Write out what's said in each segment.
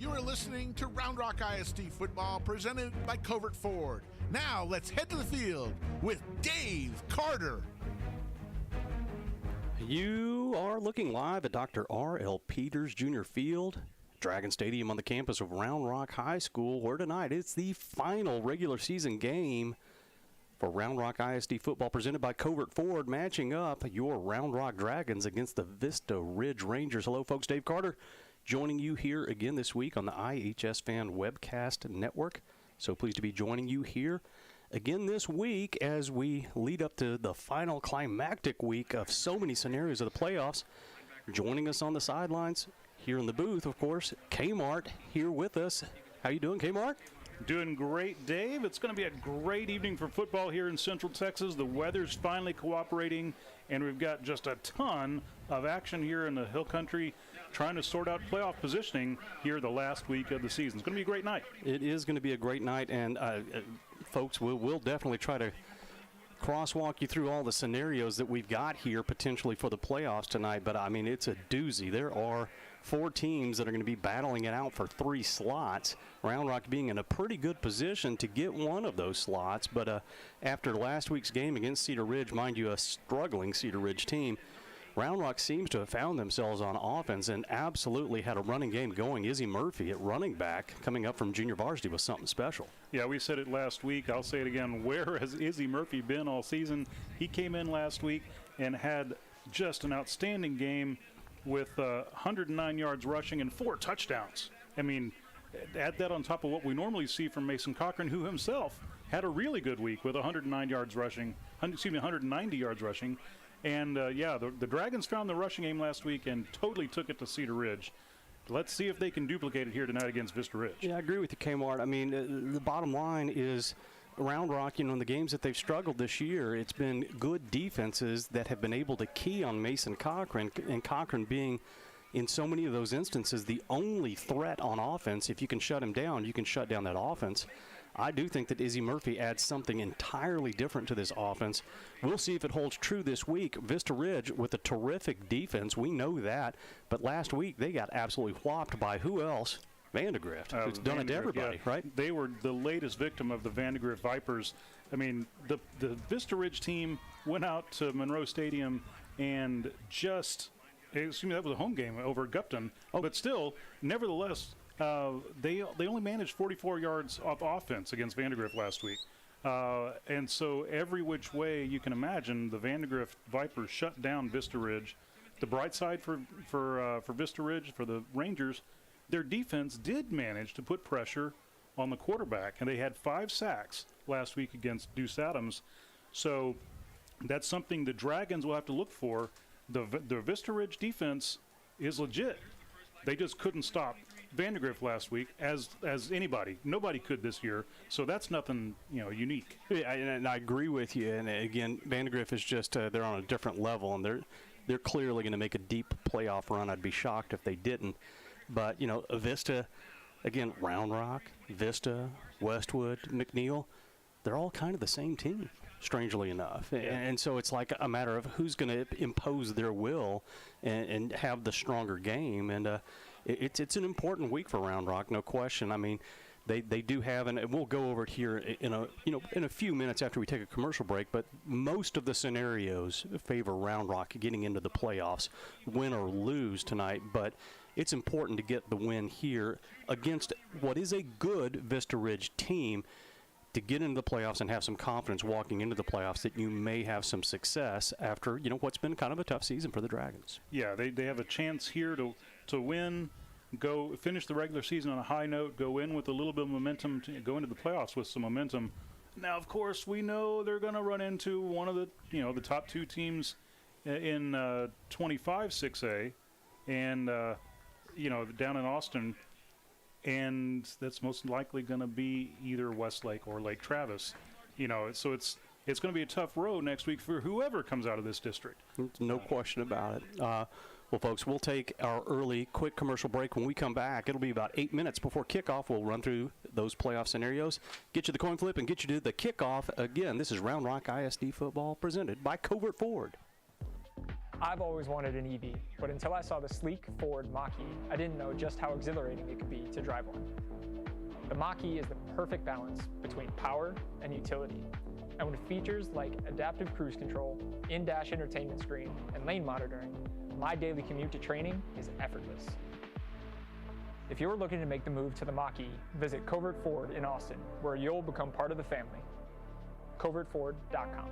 You are listening to Round Rock ISD football presented by Covert Ford. Now let's head to the field with Dave Carter. You are looking live at Dr. R.L. Peters Jr. Field, Dragon Stadium on the campus of Round Rock High School, where tonight it's the final regular season game for Round Rock ISD football presented by Covert Ford, matching up your Round Rock Dragons against the Vista Ridge Rangers. Hello, folks. Dave Carter joining you here again this week on the iHSFAN Webcast Network. So pleased to be joining you here again this week as we lead up to the final climactic week of so many scenarios of the playoffs. Joining us on the sidelines here in the booth, of course, Kmart here with us. How you doing, Kmart? Doing great, Dave. It's going to be a great evening for football here in Central Texas. The weather's finally cooperating, and we've got just a ton of action here in the Hill Country trying to sort out playoff positioning here the last week of the season. It's going to be a great night. It is going to be a great night, and folks, we'll definitely try to crosswalk you through all the scenarios that we've got here potentially for the playoffs tonight. But, I mean, it's a doozy. There are 4 teams that are going to be battling it out for 3 slots. Round Rock being in a pretty good position to get one of those slots. But after last week's game against Cedar Ridge, mind you, a struggling Cedar Ridge team, Round Rock seems to have found themselves on offense and absolutely had a running game going. Izzy Murphy at running back coming up from junior varsity was something special. Yeah, we said it last week. I'll say it again. Where has Izzy Murphy been all season? He came in last week and had just an outstanding game with 109 yards rushing and 4 touchdowns. I mean, add that on top of what we normally see from Mason Cochran, who himself had a really good week with 190 yards rushing. And, the Dragons found the rushing game last week and totally took it to Cedar Ridge. Let's see if they can duplicate it here tonight against Vista Ridge. Yeah, I agree with you, Kmart. I mean, the bottom line is Round Rock, in the games that they've struggled this year, it's been good defenses that have been able to key on Mason Cochran, and Cochran being, in so many of those instances, the only threat on offense. If you can shut him down, you can shut down that offense. I do think that Izzy Murphy adds something entirely different to this offense. We'll see if it holds true this week. Vista Ridge with a terrific defense, we know that. But last week they got absolutely whopped by who else? Vandegrift, who's done it to everybody, yeah. right? They were the latest victim of the Vandegrift Vipers. I mean, the Vista Ridge team went out to Monroe Stadium and that was a home game over Gupton. But still, nevertheless, they only managed 44 yards of offense against Vandegrift last week. And so every which way you can imagine, the Vandegrift Vipers shut down Vista Ridge. The bright side for Vista Ridge, for the Rangers, their defense did manage to put pressure on the quarterback, and they had 5 sacks last week against Deuce Adams. So that's something the Dragons will have to look for. The Vista Ridge defense is legit. They just couldn't stop Vandegrift last week as anybody. Nobody could this year. So that's nothing, unique. Yeah, and I agree with you. And again, Vandegrift is just they're on a different level, and they're clearly going to make a deep playoff run. I'd be shocked if they didn't. But Vista, again, Round Rock, Vista, Westwood, McNeil, they're all kind of the same team, strangely enough. Yeah. And so it's like a matter of who's going to impose their will and have the stronger game. And it's an important week for Round Rock, no question. I mean, they do have, and we'll go over it here in a few minutes after we take a commercial break, but most of the scenarios favor Round Rock getting into the playoffs, win or lose tonight. But it's important to get the win here against what is a good Vista Ridge team, to get into the playoffs and have some confidence walking into the playoffs that you may have some success after, what's been kind of a tough season for the Dragons. Yeah, they have a chance here to win, go finish the regular season on a high note, go in with a little bit of momentum, to go into the playoffs with some momentum. Now, of course, we know they're going to run into one of the, the top 2 teams in 25 6A and, down in Austin. And that's most likely going to be either Westlake or Lake Travis. So it's going to be a tough road next week for whoever comes out of this district. No question about it. Well, folks, we'll take our early, quick commercial break. When we come back, it'll be about 8 minutes before kickoff. We'll run through those playoff scenarios, get you the coin flip, and get you to the kickoff. Again, this is Round Rock ISD football presented by Covert Ford. I've always wanted an EV, but until I saw the sleek Ford Mach-E, I didn't know just how exhilarating it could be to drive one. The Mach-E is the perfect balance between power and utility. And with features like adaptive cruise control, in-dash entertainment screen, and lane monitoring, my daily commute to training is effortless. If you're looking to make the move to the Mach-E, visit Covert Ford in Austin, where you'll become part of the family. CovertFord.com.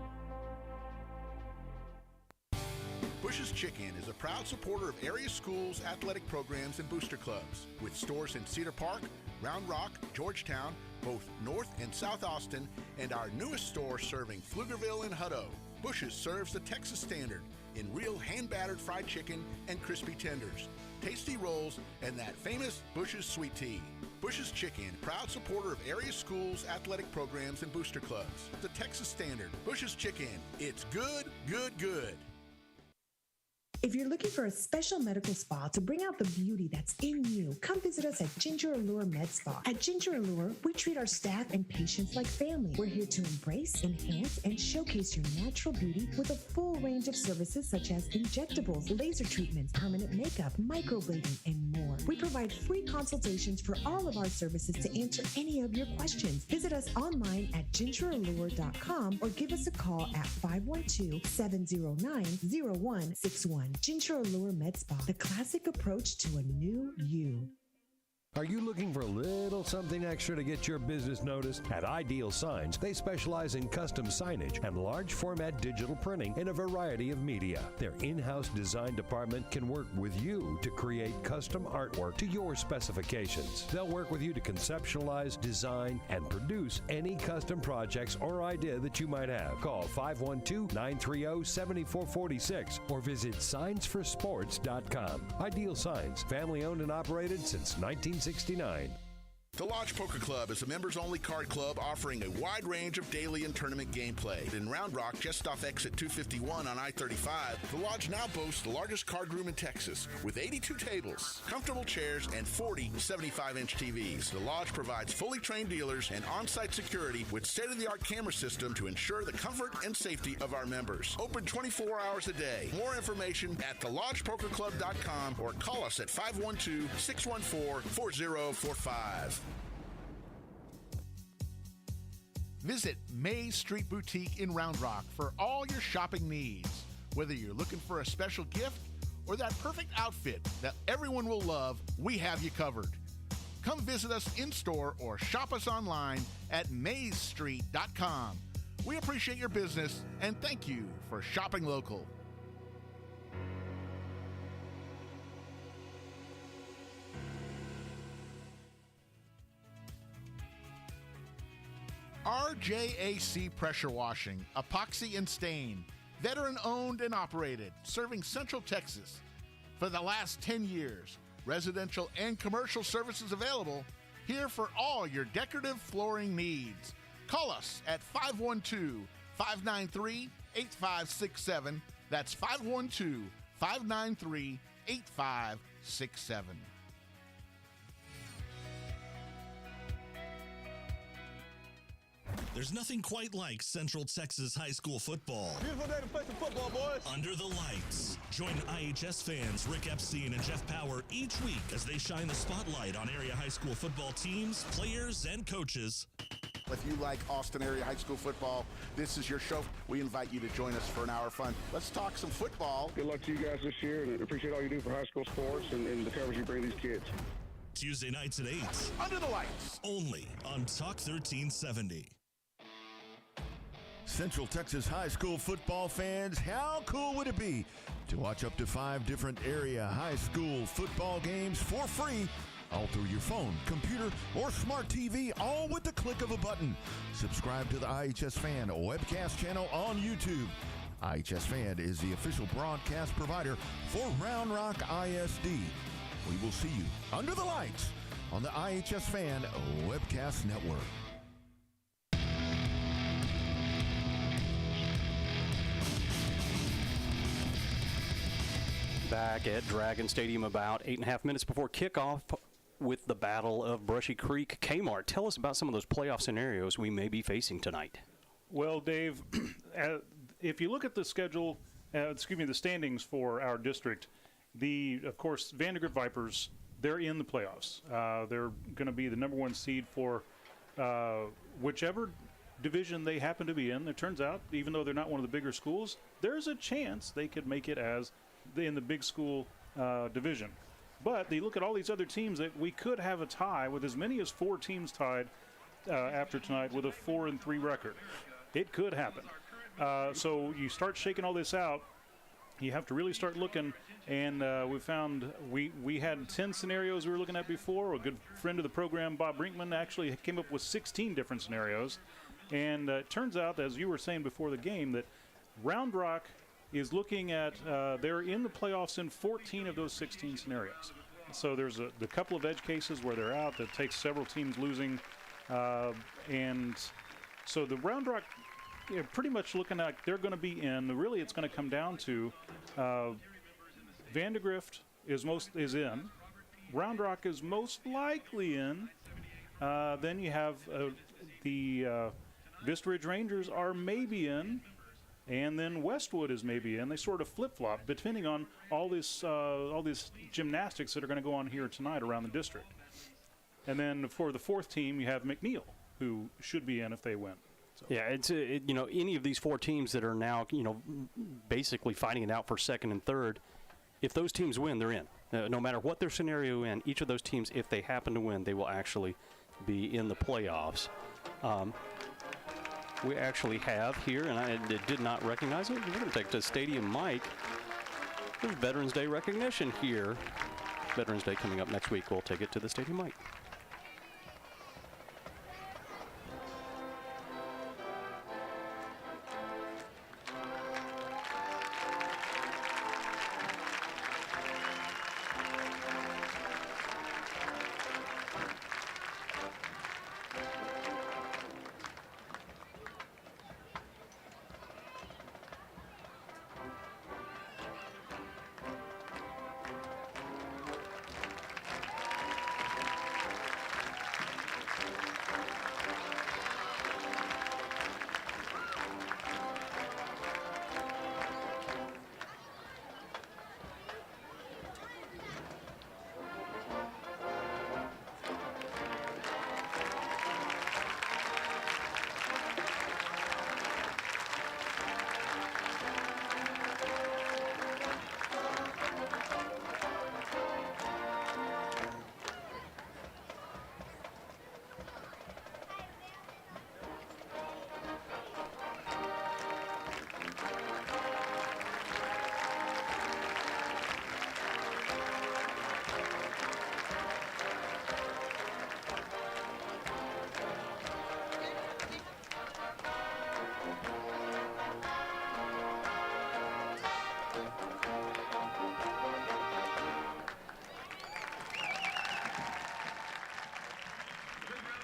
Bush's Chicken is a proud supporter of area schools, athletic programs, and booster clubs, with stores in Cedar Park, Round Rock, Georgetown, both North and South Austin, and our newest store serving Pflugerville and Hutto. Bush's serves the Texas standard in real hand-battered fried chicken and crispy tenders, tasty rolls, and that famous Bush's sweet tea. Bush's Chicken, proud supporter of area schools, athletic programs, and booster clubs. The Texas standard. Bush's Chicken. It's good, good, good. If you're looking for a special medical spa to bring out the beauty that's in you, come visit us at Ginger Allure Med Spa. At Ginger Allure, we treat our staff and patients like family. We're here to embrace, enhance, and showcase your natural beauty with a full range of services such as injectables, laser treatments, permanent makeup, microblading, and more. We provide free consultations for all of our services to answer any of your questions. Visit us online at gingerallure.com or give us a call at 512-709-0161. Ginger Allure Med Spa, the classic approach to a new you. Are you looking for a little something extra to get your business noticed? At Ideal Signs, they specialize in custom signage and large format digital printing in a variety of media. Their in-house design department can work with you to create custom artwork to your specifications. They'll work with you to conceptualize, design, and produce any custom projects or idea that you might have. Call 512-930-7446 or visit signsforsports.com. Ideal Signs, family owned and operated since 1969. The Lodge Poker Club is a members-only card club offering a wide range of daily and tournament gameplay. In Round Rock, just off exit 251 on I-35, the Lodge now boasts the largest card room in Texas with 82 tables, comfortable chairs, and 40 75-inch TVs. The Lodge provides fully trained dealers and on-site security with state-of-the-art camera system to ensure the comfort and safety of our members. Open 24 hours a day. More information at thelodgepokerclub.com or call us at 512-614-4045. Visit Maze Street Boutique in Round Rock for all your shopping needs. Whether you're looking for a special gift or that perfect outfit that everyone will love, we have you covered. Come visit us in-store or shop us online at mazestreet.com. We appreciate your business and thank you for shopping local. RJAC Pressure Washing, Epoxy and Stain, veteran owned and operated, serving Central Texas. For the last 10 years, residential and commercial services available, here for all your decorative flooring needs. Call us at 512-593-8567. That's 512-593-8567. There's nothing quite like Central Texas high school football. Beautiful day to play some football, boys. Under the lights. Join IHS fans Rick Epstein and Jeff Power each week as they shine the spotlight on area high school football teams, players, and coaches. If you like Austin area high school football, this is your show. We invite you to join us for an hour of fun. Let's talk some football. Good luck to you guys this year, and appreciate all you do for high school sports and the coverage you bring these kids. Tuesday nights at 8. Under the lights. Only on Talk 1370. Central Texas high school football fans, how cool would it be to watch up to 5 different area high school football games for free, all through your phone, computer, or smart TV, all with the click of a button? Subscribe to the iHSFAN webcast channel on YouTube. iHSFAN is the official broadcast provider for Round Rock ISD. We will see you under the lights on the iHSFAN webcast network. Back at Dragon Stadium about 8.5 minutes before kickoff with the Battle of Brushy Creek. Kmart, tell us about some of those playoff scenarios we may be facing tonight. Well, Dave, if you look at the schedule the standings for our district. Of course, Vandergrift Vipers, they're in the playoffs. They're going to be the number 1 seed for whichever division they happen to be in. It turns out, even though they're not one of the bigger schools, there's a chance they could make it as in the big school division. But they look at all these other teams that we could have a tie with as many as 4 teams tied after tonight with a 4-3 record. It could happen. So you start shaking all this out, you have to really start looking, and we found we had 10 scenarios we were looking at before. A good friend of the program, Bob Brinkman, actually came up with 16 different scenarios. And it turns out, as you were saying before the game, that Round Rock is looking at, they're in the playoffs in 14 of those 16 scenarios. So there's a couple of edge cases where they're out that takes several teams losing. And so the Round Rock, pretty much looking like they're going to be in. Really, it's going to come down to Vandergrift is in. Round Rock is most likely in. Then you have the Vista Ridge Rangers are maybe in, and then Westwood is maybe in. They sort of flip-flop depending on all these gymnastics that are going to go on here tonight around the district. And then for the 4th team, you have McNeil, who should be in if they win. So. Yeah, it's any of these 4 teams that are now basically fighting it out for 2nd and 3rd. If those teams win, they're in. No matter what their scenario in, each of those teams, if they happen to win, they will actually be in the playoffs. We actually have here, and I did not recognize it. We're going to take to Stadium Mike. There's Veterans Day recognition here. Veterans Day coming up next week. We'll take it to the Stadium Mike.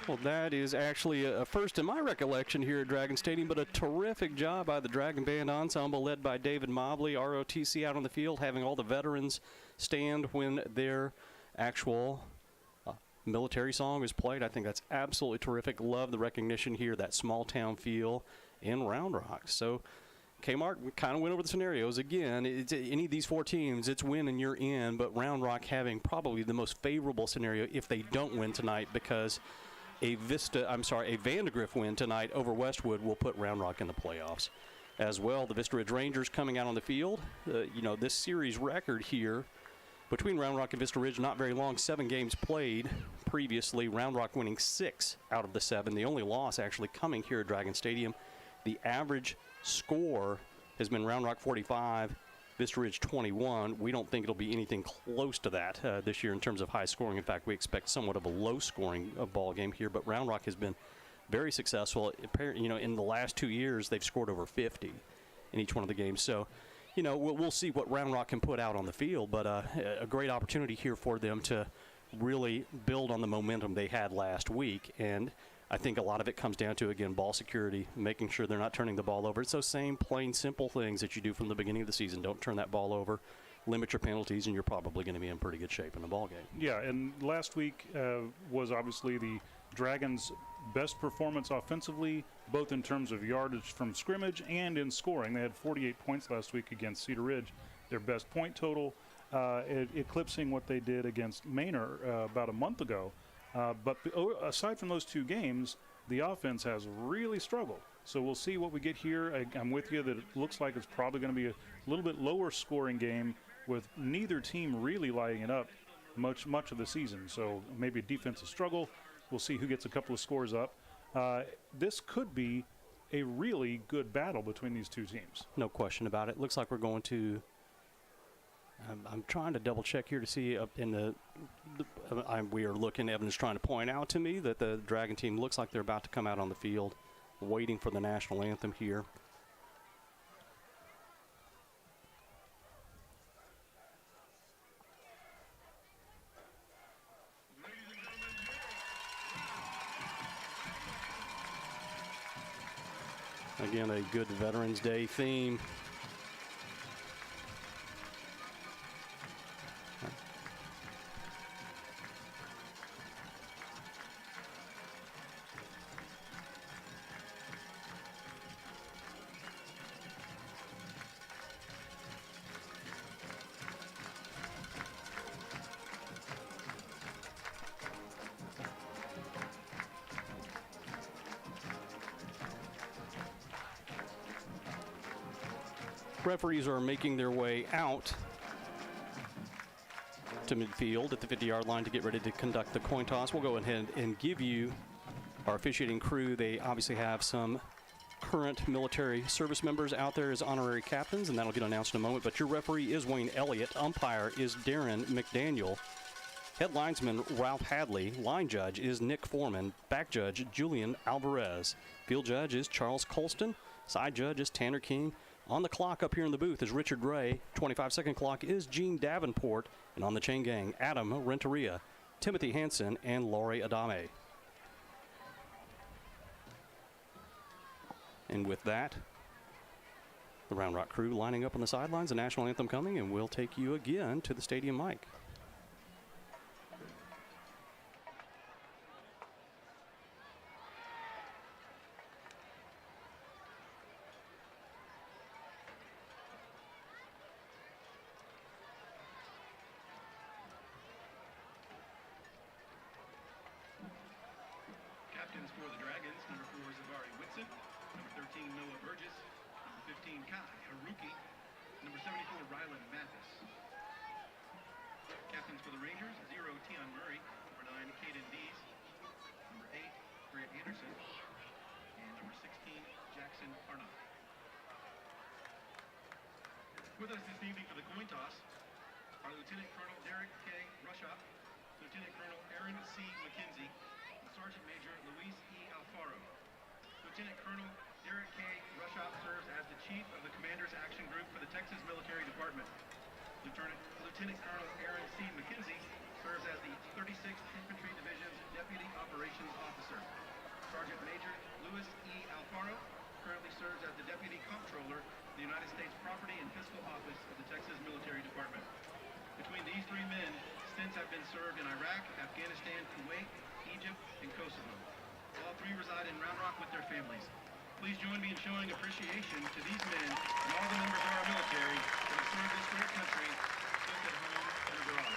Well, that is actually a first in my recollection here at Dragon Stadium, but a terrific job by the Dragon Band Ensemble led by David Mobley, ROTC out on the field, having all the veterans stand when their actual military song is played. I think that's absolutely terrific. Love the recognition here, that small town feel in Round Rock. So Kmart, we kind of went over the scenarios. Again, any of these 4 teams, it's win and you're in, but Round Rock having probably the most favorable scenario if they don't win tonight, because a Vandergrift win tonight over Westwood will put Round Rock in the playoffs. As well, the Vista Ridge Rangers coming out on the field. This series record here between Round Rock and Vista Ridge, not very long, 7 games played previously. Round Rock winning 6 out of the 7. The only loss actually coming here at Dragon Stadium. The average score has been Round Rock 45, Vista Ridge 21. We don't think it'll be anything close to that this year in terms of high scoring. In fact, we expect somewhat of a low scoring ball game here, but Round Rock has been very successful. In the last 2 years, they've scored over 50 in each one of the games. So, we'll see what Round Rock can put out on the field, but a great opportunity here for them to really build on the momentum they had last week. And I think a lot of it comes down to, again, ball security, making sure they're not turning the ball over. It's those same plain, simple things that you do from the beginning of the season. Don't turn that ball over, limit your penalties, and you're probably going to be in pretty good shape in the ball game. Yeah, and last week was obviously the Dragons' best performance offensively, both in terms of yardage from scrimmage and in scoring. They had 48 points last week against Cedar Ridge, their best point total, eclipsing what they did against Manor about a month ago. But aside from those two games, the offense has really struggled. So we'll see what we get here. I'm with you that it looks like it's probably going to be a little bit lower scoring game with neither team really lighting it up much of the season. So maybe a defensive struggle. We'll see who gets a couple of scores up. This could be a really good battle between these two teams. No question about it. Looks like we're going to I'm trying to double check here to see up in we are looking, Evan's trying to point out to me that the Dragon team looks like they're about to come out on the field, waiting for the national anthem here. Again, a good Veterans Day theme. Referees are making their way out to midfield at the 50-yard line to get ready to conduct the coin toss. We'll go ahead and give you our officiating crew. They obviously have some current military service members out there as honorary captains, and that'll get announced in a moment. But your referee is Wayne Elliott. Umpire is Darren McDaniel. Head linesman Ralph Hadley. Line judge is Nick Foreman. Back judge Julian Alvarez. Field judge is Charles Colston. Side judge is Tanner King. On the clock up here in the booth is Richard Ray. 25-second clock is Gene Davenport. And on the chain gang, Adam Renteria, Timothy Hansen, and Laurie Adame. And with that, the Round Rock crew lining up on the sidelines, the national anthem coming, and we'll take you again to the stadium mic. Captains for the Dragons, number 4, Zavari Whitson, number 13, Noah Burgess, number 15, Kai Haruki, number 74, Rylan Mathis. Captains for the Rangers, 0, Tion Murray, number 9, Caden Dees, number 8, Grant Anderson, and number 16, Jackson Arnott. With us this evening for the coin toss are Lieutenant Colonel Derek K. Rushop, Lieutenant Colonel Aaron C. McKenzie, Sergeant Major Luis E. Alfaro. Lieutenant Colonel Derek K. Rushop serves as the Chief of the Commander's Action Group for the Texas Military Department. Lieutenant Colonel Aaron C. McKenzie serves as the 36th Infantry Division's Deputy Operations Officer. Sergeant Major Luis E. Alfaro currently serves as the Deputy Comptroller of the United States Property and Fiscal Office of the Texas Military Department. Between these three men, stints have been served in Iraq, Afghanistan, Kuwait, Egypt, and Kosovo. All three reside in Round Rock with their families. Please join me in showing appreciation to these men and all the members of our military that have served this great country, both at home and abroad.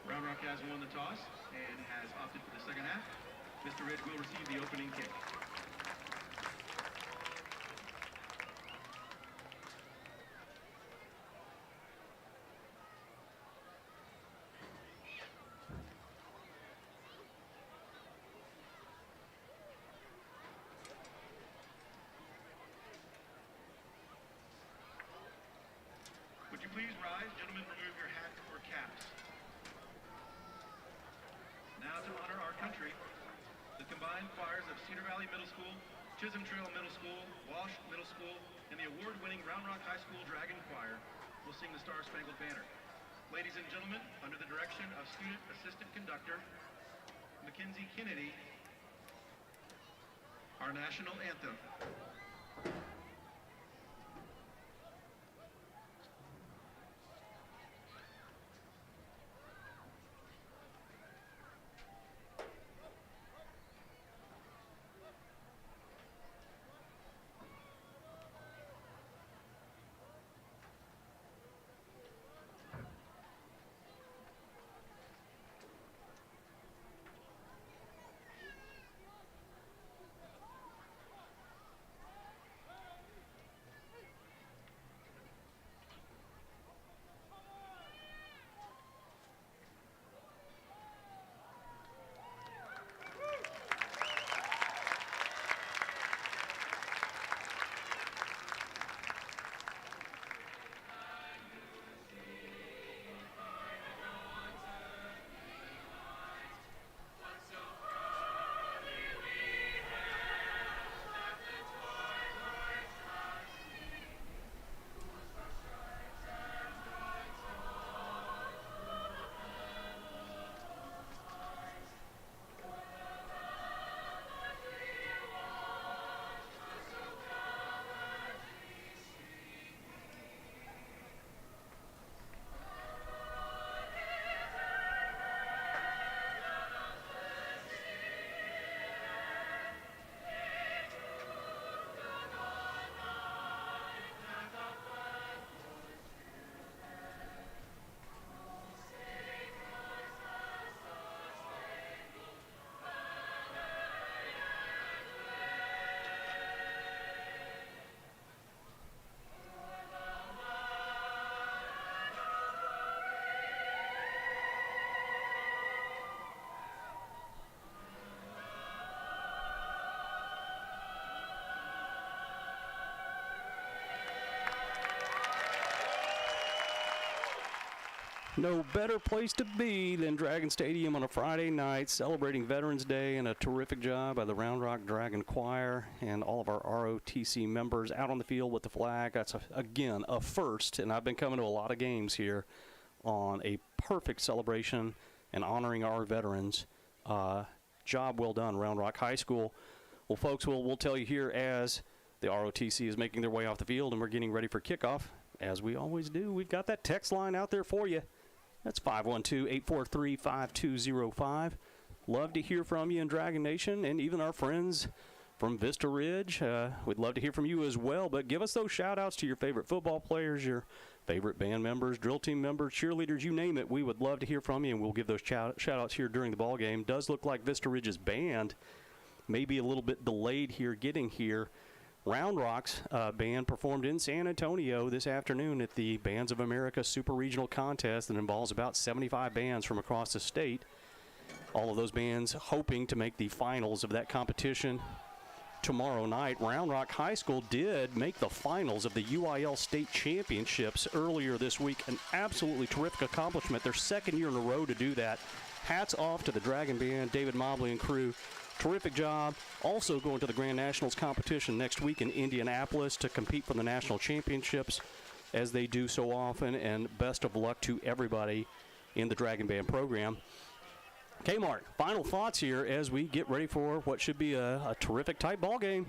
Round Rock has won the toss and has opted for the second half. Mr. Ridge will receive the opening kick. Would you please rise? Gentlemen, remove your hats or caps. Now to honor our country, The combined choirs of Cedar Valley Middle School, Chisholm Trail Middle School, Walsh Middle School, and the award-winning Round Rock High School Dragon Choir will sing the Star Spangled Banner. Ladies and gentlemen, under the direction of Student Assistant Conductor Mackenzie Kennedy, our national anthem. No better place to be than Dragon Stadium on a Friday night celebrating Veterans Day, and a terrific job by the Round Rock Dragon Choir and all of our ROTC members out on the field with the flag. That's, again, a first, and I've been coming to a lot of games here on a perfect celebration and honoring our veterans. Job well done, Round Rock High School. Well, folks, we'll tell you here as the ROTC is making their way off the field and we're getting ready for kickoff. As we always do, we've got that text line out there for you. That's 512-843-5205. Love to hear from you in Dragon Nation, and even our friends from Vista Ridge. We'd love to hear from you as well, but give us those shout-outs to your favorite football players, your favorite band members, drill team members, cheerleaders, you name it. We would love to hear from you, and we'll give those shout-outs here during the ball game. Does look like Vista Ridge's band may be a little bit delayed here getting here. Round Rock's band performed in San Antonio this afternoon at the Bands of America Super Regional Contest that involves about 75 bands from across the state. All of those bands hoping to make the finals of that competition tomorrow night. Round Rock High School did make the finals of the UIL State Championships earlier this week. An absolutely terrific accomplishment. Their second year in a row to do that. Hats off to the Dragon Band, David Mobley and crew. Terrific job. Also going to the Grand Nationals competition next week in Indianapolis to compete for the national championships, as they do so often, and best of luck to everybody in the Dragon Band program. Kmart, final thoughts here as we get ready for what should be a terrific tight ball game.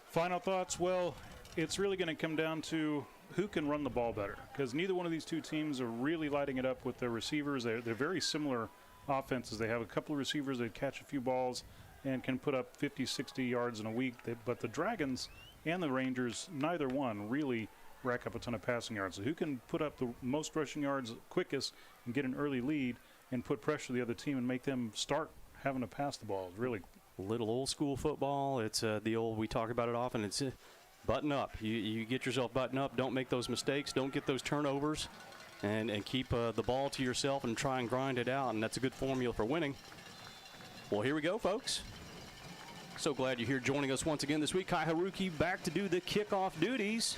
Final thoughts, well, it's really going to come down to who can run the ball better, because neither one of these two teams are really lighting it up with their receivers. They're very similar offenses. They have a couple of receivers that catch a few balls and can put up 50, 60 yards in a week. But the Dragons and the Rangers, neither one really rack up a ton of passing yards. So who can put up the most rushing yards quickest and get an early lead and put pressure on the other team and make them start having to pass the ball? Really little old school football. It's the old, we talk about it often, it's button up. You get yourself buttoned up. Don't make those mistakes. Don't get those turnovers. And keep the ball to yourself and try and grind it out, and that's a good formula for winning. Well, here we go, folks. So glad you're here joining us once again this week. Kai Haruki back to do the kickoff duties.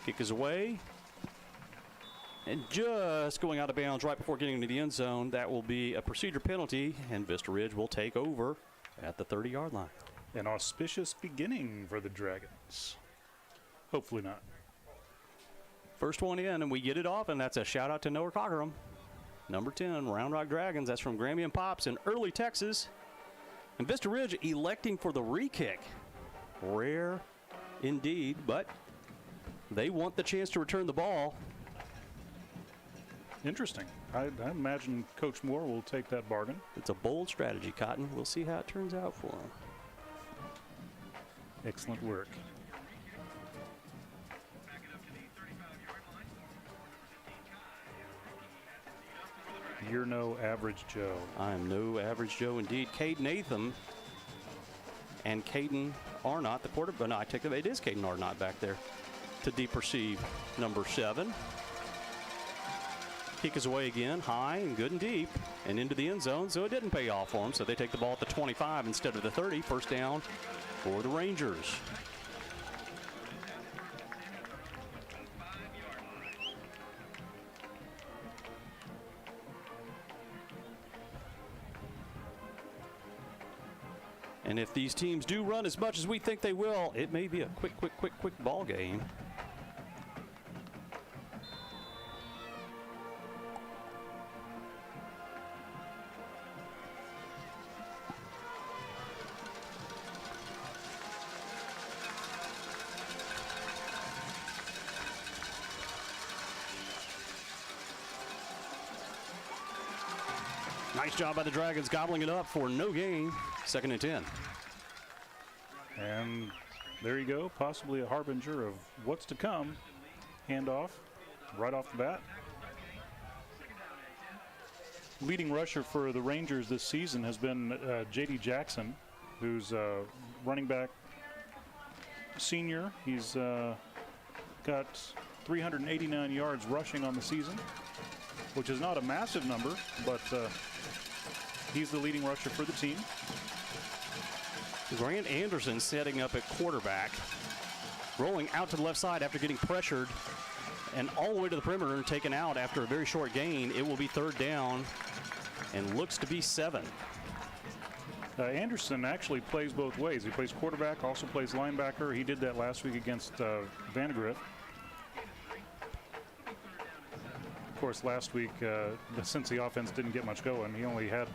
Kick is away. And just going out of bounds right before getting into the end zone, that will be a procedure penalty, and Vista Ridge will take over at the 30-yard line. An auspicious beginning for the Dragons. Hopefully not. First one in, and we get it off, and that's a shout-out to Noah Cockerham. Number 10, Round Rock Dragons. That's from Grammy and Pops in early Texas. And Vista Ridge electing for the re-kick. Rare indeed, but they want the chance to return the ball. Interesting. I imagine Coach Moore will take that bargain. It's a bold strategy, Cotton. We'll see how it turns out for him. Excellent work. You're no average Joe. I am no average Joe indeed. Caden Natham and Caden Arnott, the quarterback. But no, I take it. It is Caden Arnott back there to deep receive. Number 7. Kick is away again, high and good and deep, and into the end zone, so it didn't pay off for them. So they take the ball at the 25 instead of the 30. First down for the Rangers. And if these teams do run as much as we think they will, it may be a quick ball game. Nice job by the Dragons gobbling it up for no gain. 2nd and 10. And there you go, possibly a harbinger of what's to come. Handoff right off the bat. Leading rusher for the Rangers this season has been J.D. Jackson, who's running back senior. He's got 389 yards rushing on the season, which is not a massive number, but he's the leading rusher for the team. Grant Anderson setting up at quarterback, rolling out to the left side after getting pressured, and all the way to the perimeter and taken out after a very short gain. It will be 3rd down and looks to be 7. Anderson actually plays both ways. He plays quarterback, also plays linebacker. He did that last week against Vandegrift. Of course, last week, since the offense didn't get much going, he only had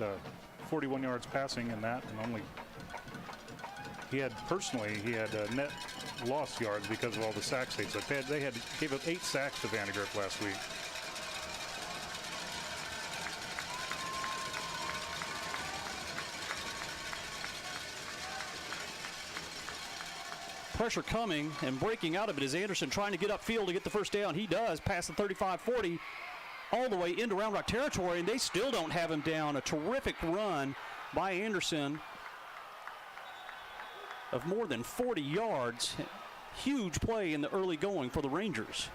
41 yards passing in that, and he had net lost yards because of all the sacks they took. They gave up 8 sacks to Vandegrift last week. Pressure coming and breaking out of it is Anderson trying to get upfield to get the first down. He does, past the 35-40, all the way into Round Rock territory, and they still don't have him down. A terrific run by Anderson of more than 40 yards. Huge play in the early going for the Rangers.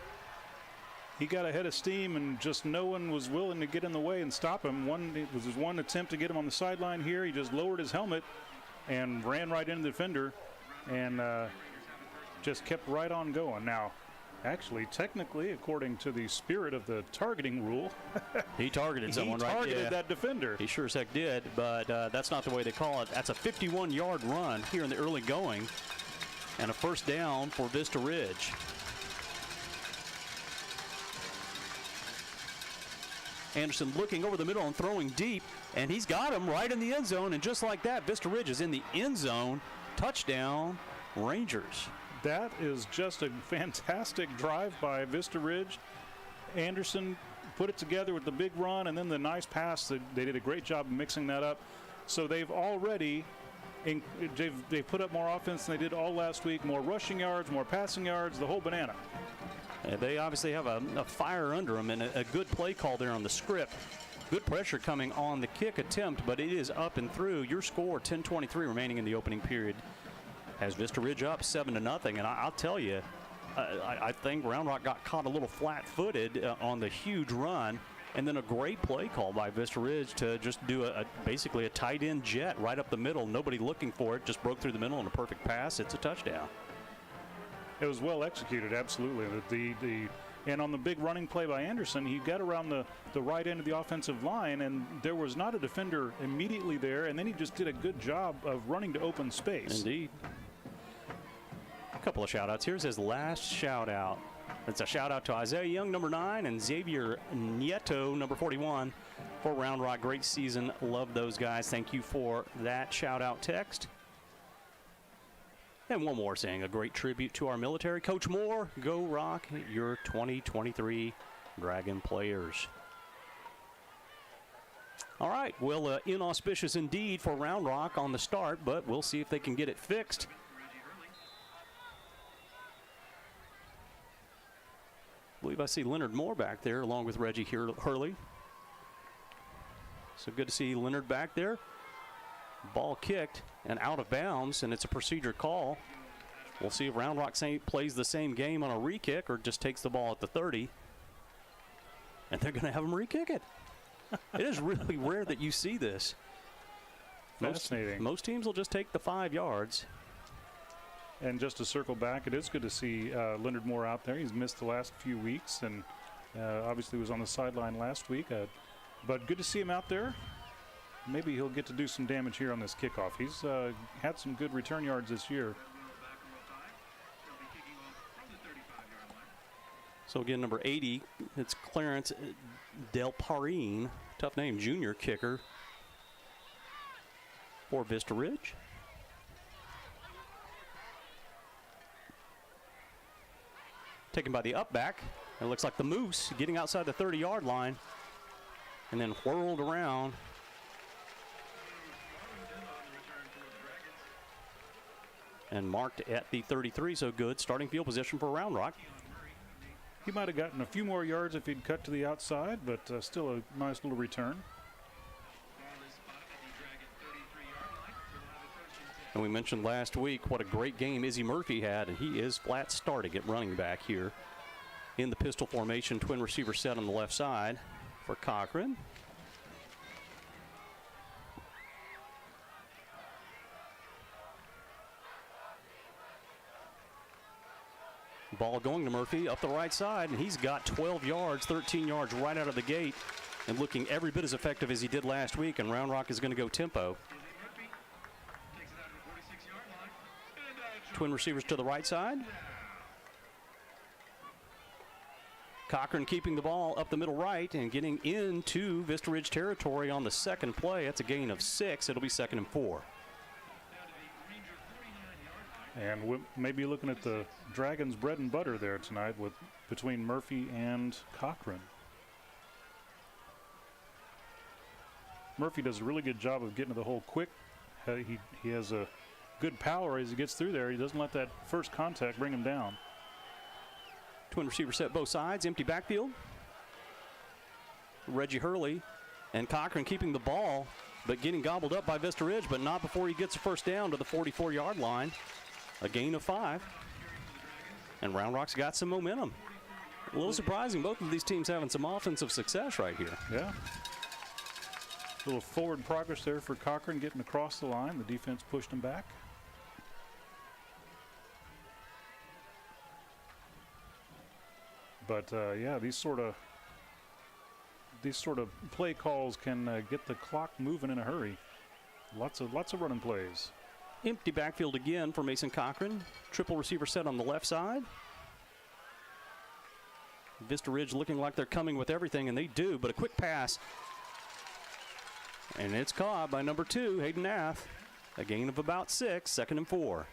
He got ahead of steam, and just no one was willing to get in the way and stop him. It was his one attempt to get him on the sideline here. He just lowered his helmet and ran right into the defender and just kept right on going. Now, actually, technically, according to the spirit of the targeting rule, he targeted someone, right? He targeted that defender. He sure as heck did, but that's not the way they call it. That's a 51-yard run here in the early going, and a first down for Vista Ridge. Anderson looking over the middle and throwing deep, and he's got him right in the end zone, and just like that, Vista Ridge is in the end zone. Touchdown, Rangers. That is just a fantastic drive by Vista Ridge. Anderson put it together with the big run and then the nice pass. They did a great job of mixing that up. So they've already they've put up more offense than they did all last week. More rushing yards, more passing yards, the whole banana. They obviously have a fire under them and a good play call there on the script. Good pressure coming on the kick attempt, but it is up and through. Your score, 10:23 remaining in the opening period, has Vista Ridge up 7-0. And I'll tell you, I think Round Rock got caught a little flat-footed on the huge run, and then a great play call by Vista Ridge to just do basically a tight end jet right up the middle. Nobody looking for it, just broke through the middle on a perfect pass. It's a touchdown. It was well executed, absolutely. The And on the big running play by Anderson, he got around the right end of the offensive line, and there was not a defender immediately there, and then he just did a good job of running to open space. Indeed. A couple of shout-outs. Here's his last shout-out. It's a shout-out to Isaiah Young, number 9, and Xavier Nieto, number 41, for Round Rock. Great season. Love those guys. Thank you for that shout-out text. And one more saying a great tribute to our military. Coach Moore, go Rock, your 2023 Dragon players. All right, well, inauspicious indeed for Round Rock on the start, but we'll see if they can get it fixed. I believe I see Leonard Moore back there along with Reggie Hurley. So good to see Leonard back there. Ball kicked and out of bounds, and it's a procedure call. We'll see if Round Rock plays the same game on a re-kick or just takes the ball at the 30. And they're going to have him re-kick it. It is really rare that you see this. Fascinating. Most teams will just take the 5 yards. And just to circle back, it is good to see Leonard Moore out there. He's missed the last few weeks and obviously was on the sideline last week. But good to see him out there. Maybe he'll get to do some damage here on this kickoff. He's had some good return yards this year. So again, number 80, it's Clarence Delparine, tough name, junior kicker for Vista Ridge. Taken by the up back. It looks like the Moose getting outside the 30-yard line and then whirled around. And marked at the 33, so good starting field position for Round Rock. He might have gotten a few more yards if he'd cut to the outside, but still a nice little return. And we mentioned last week what a great game Izzy Murphy had, and he is flat starting at running back here in the pistol formation. Twin receiver set on the left side for Cochran. Ball going to Murphy up the right side, and he's got 12 yards, 13 yards right out of the gate, and looking every bit as effective as he did last week, and Round Rock is going to go tempo. Twin receivers to the right side. Cochran keeping the ball up the middle right and getting into Vista Ridge territory on the second play. That's a gain of 6. It'll be 2nd and 4. And we may be looking at the Dragons' bread and butter there tonight between Murphy and Cochran. Murphy does a really good job of getting to the hole quick. He has a good power as he gets through there. He doesn't let that first contact bring him down. Twin receiver set both sides, empty backfield. Reggie Hurley and Cochran keeping the ball, but getting gobbled up by Vista Ridge, but not before he gets a first down to the 44-yard line. A gain of 5. And Round Rock's got some momentum. A little surprising, both of these teams having some offensive success right here. Yeah. A little forward progress there for Cochran getting across the line. The defense pushed him back. But yeah, these sort of play calls can get the clock moving in a hurry. Lots of running plays. Empty backfield again for Mason Cochran. Triple receiver set on the left side. Vista Ridge looking like they're coming with everything, and they do, but a quick pass. And it's caught by number 2, Hayden Nath. A gain of about 6, 2nd and 4.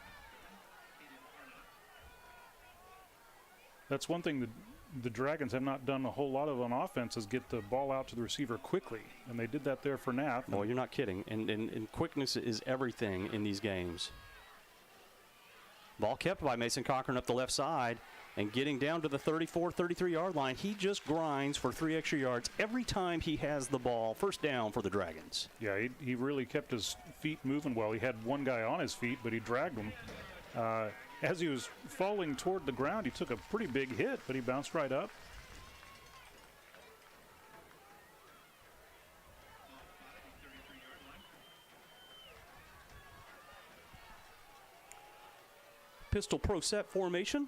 That's one thing that the Dragons have not done a whole lot of on offense is get the ball out to the receiver quickly. And they did that there for Nath. Well, you're not kidding. And quickness is everything in these games. Ball kept by Mason Cochran up the left side and getting down to the 34, 33-yard line. He just grinds for 3 extra yards every time he has the ball. First down for the Dragons. Yeah, he really kept his feet moving well. He had one guy on his feet, but he dragged him. As he was falling toward the ground, he took a pretty big hit, but he bounced right up. Pistol pro set formation.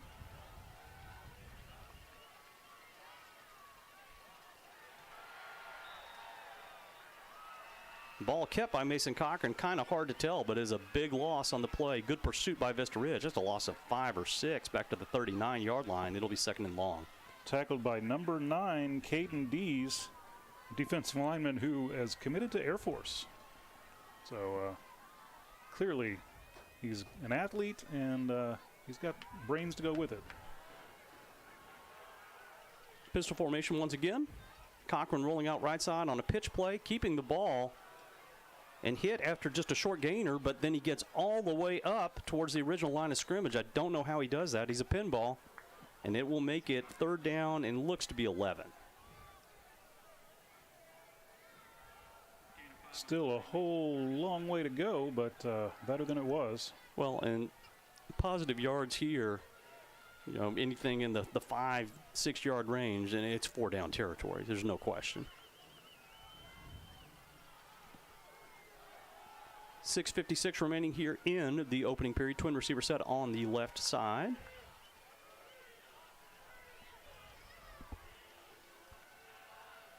Ball kept by Mason Cochran, kind of hard to tell, but is a big loss on the play. Good pursuit by Vista Ridge. Just a loss of 5 or 6 back to the 39-yard line. It'll be 2nd and long. Tackled by number 9, Caden Dees, defensive lineman who is committed to Air Force. So clearly he's an athlete, and he's got brains to go with it. Pistol formation once again. Cochran rolling out right side on a pitch play, keeping the ball and hit after just a short gainer, but then he gets all the way up towards the original line of scrimmage. I don't know how he does that. He's a pinball, and it will make it 3rd down and looks to be 11. Still a whole long way to go, but better than it was. Well, and positive yards here, you know, anything in the 5-6 yard range, and it's 4 down territory. There's no question. 6:56 remaining here in the opening period. Twin receiver set on the left side.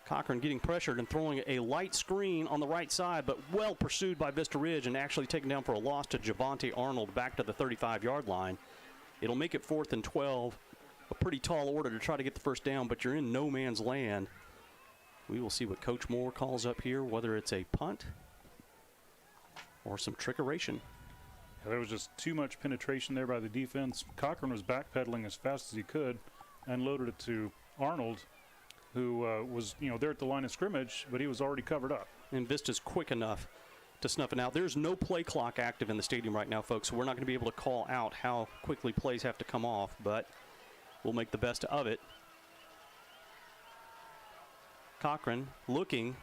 Cochran getting pressured and throwing a light screen on the right side, but well pursued by Vista Ridge and actually taken down for a loss to Javante Arnold back to the 35-yard line. It'll make it 4th and 12. A pretty tall order to try to get the first down, but you're in no man's land. We will see what Coach Moore calls up here, whether it's a punt or some trickeration. Yeah, there was just too much penetration there by the defense. Cochran was backpedaling as fast as he could and loaded it to Arnold, who was, there at the line of scrimmage, but he was already covered up. And Vista's quick enough to snuff it out. There's no play clock active in the stadium right now, folks, so we're not going to be able to call out how quickly plays have to come off, but we'll make the best of it. Cochran looking,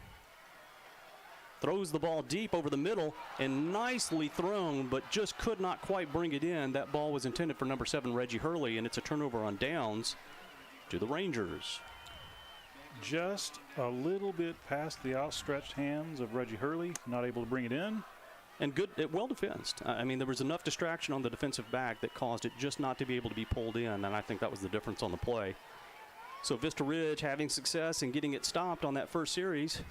throws the ball deep over the middle, and nicely thrown, but just could not quite bring it in. That ball was intended for number 7, Reggie Hurley, and it's a turnover on downs to the Rangers. Just a little bit past the outstretched hands of Reggie Hurley, not able to bring it in. And good, well defensed. I mean, there was enough distraction on the defensive back that caused it just not to be able to be pulled in, and I think that was the difference on the play. So Vista Ridge having success in getting it stopped on that first series.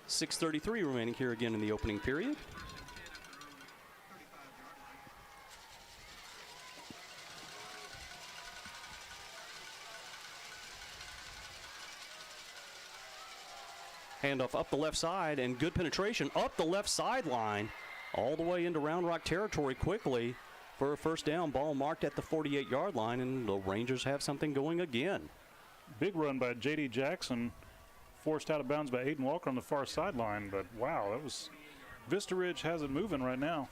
6:33 remaining here again in the opening period. Handoff up the left side, and good penetration up the left sideline, all the way into Round Rock territory quickly for a first down. Ball marked at the 48-yard line, and the Rangers have something going again. Big run by J.D. Jackson, forced out of bounds by Aiden Walker on the far sideline, but wow, that was, Vista Ridge has it moving right now.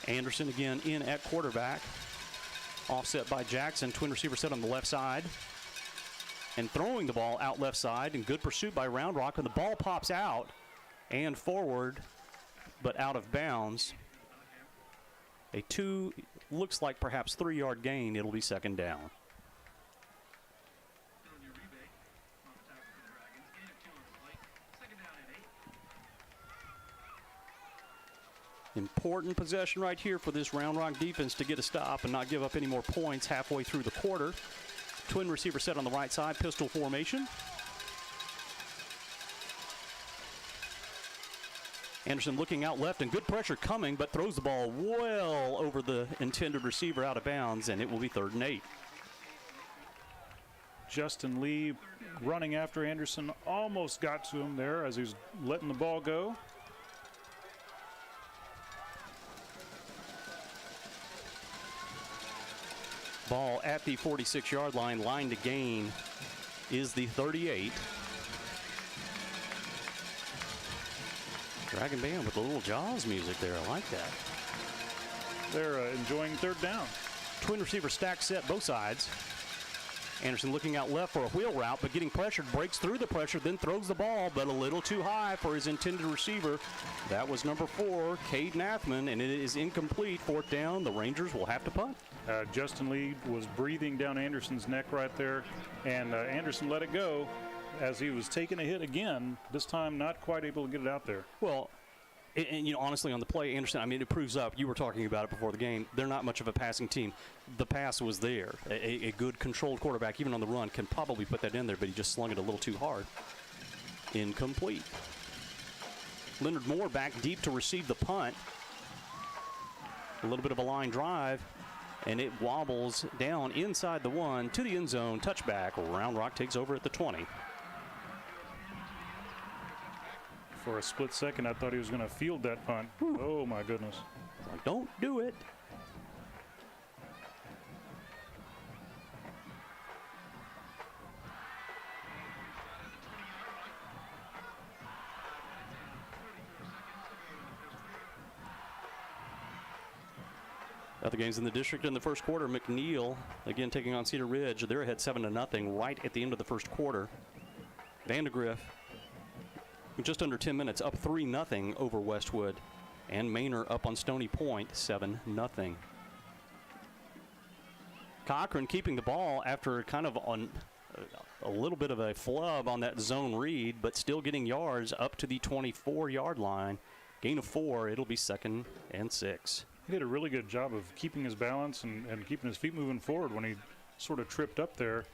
Anderson again in at quarterback. Offset by Jackson. Twin receiver set on the left side. And throwing the ball out left side. And good pursuit by Round Rock. And the ball pops out and forward, but out of bounds. A 2, looks like perhaps 3-yard gain. It'll be 2nd down. Important possession right here for this Round Rock defense to get a stop and not give up any more points halfway through the quarter. Twin receiver set on the right side, pistol formation. Anderson looking out left, and good pressure coming, but throws the ball well over the intended receiver out of bounds, and it will be 3rd and 8. Justin Lee running after Anderson, almost got to him there as he was letting the ball go. Ball at the 46-yard line. Line to gain is the 38. Dragon Band with a little Jaws music there. I like that. They're enjoying 3rd down. Twin receiver stack set both sides. Anderson looking out left for a wheel route, but getting pressured, breaks through the pressure, then throws the ball, but a little too high for his intended receiver. That was number 4, Caden Athman, and it is incomplete. 4th down. The Rangers will have to punt. Justin Lee was breathing down Anderson's neck right there, and Anderson let it go as he was taking a hit again, this time not quite able to get it out there. Well, And, you know, honestly, on the play, Anderson, I mean, it proves up. You were talking about it before the game. They're not much of a passing team. The pass was there. A good controlled quarterback, even on the run, can probably put that in there, but he just slung it a little too hard. Incomplete. Leonard Moore back deep to receive the punt. A little bit of a line drive, and it wobbles down inside the 1 to the end zone. Touchback. Round Rock takes over at the 20. For a split second, I thought he was going to field that punt. Whew. Oh, my goodness. Like, don't do it. Other games in the district in the first quarter, McNeil, again taking on Cedar Ridge. They're ahead 7-0 right at the end of the first quarter. Vandegrift, just under 10 minutes, up 3-0 over Westwood. And Manor up on Stony Point, 7-0. Cochran keeping the ball after kind of on a little bit of a flub on that zone read, but still getting yards up to the 24-yard line. Gain of 4, it'll be 2nd and 6. He did a really good job of keeping his balance and keeping his feet moving forward when he sort of tripped up there.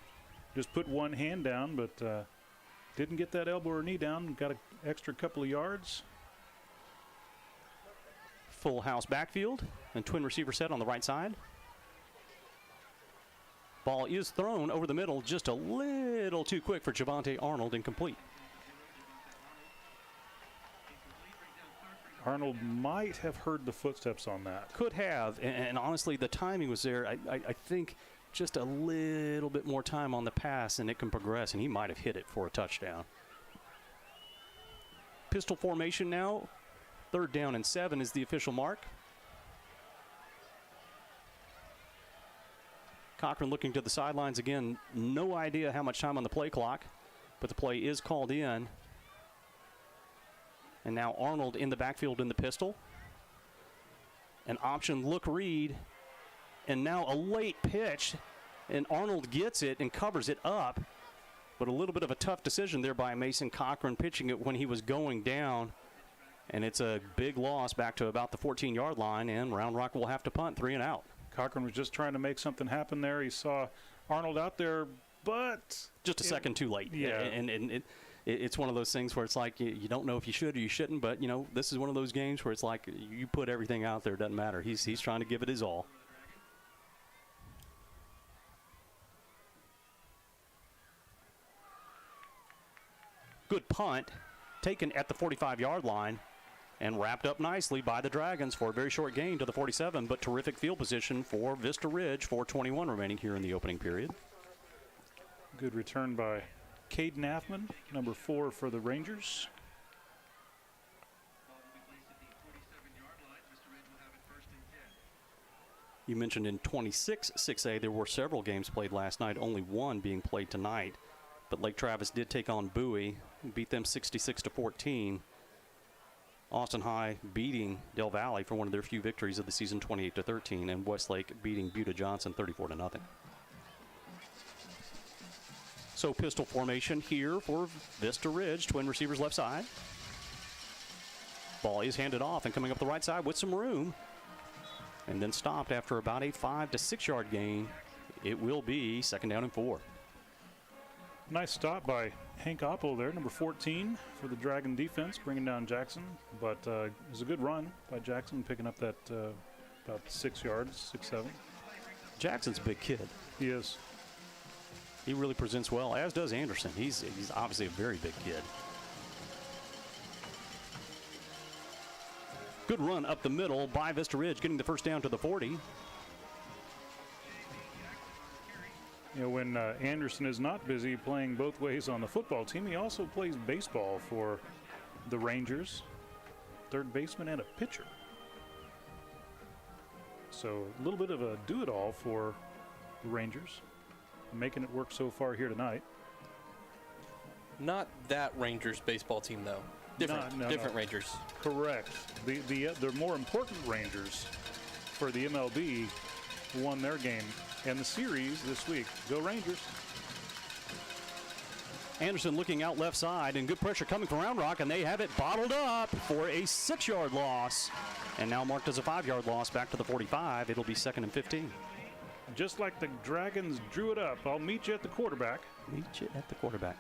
Just put one hand down, but didn't get that elbow or knee down. Got an extra couple of yards. Full house backfield and twin receiver set on the right side. Ball is thrown over the middle, just a little too quick for Javante Arnold, incomplete. Arnold might have heard the footsteps on that. Could have, and honestly, the timing was there. I think just a little bit more time on the pass and it can progress, and he might have hit it for a touchdown. Pistol formation now. 3rd down and 7 is the official mark. Cochran looking to the sidelines again. No idea how much time on the play clock, but the play is called in. And now Arnold in the backfield in the pistol. An option look read. And now a late pitch. And Arnold gets it and covers it up. But a little bit of a tough decision there by Mason Cochran, pitching it when he was going down. And it's a big loss back to about the 14-yard line. And Round Rock will have to punt 3 and out. Cochran was just trying to make something happen there. He saw Arnold out there, but just a second too late. Yeah. And it's one of those things where it's like you don't know if you should or you shouldn't, but, you know, this is one of those games where it's like you put everything out there, it doesn't matter. He's trying to give it his all. Good punt, taken at the 45-yard line and wrapped up nicely by the Dragons for a very short gain to the 47, but terrific field position for Vista Ridge. 4:21 remaining here in the opening period. Good return by Caden Affman, number 4 for the Rangers. You mentioned in 26 6A there were several games played last night, only one being played tonight. But Lake Travis did take on Bowie, beat them 66-14. Austin High beating Del Valle for one of their few victories of the season, 28-13, and Westlake beating Buda Johnson 34-0. So pistol formation here for Vista Ridge, twin receivers left side. Ball is handed off and coming up the right side with some room, and then stopped after about a 5 to 6 yard gain. It will be 2nd down and 4. Nice stop by Hank Oppel there, number 14 for the Dragon defense, bringing down Jackson. But it was a good run by Jackson, picking up that about 6 yards, 6, 7. Jackson's a big kid. He is. He really presents well, as does Anderson. He's obviously a very big kid. Good run up the middle by Vista Ridge, getting the first down to the 40. You know, when Anderson is not busy playing both ways on the football team, he also plays baseball for the Rangers, third baseman and a pitcher. So a little bit of a do-it-all for the Rangers, making it work so far here tonight. Not that Rangers baseball team, though. Different Rangers. Correct. The more important Rangers for the MLB won their game and the series this week. Go Rangers. Anderson looking out left side, and good pressure coming from Round Rock, and they have it bottled up for a 6-yard loss. And now marked as a 5-yard loss back to the 45. It'll be 2nd and 15. Just like the Dragons drew it up, I'll meet you at the quarterback. Meet you at the quarterback.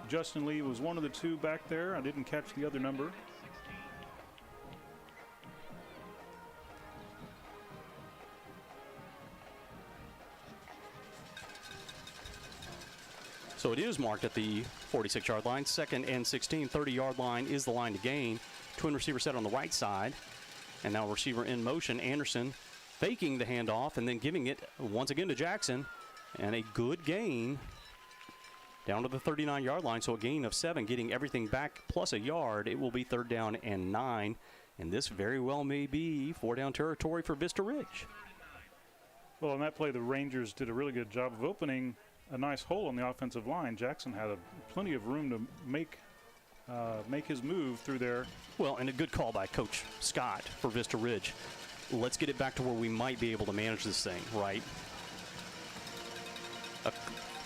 Justin Lee was one of the two back there. I didn't catch the other number. So it is marked at the 46-yard line. 2nd and 16, 30-yard line is the line to gain. Twin receiver set on the right side. And now receiver in motion. Anderson faking the handoff and then giving it once again to Jackson. And a good gain down to the 39-yard line. So a gain of 7, getting everything back plus a yard. It will be 3rd down and 9. And this very well may be 4-down territory for Vista Ridge. Well, on that play, the Rangers did a really good job of opening a nice hole on the offensive line. Jackson had plenty of room to make his move through there. Well, and a good call by Coach Scott for Vista Ridge. Let's get it back to where we might be able to manage this thing, right? A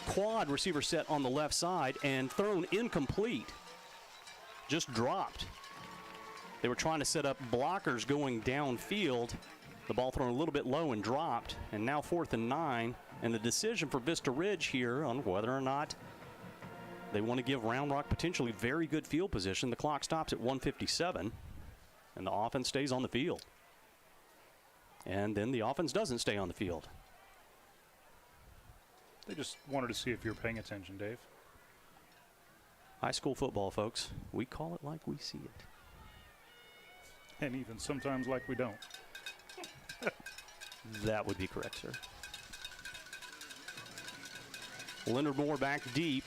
quad receiver set on the left side and thrown incomplete. Just dropped. They were trying to set up blockers going downfield. The ball thrown a little bit low and dropped. And now 4th and 9. And the decision for Vista Ridge here on whether or not they want to give Round Rock potentially very good field position. The clock stops at 1:57, and the offense stays on the field. And then the offense doesn't stay on the field. They just wanted to see if you're paying attention, Dave. High school football, folks. We call it like we see it. And even sometimes like we don't. That would be correct, sir. Leonard Moore back deep.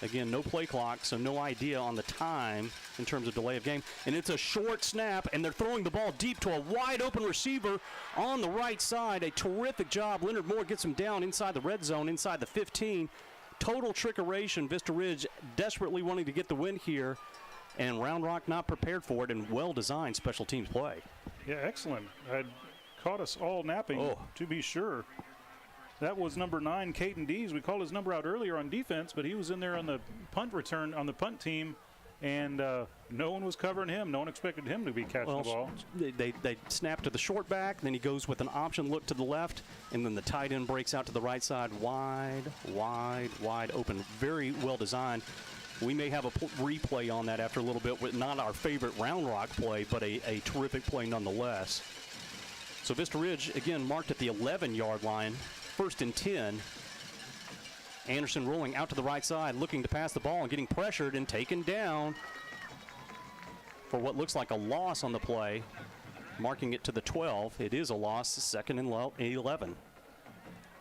Again, no play clock, so no idea on the time in terms of delay of game. And it's a short snap, and they're throwing the ball deep to a wide-open receiver on the right side. A terrific job. Leonard Moore gets him down inside the red zone, inside the 15. Total trickeration. Vista Ridge desperately wanting to get the win here, and Round Rock not prepared for it, and well-designed special teams play. Yeah, excellent. Had caught us all napping, to be sure. That was number 9, Caden Dees. We called his number out earlier on defense, but he was in there on the punt return on the punt team, and no one was covering him. No one expected him to be catching the ball. They snap to the short back, then he goes with an option look to the left, and then the tight end breaks out to the right side, wide, wide, wide open. Very well designed. We may have a replay on that after a little bit with not our favorite Round Rock play, but a terrific play nonetheless. So Vista Ridge, again, marked at the 11-yard line. 1st and 10. Anderson rolling out to the right side, looking to pass the ball and getting pressured and taken down for what looks like a loss on the play, marking it to the 12. It is a loss, 2nd and 11.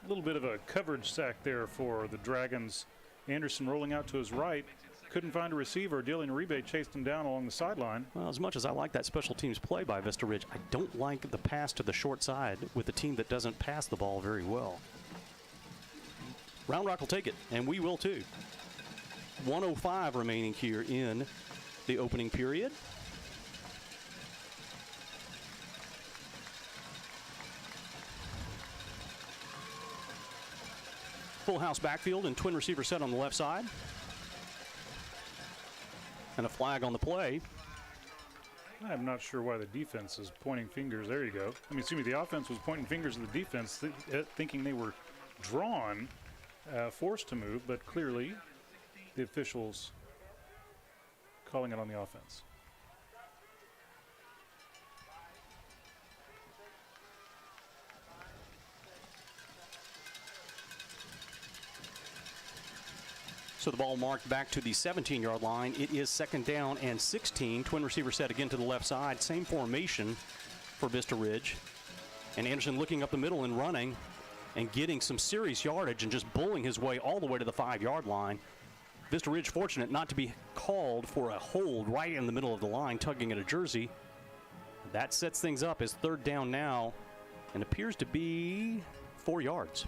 A little bit of a coverage sack there for the Dragons. Anderson rolling out to his right. Couldn't find a receiver. Dylan Rebate chased him down along the sideline. Well, as much as I like that special teams play by Vista Ridge, I don't like the pass to the short side with a team that doesn't pass the ball very well. Round Rock will take it, and we will too. 1:05 remaining here in the opening period. Full house backfield and twin receiver set on the left side. And a flag on the play. I'm not sure why the defense is pointing fingers. There you go. I mean, excuse me, the offense was pointing fingers at the defense, thinking they were drawn, forced to move, but clearly the officials calling it on the offense. So the ball marked back to the 17-yard line. It is 2nd down and 16. Twin receiver set again to the left side. Same formation for Vista Ridge. And Anderson looking up the middle and running and getting some serious yardage and just bullying his way all the way to the 5-yard line. Vista Ridge fortunate not to be called for a hold right in the middle of the line, tugging at a jersey. That sets things up as 3rd down now and appears to be 4 yards.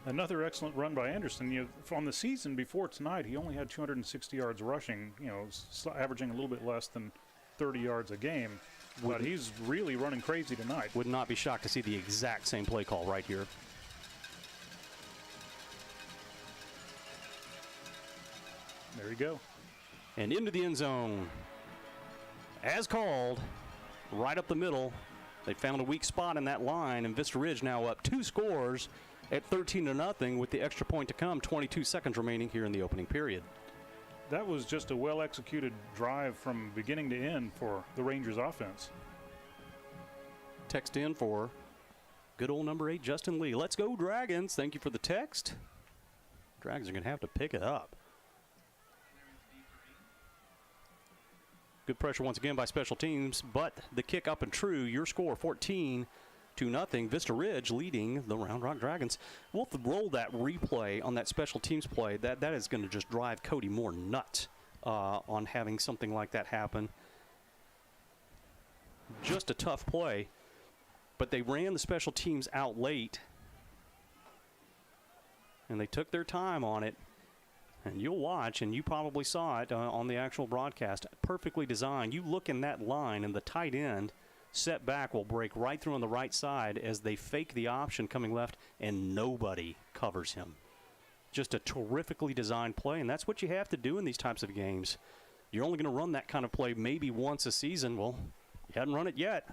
Another excellent run by Anderson. On the season before tonight, he only had 260 yards rushing, averaging a little bit less than 30 yards a game. But he's really running crazy tonight. Would not be shocked to see the exact same play call right here. There you go. And into the end zone. As called, right up the middle. They found a weak spot in that line, and Vista Ridge now up 2 scores at 13-0 with the extra point to come. 22 seconds remaining here in the opening period. That was just a well-executed drive from beginning to end for the Rangers offense. Text in for good old number 8, Justin Lee. Let's go, Dragons. Thank you for the text. Dragons are going to have to pick it up. Good pressure once again by special teams, but the kick up and true. Your score 14-0. Vista Ridge leading the Round Rock Dragons. We'll have to roll that replay on that special teams play. That is going to just drive Cody more nuts on having something like that happen. Just a tough play, but they ran the special teams out late, and they took their time on it. And you'll watch, and you probably saw it on the actual broadcast. Perfectly designed. You look in that line, and the tight end set back will break right through on the right side as they fake the option coming left, and nobody covers him. Just a terrifically designed play, and that's what you have to do in these types of games. You're only going to run that kind of play maybe once a season. Well, you hadn't run it yet.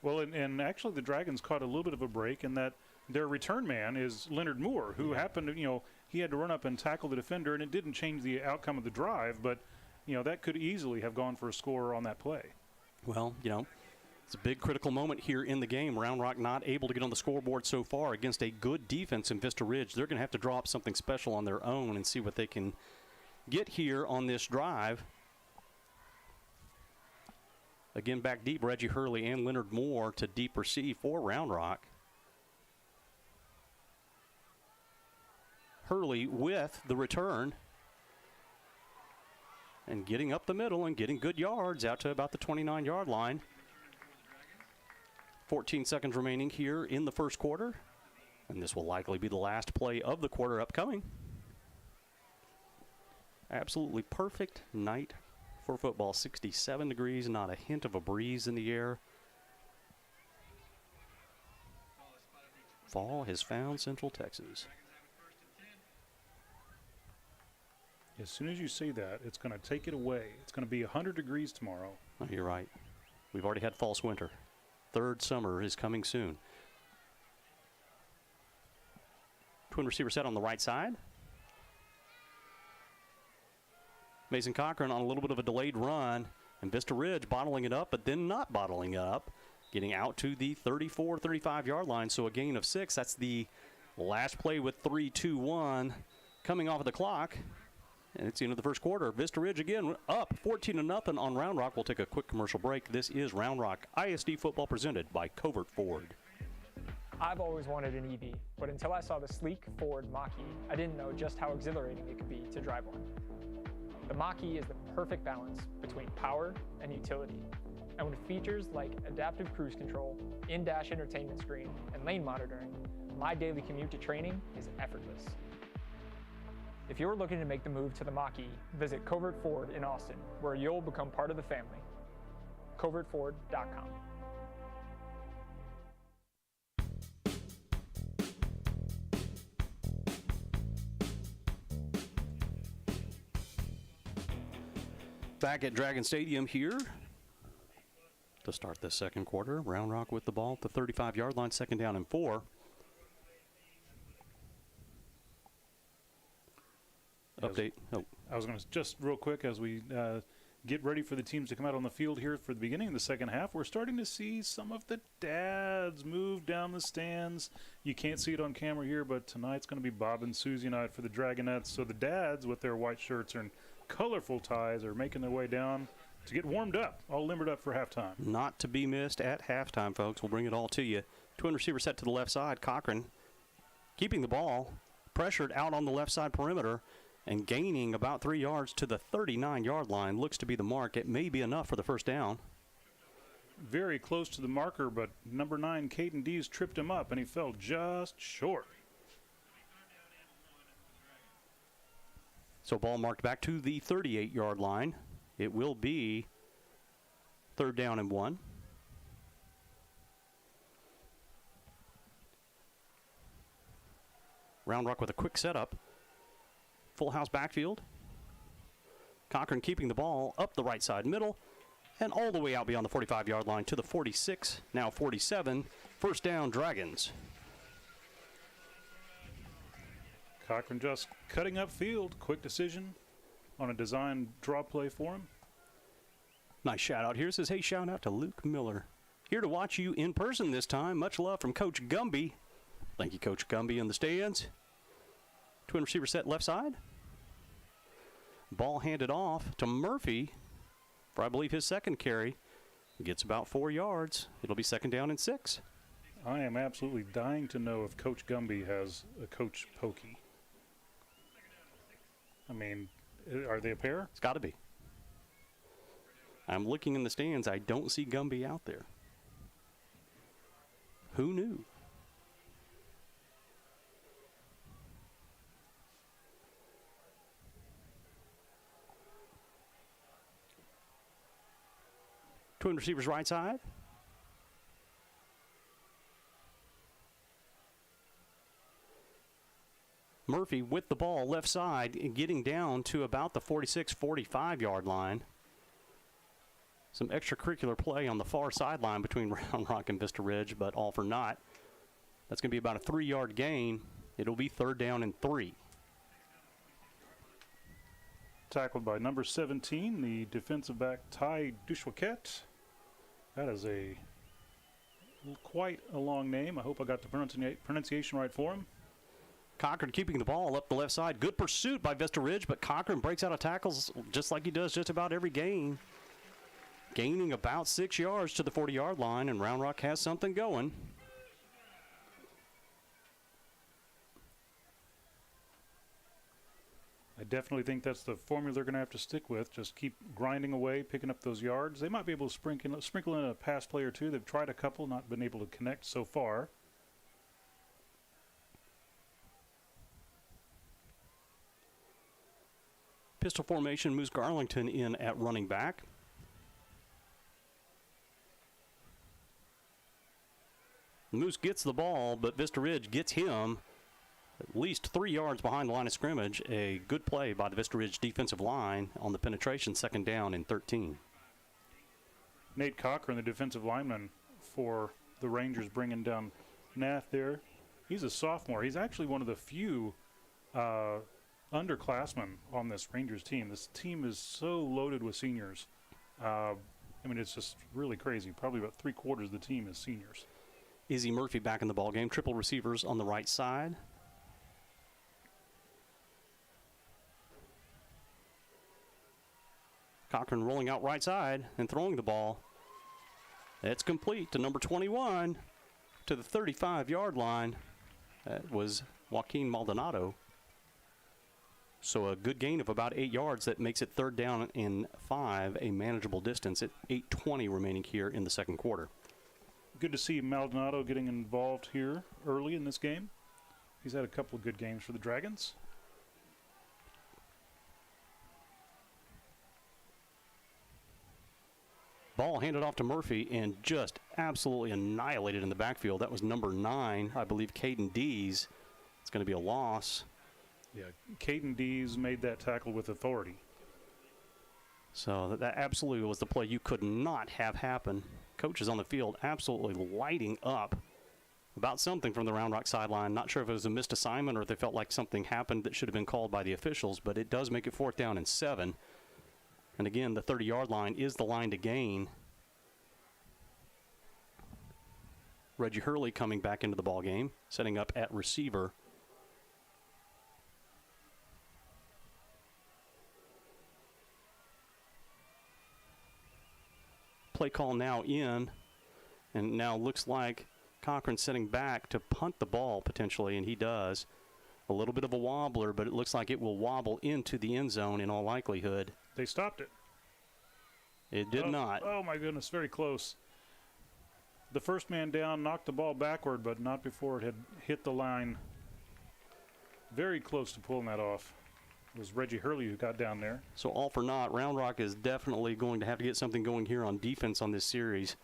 Well, and actually the Dragons caught a little bit of a break in that their return man is Leonard Moore, who happened to, he had to run up and tackle the defender, and it didn't change the outcome of the drive, but, that could easily have gone for a score on that play. Well, it's a big critical moment here in the game. Round Rock not able to get on the scoreboard so far against a good defense in Vista Ridge. They're going to have to draw up something special on their own and see what they can get here on this drive. Again, back deep, Reggie Hurley and Leonard Moore to deep receive for Round Rock. Hurley with the return and getting up the middle and getting good yards out to about the 29-yard line. 14 seconds remaining here in the first quarter, and this will likely be the last play of the quarter upcoming. Absolutely perfect night for football. 67 degrees, not a hint of a breeze in the air. Fall has found Central Texas. As soon as you say that, it's going to take it away. It's going to be 100 degrees tomorrow. Oh, you're right. We've already had false winter. Third summer is coming soon. Twin receiver set on the right side. Mason Cochran on a little bit of a delayed run, and Vista Ridge bottling it up, but then not bottling it up, getting out to the 34, 35-yard line. So a gain of 6. That's the last play with 3-2-1 coming off of the clock. And it's the end of the first quarter. Vista Ridge again up 14-0 on Round Rock. We'll take a quick commercial break. This is Round Rock ISD football presented by Covert Ford. I've always wanted an EV, but until I saw the sleek Ford Mach-E, I didn't know just how exhilarating it could be to drive one. The Mach-E is the perfect balance between power and utility. And with features like adaptive cruise control, in-dash entertainment screen, and lane monitoring, my daily commute to training is effortless. If you're looking to make the move to the Mach-E, visit Covert Ford in Austin, where you'll become part of the family. CovertFord.com. Back at Dragon Stadium here to start the second quarter. Round Rock with the ball at the 35-yard line, 2nd down and 4. Update. I was going to just real quick as we get ready for the teams to come out on the field here for the beginning of the second half. We're starting to see some of the dads move down the stands. You can't see it on camera here, but tonight's going to be Bob and Susie night for the Dragonettes. So the dads with their white shirts and colorful ties are making their way down to get warmed up, all limbered up for halftime. Not to be missed at halftime, folks. We'll bring it all to you. Twin receiver set to the left side. Cochran keeping the ball, pressured out on the left side perimeter, and gaining about 3 yards to the 39-yard line. Looks to be the mark. It may be enough for the first down. Very close to the marker, but number 9, Caden Dees, tripped him up, and he fell just short. So ball marked back to the 38-yard line. It will be 3rd down and 1. Round Rock with a quick setup. Full house backfield. Cochran keeping the ball up the right side middle and all the way out beyond the 45-yard line to the 46, now 47. First down, Dragons. Cochran just cutting up field. Quick decision on a design draw play for him. Nice shout out here. Says, hey, shout out to Luke Miller. Here to watch you in person this time. Much love from Coach Gumby. Thank you, Coach Gumby in the stands. Twin receiver set left side. Ball handed off to Murphy for, I believe, his second carry. Gets about 4 yards. It'll be second down and 6. I am absolutely dying to know if Coach Gumby has a Coach Pokey. I mean, are they a pair? It's got to be. I'm looking in the stands. I don't see Gumby out there. Who knew? Twin receivers right side. Murphy with the ball left side and getting down to about the 46-45-yard line. Some extracurricular play on the far sideline between Round Rock and Vista Ridge, but all for naught. That's going to be about a 3-yard gain. It'll be third down and 3. Tackled by number 17, the defensive back Ty Dushwaket. That is quite a long name. I hope I got the pronunciation right for him. Cochran keeping the ball up the left side. Good pursuit by Vista Ridge, but Cochran breaks out of tackles just like he does just about every game. Gaining about 6 yards to the 40-yard line, and Round Rock has something going. I definitely think that's the formula they're going to have to stick with. Just keep grinding away, picking up those yards. They might be able to sprinkle in a pass play or two. They've tried a couple, not been able to connect so far. Pistol formation moves Garlington in at running back. Moose gets the ball, but Vista Ridge gets him at least 3 yards behind the line of scrimmage. A good play by the Vista Ridge defensive line on the penetration, second down and 13. Nate Cochran, the defensive lineman for the Rangers, bringing down Nath there. He's a sophomore. He's actually one of the few underclassmen on this Rangers team. This team is so loaded with seniors. I mean, it's just really crazy. Probably about 3/4 of the team is seniors. Izzy Murphy back in the ballgame. Triple receivers on the right side. Cochran rolling out right side and throwing the ball. It's complete to number 21 to the 35-yard line. That was Joaquin Maldonado. So a good gain of about 8 yards. That makes it third down and 5, a manageable distance at 8:20 remaining here in the second quarter. Good to see Maldonado getting involved here early in this game. He's had a couple of good games for the Dragons. Ball handed off to Murphy and just absolutely annihilated in the backfield. That was number 9, I believe, Caden Dees. It's going to be a loss. Yeah, Caden Dees made that tackle with authority. So that absolutely was the play you could not have happen. Coaches on the field absolutely lighting up about something from the Round Rock sideline. Not sure if it was a missed assignment or if they felt like something happened that should have been called by the officials, but it does make it fourth down and 7. And again, the 30-yard line is the line to gain. Reggie Hurley coming back into the ballgame, setting up at receiver. Play call now in, and now looks like Cochran setting back to punt the ball potentially, and he does. A little bit of a wobbler, but it looks like it will wobble into the end zone in all likelihood. They stopped it. It did not. Oh, my goodness, very close. The first man down knocked the ball backward, but not before it had hit the line. Very close to pulling that off. It was Reggie Hurley who got down there. So all for naught. Round Rock is definitely going to have to get something going here on defense on this series.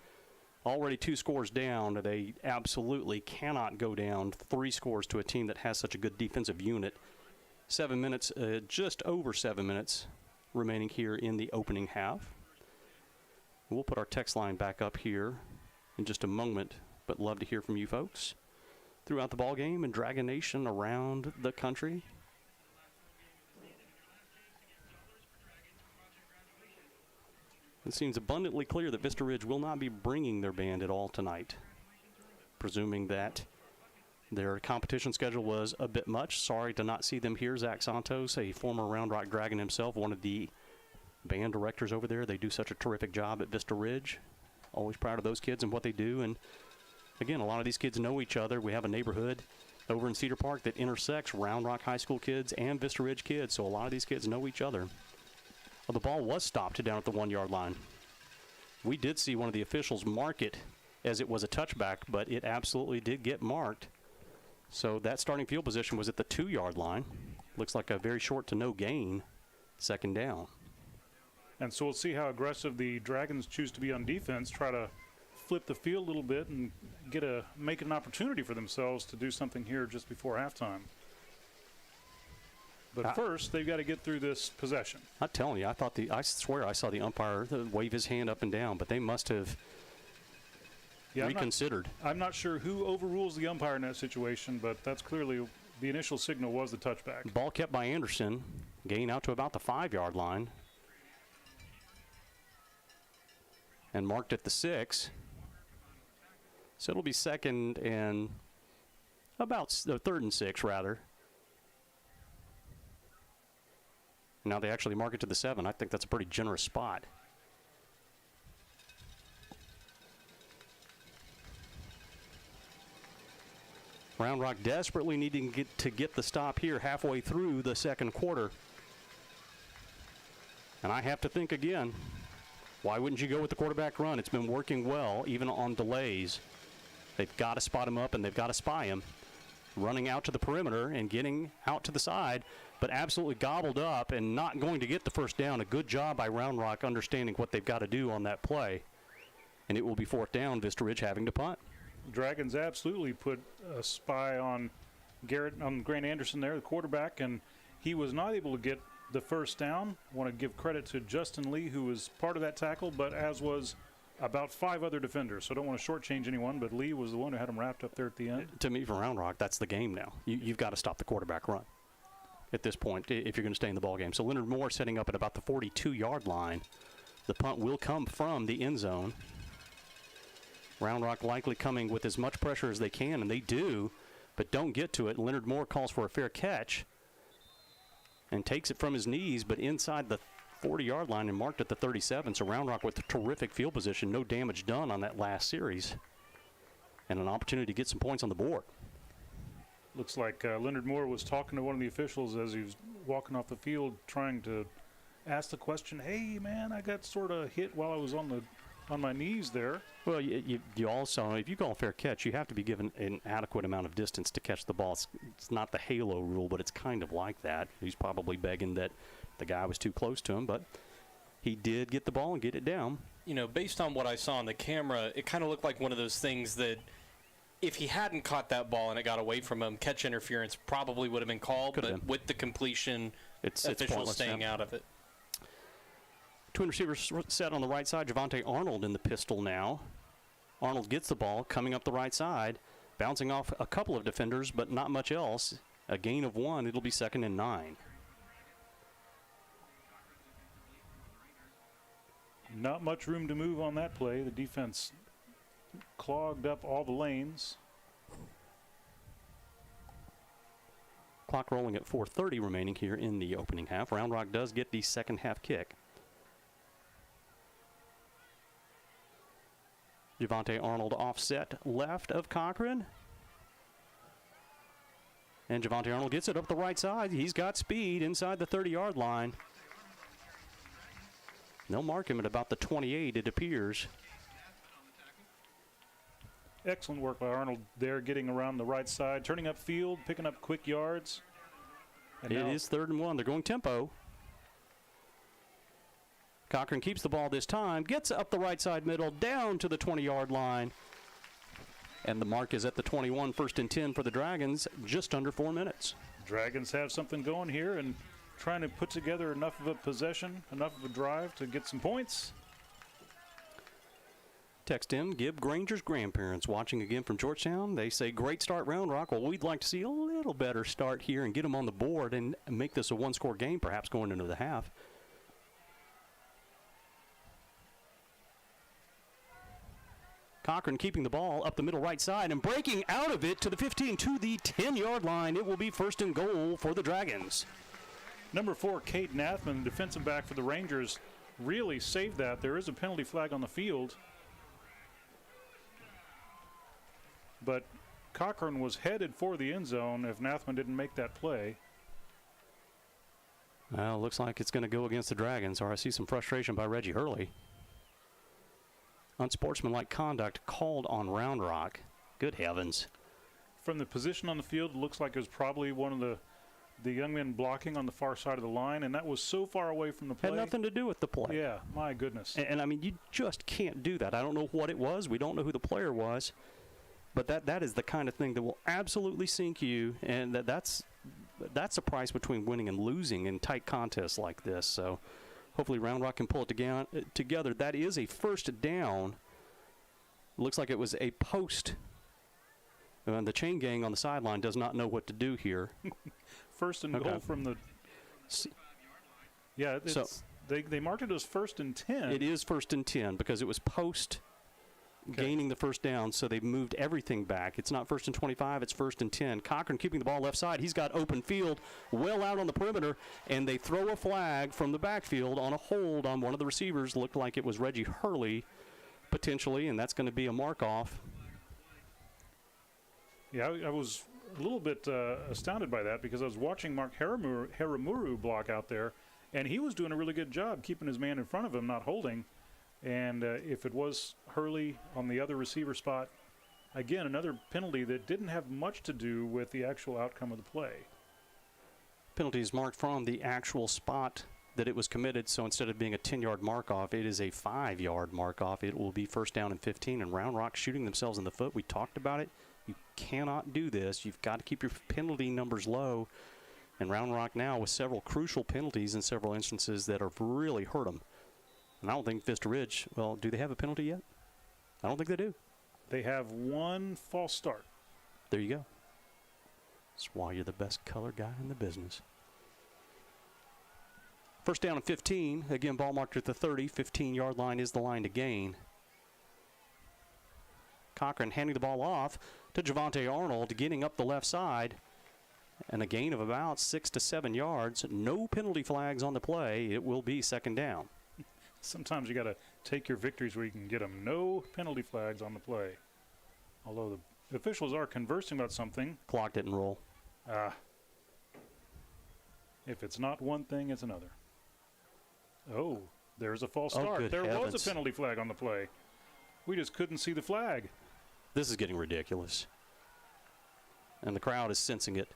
Already 2 scores down. They absolutely cannot go down 3 scores to a team that has such a good defensive unit. 7 minutes, just over 7 minutes remaining here in the opening half. We'll put our text line back up here in just a moment, but love to hear from you folks throughout the ball game and Dragon Nation around the country. It seems abundantly clear that Vista Ridge will not be bringing their band at all tonight, presuming that their competition schedule was a bit much. Sorry to not see them here. Zach Santos, a former Round Rock Dragon himself, one of the band directors over there. They do such a terrific job at Vista Ridge. Always proud of those kids and what they do. And again, a lot of these kids know each other. We have a neighborhood over in Cedar Park that intersects Round Rock High School kids and Vista Ridge kids, so a lot of these kids know each other. Well, the ball was stopped down at the 1-yard line. We did see one of the officials mark it as it was a touchback, but it absolutely did get marked. So that starting field position was at the 2-yard line. Looks like a very short to no gain, second down. And so we'll see how aggressive the Dragons choose to be on defense, try to flip the field a little bit and make an opportunity for themselves to do something here just before halftime. But first, they've got to get through this possession. I'm telling you, I swear I saw the umpire wave his hand up and down, but they must have reconsidered. I'm not sure who overrules the umpire in that situation, but that's clearly the initial signal was the touchback. Ball kept by Anderson, gain out to about the 5-yard line. And marked at the 6. So it'll be second and third and 6, rather. Now they actually mark it to the 7. I think that's a pretty generous spot. Round Rock desperately needing to get the stop here halfway through the second quarter. And I have to think again, why wouldn't you go with the quarterback run? It's been working well, even on delays. They've got to spot him up and they've got to spy him. Running out to the perimeter and getting out to the side, but absolutely gobbled up and not going to get the first down. A good job by Round Rock understanding what they've got to do on that play. And it will be fourth down, Vista Ridge having to punt. Dragons absolutely put a spy on Grant Anderson there, the quarterback, and he was not able to get the first down. I want to give credit to Justin Lee, who was part of that tackle, but as was about 5 other defenders. So I don't want to shortchange anyone, but Lee was the one who had him wrapped up there at the end. To me, for Round Rock, that's the game now. You've got to stop the quarterback run at this point if you're going to stay in the ballgame. So Leonard Moore setting up at about the 42-yard line. The punt will come from the end zone. Round Rock likely coming with as much pressure as they can, and they do, but don't get to it. Leonard Moore calls for a fair catch and takes it from his knees, but inside the 40-yard line and marked at the 37. So Round Rock with a terrific field position, no damage done on that last series, and an opportunity to get some points on the board. Looks like Leonard Moore was talking to one of the officials as he was walking off the field, trying to ask the question, hey, man, I got sort of hit while I was on my knees there. Well, you also, if you call a fair catch, you have to be given an adequate amount of distance to catch the ball. It's not the halo rule, but it's kind of like that. He's probably begging that the guy was too close to him, but he did get the ball and get it down. You know, based on what I saw on the camera, it kind of looked like one of those things that if he hadn't caught that ball and it got away from him, catch interference probably would have been called, but with the completion, officials staying out of it. Twin receivers set on the right side. Javante Arnold in the pistol now. Arnold gets the ball, coming up the right side, bouncing off a couple of defenders, but not much else. A gain of 1. It'll be 2nd and 9. Not much room to move on that play. The defense clogged up all the lanes. Clock rolling at 4:30 remaining here in the opening half. Round Rock does get the second half kick. Javante Arnold offset left of Cochran. And Javante Arnold gets it up the right side. He's got speed inside the 30-yard line. They'll mark him at about the 28, it appears. Excellent work by Arnold there, getting around the right side, turning up field, picking up quick yards. And it is 3rd and 1. They're going tempo. Cochran keeps the ball this time, gets up the right side middle, down to the 20-yard line. And the mark is at the 21, 1st and 10 for the Dragons, just under 4 minutes. Dragons have something going here, and trying to put together enough of a possession, enough of a drive to get some points. Text in, Gib Granger's grandparents watching again from Georgetown. They say, great start, Round Rock. Well, we'd like to see a little better start here and get them on the board and make this a one-score game, perhaps going into the half. Cochran keeping the ball up the middle right side and breaking out of it to the 15 to the 10-yard line. It will be first and goal for the Dragons. Number 4, Cade Nathman, defensive back for the Rangers, really saved that. There is a penalty flag on the field. But Cochran was headed for the end zone if Nathman didn't make that play. Well, looks like it's going to go against the Dragons, or I see some frustration by Reggie Hurley. Unsportsmanlike conduct called on Round Rock. Good heavens. From the position on the field, it looks like it was probably one of the young men blocking on the far side of the line, and that was so far away from the play. Had nothing to do with the play. Yeah, my goodness. And I mean, you just can't do that. I don't know what it was. We don't know who the player was. But that is the kind of thing that will absolutely sink you, and that's a price between winning and losing in tight contests like this. So hopefully Round Rock can pull it together. That is a first down. Looks like it was a post. And the chain gang on the sideline does not know what to do here. First and goal from the... Yeah, so they marked it as first and 10. It is first and 10 because it was post... gaining the first down, so they've moved everything back. It's not first and 25, it's first and 10. Cochran keeping the ball left side. He's got open field well out on the perimeter, and they throw a flag from the backfield on a hold on one of the receivers. Looked like it was Reggie Hurley, potentially, and that's going to be a mark-off. Yeah, I was a little bit astounded by that because I was watching Mark Haramuru block out there, and he was doing a really good job keeping his man in front of him, not holding. And if it was Hurley on the other receiver spot, again, another penalty that didn't have much to do with the actual outcome of the play. Penalties marked from the actual spot that it was committed, so instead of being a 10-yard mark-off, it is a 5-yard mark-off. It will be first down and 15, and Round Rock shooting themselves in the foot. We talked about it. You cannot do this. You've got to keep your penalty numbers low. And Round Rock now with several crucial penalties in several instances that have really hurt them. And I don't think Vista Ridge, well, do they have a penalty yet? I don't think they do. They have one false start. There you go. That's why you're the best color guy in the business. First down and 15. Again, ball marked at the 30. 15-yard line is the line to gain. Cochran handing the ball off to Javante Arnold, getting up the left side. And a gain of about 6 to 7 yards. No penalty flags on the play. It will be second down. Sometimes you got to take your victories where you can get them. No penalty flags on the play. Although the officials are conversing about something. Clock didn't roll. If it's not one thing, it's another. Oh, there's a false start. There was a penalty flag on the play. We just couldn't see the flag. This is getting ridiculous. And the crowd is sensing it.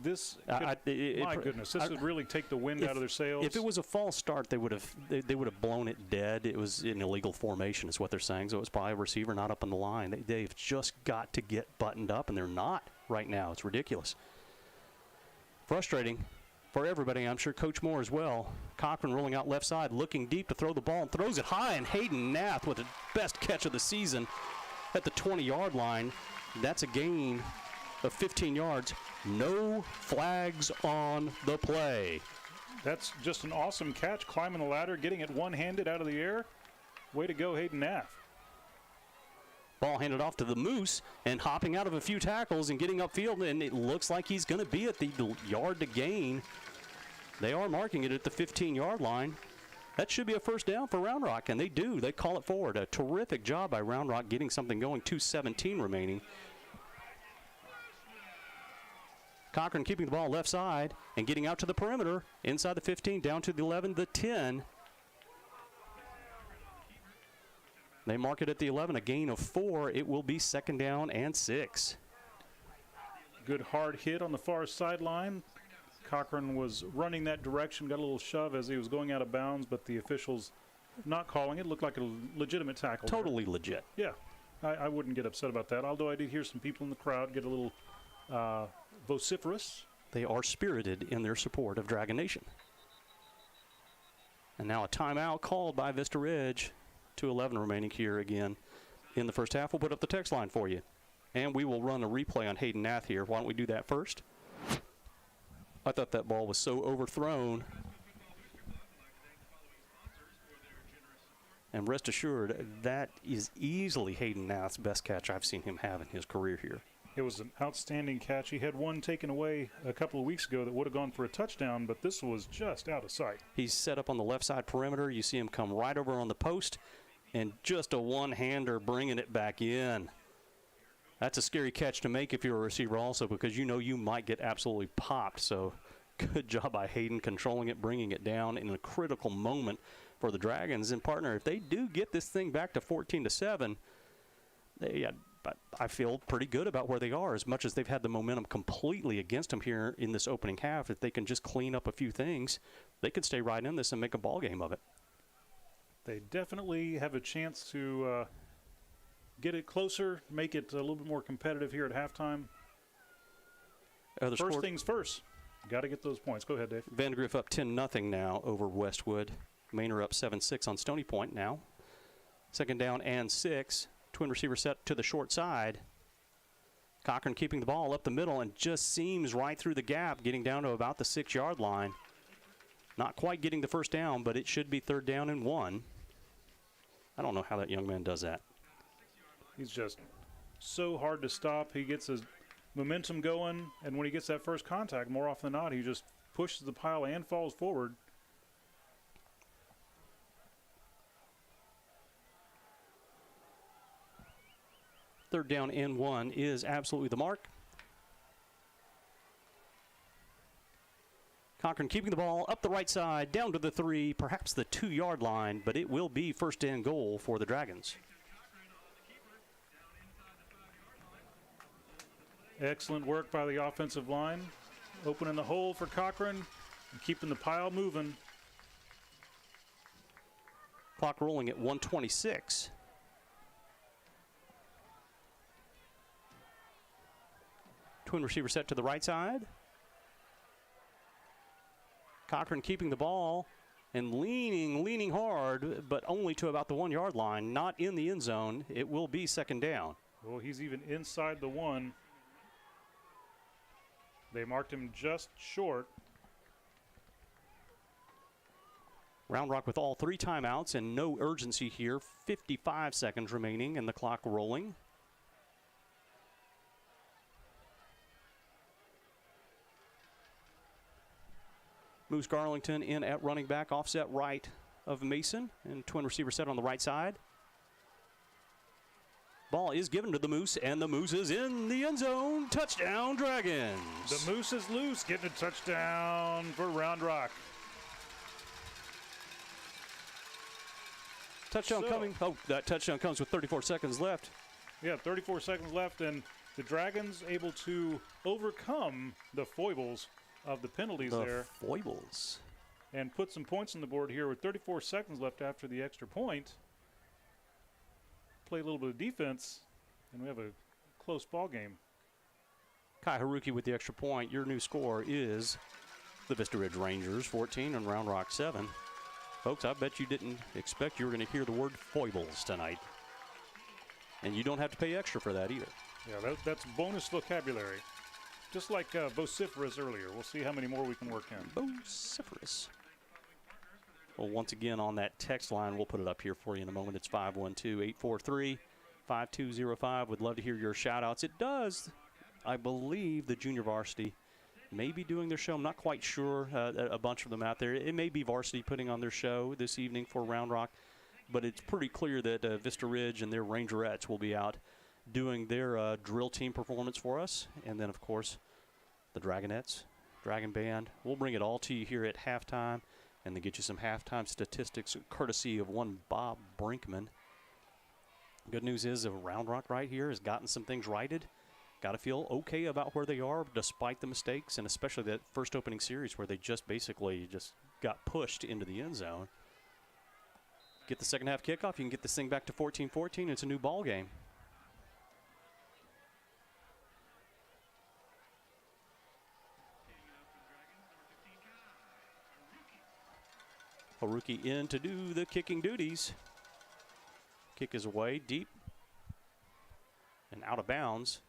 This, my goodness, this would really take the wind out of their sails. If it was a false start, they would have blown it dead. It was an illegal formation, is what they're saying. So it was probably a receiver not up on the line. They've just got to get buttoned up, and they're not right now. It's ridiculous. Frustrating for everybody. I'm sure Coach Moore as well. Cochran rolling out left side, looking deep to throw the ball, and throws it high. And Hayden Nath with the best catch of the season at the 20-yard line. That's a gain of 15 yards. No flags on the play. That's just an awesome catch, climbing the ladder, getting it one-handed out of the air. Way to go, Hayden Nath. Ball handed off to the Moose and hopping out of a few tackles and getting upfield, and it looks like he's going to be at the yard to gain. They are marking it at the 15-yard line. That should be a first down for Round Rock, and they do. They call it forward. A terrific job by Round Rock getting something going. 2:17 remaining. Cochran keeping the ball left side and getting out to the perimeter, inside the 15, down to the 11, the 10. They mark it at the 11, a gain of 4. It will be second down and 6. Good hard hit on the far sideline. Cochran was running that direction, got a little shove as he was going out of bounds, but the officials not calling it. Looked like a legitimate tackle. Totally legit. Yeah. I wouldn't get upset about that, although I did hear some people in the crowd get a little vociferous. They are spirited in their support of Dragon Nation. And now a timeout called by Vista Ridge. 2:11 remaining here again in the first half. We'll put up the text line for you. And we will run a replay on Hayden Nath here. Why don't we do that first? I thought that ball was so overthrown. And rest assured, that is easily Hayden Nath's best catch I've seen him have in his career here. It was an outstanding catch. He had one taken away a couple of weeks ago that would have gone for a touchdown, but this was just out of sight. He's set up on the left side perimeter. You see him come right over on the post, and just a one-hander bringing it back in. That's a scary catch to make if you're a receiver also, because you know you might get absolutely popped. So good job by Hayden controlling it, bringing it down in a critical moment for the Dragons. And partner, if they do get this thing back to 14-7, but I feel pretty good about where they are, as much as they've had the momentum completely against them here in this opening half. If they can just clean up a few things, they could stay right in this and make a ball game of it. They definitely have a chance to get it closer, make it a little bit more competitive here at halftime. First things first, got to get those points. Go ahead, Dave. Vandegrift up 10-0 now over Westwood. Manor up 7-6 on Stony Point now. Second down and 6. Twin receiver set to the short side. Cochran keeping the ball up the middle and just seams right through the gap, getting down to about the 6-yard line. Not quite getting the first down, but it should be 3rd down and 1. I don't know how that young man does that. He's just so hard to stop. He gets his momentum going, and when he gets that first contact, more often than not, he just pushes the pile and falls forward. Third down and 1 is absolutely the mark. Cochran keeping the ball up the right side, down to the 3, perhaps the 2-yard line, but it will be first and goal for the Dragons. Excellent work by the offensive line, opening the hole for Cochran and keeping the pile moving. Clock rolling at 1:26. Twin receiver set to the right side. Cochran keeping the ball and leaning hard, but only to about the 1-yard line, not in the end zone. It will be second down. Well, he's even inside the 1. They marked him just short. Round Rock with all 3 timeouts and no urgency here. 55 seconds remaining and the clock rolling. Moose Garlington in at running back, offset right of Mason, and twin receiver set on the right side. Ball is given to the Moose, and the Moose is in the end zone. Touchdown, Dragons. The Moose is loose, getting a touchdown for Round Rock. Touchdown coming. Oh, that touchdown comes with 34 seconds left. Yeah, 34 seconds left, and the Dragons able to overcome the foibles of the penalties there. Foibles. And put some points on the board here with 34 seconds left after the extra point. Play a little bit of defense, and we have a close ball game. Kai Haruki with the extra point. Your new score is the Vista Ridge Rangers 14 and Round Rock 7. Folks, I bet you didn't expect you were going to hear the word foibles tonight. And you don't have to pay extra for that either. Yeah, that's bonus vocabulary. Just like vociferous earlier. We'll see how many more we can work in. Vociferous. Well, once again, on that text line, we'll put it up here for you in a moment. It's 512-843-5205. Would love to hear your shout-outs. It does, I believe, the junior varsity may be doing their show. I'm not quite sure. A bunch of them out there. It may be varsity putting on their show this evening for Round Rock. But it's pretty clear that Vista Ridge and their Rangerettes will be out doing their drill team performance for us. And then, of course, the Dragonettes, Dragon Band. We'll bring it all to you here at halftime and then get you some halftime statistics courtesy of one Bob Brinkman. Good news is Round Rock right here has gotten some things righted. Got to feel okay about where they are despite the mistakes, and especially that first opening series where they just basically just got pushed into the end zone. Get the second half kickoff. You can get this thing back to 14-14. It's a new ball game. Haruki in to do the kicking duties. Kick is away deep and out of bounds.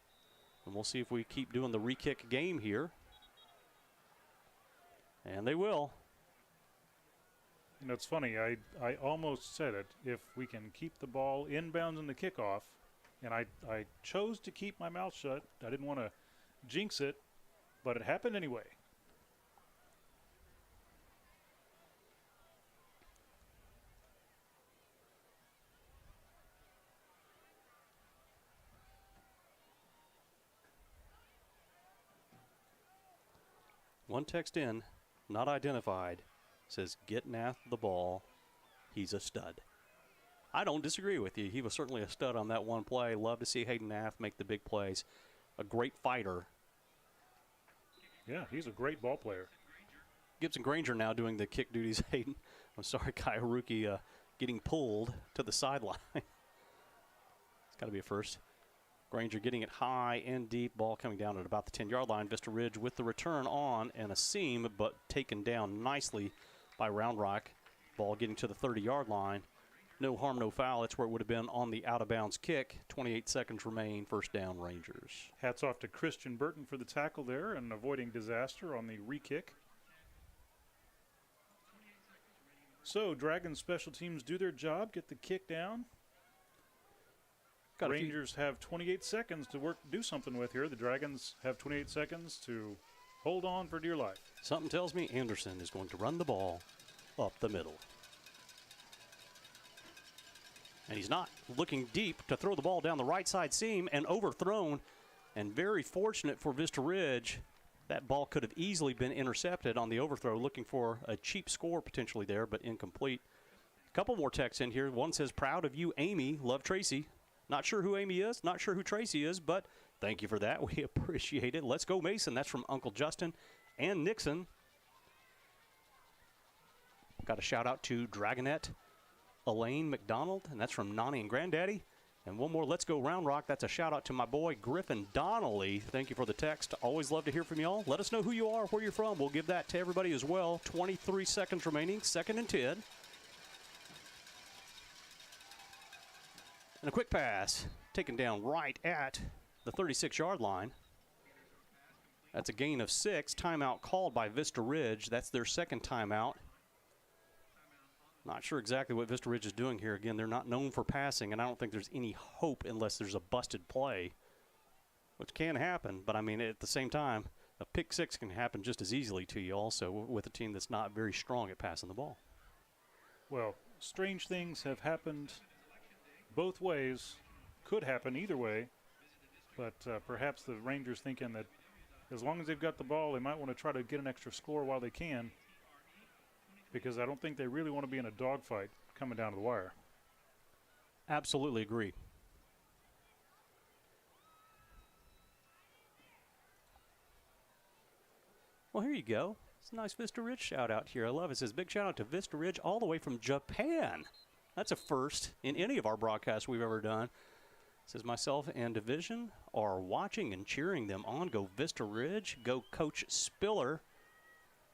And we'll see if we keep doing the re-kick game here. And they will. You know, it's funny. I almost said it. If we can keep the ball inbounds in the kickoff, and I chose to keep my mouth shut. I didn't want to jinx it, but it happened anyway. One text in, not identified, says, get Nath the ball. He's a stud. I don't disagree with you. He was certainly a stud on that one play. Love to see Hayden Nath make the big plays. A great fighter. Yeah, he's a great ball player. Gibson Granger now doing the kick duties. Hayden, I'm sorry, Kai Haruki getting pulled to the sideline. It's got to be a first. Granger getting it high and deep. Ball coming down at about the 10-yard line. Vista Ridge with the return on and a seam, but taken down nicely by Round Rock. Ball getting to the 30-yard line. No harm, no foul. That's where it would have been on the out-of-bounds kick. 28 seconds remain. First down, Rangers. Hats off to Christian Burton for the tackle there and avoiding disaster on the re-kick. So, Dragons special teams do their job, get the kick down. Rangers have 28 seconds to do something with here. The Dragons have 28 seconds to hold on for dear life. Something tells me Anderson is going to run the ball up the middle. And he's not looking deep to throw the ball down the right side seam and overthrown. And very fortunate for Vista Ridge, that ball could have easily been intercepted on the overthrow, looking for a cheap score potentially there, but incomplete. A couple more texts in here. One says, proud of you, Amy. Love Tracy. Not sure who Amy is, not sure who Tracy is, but thank you for that. We appreciate it. Let's go, Mason. That's from Uncle Justin and Nixon. Got a shout out to Dragonette Elaine McDonald, and that's from Nani and Granddaddy. And one more, let's go Round Rock. That's a shout out to my boy Griffin Donnelly. Thank you for the text. Always love to hear from y'all. Let us know who you are, where you're from. We'll give that to everybody as well. 23 seconds remaining, 2nd and 10. And a quick pass, taken down right at the 36-yard line. That's a gain of 6. Timeout called by Vista Ridge. That's their second timeout. Not sure exactly what Vista Ridge is doing here. Again, they're not known for passing, and I don't think there's any hope unless there's a busted play, which can happen. But, I mean, at the same time, a pick six can happen just as easily to you also with a team that's not very strong at passing the ball. Well, strange things have happened both ways. Could happen either way, but perhaps the Rangers thinking that as long as they've got the ball, they might want to try to get an extra score while they can, because I don't think they really want to be in a dogfight coming down to the wire. Absolutely agree. Well, here you go. It's a nice Vista Ridge shout out here. I love it. It says, big shout out to Vista Ridge all the way from Japan. That's a first in any of our broadcasts we've ever done. It says, myself and Division are watching and cheering them on. Go Vista Ridge. Go Coach Spiller.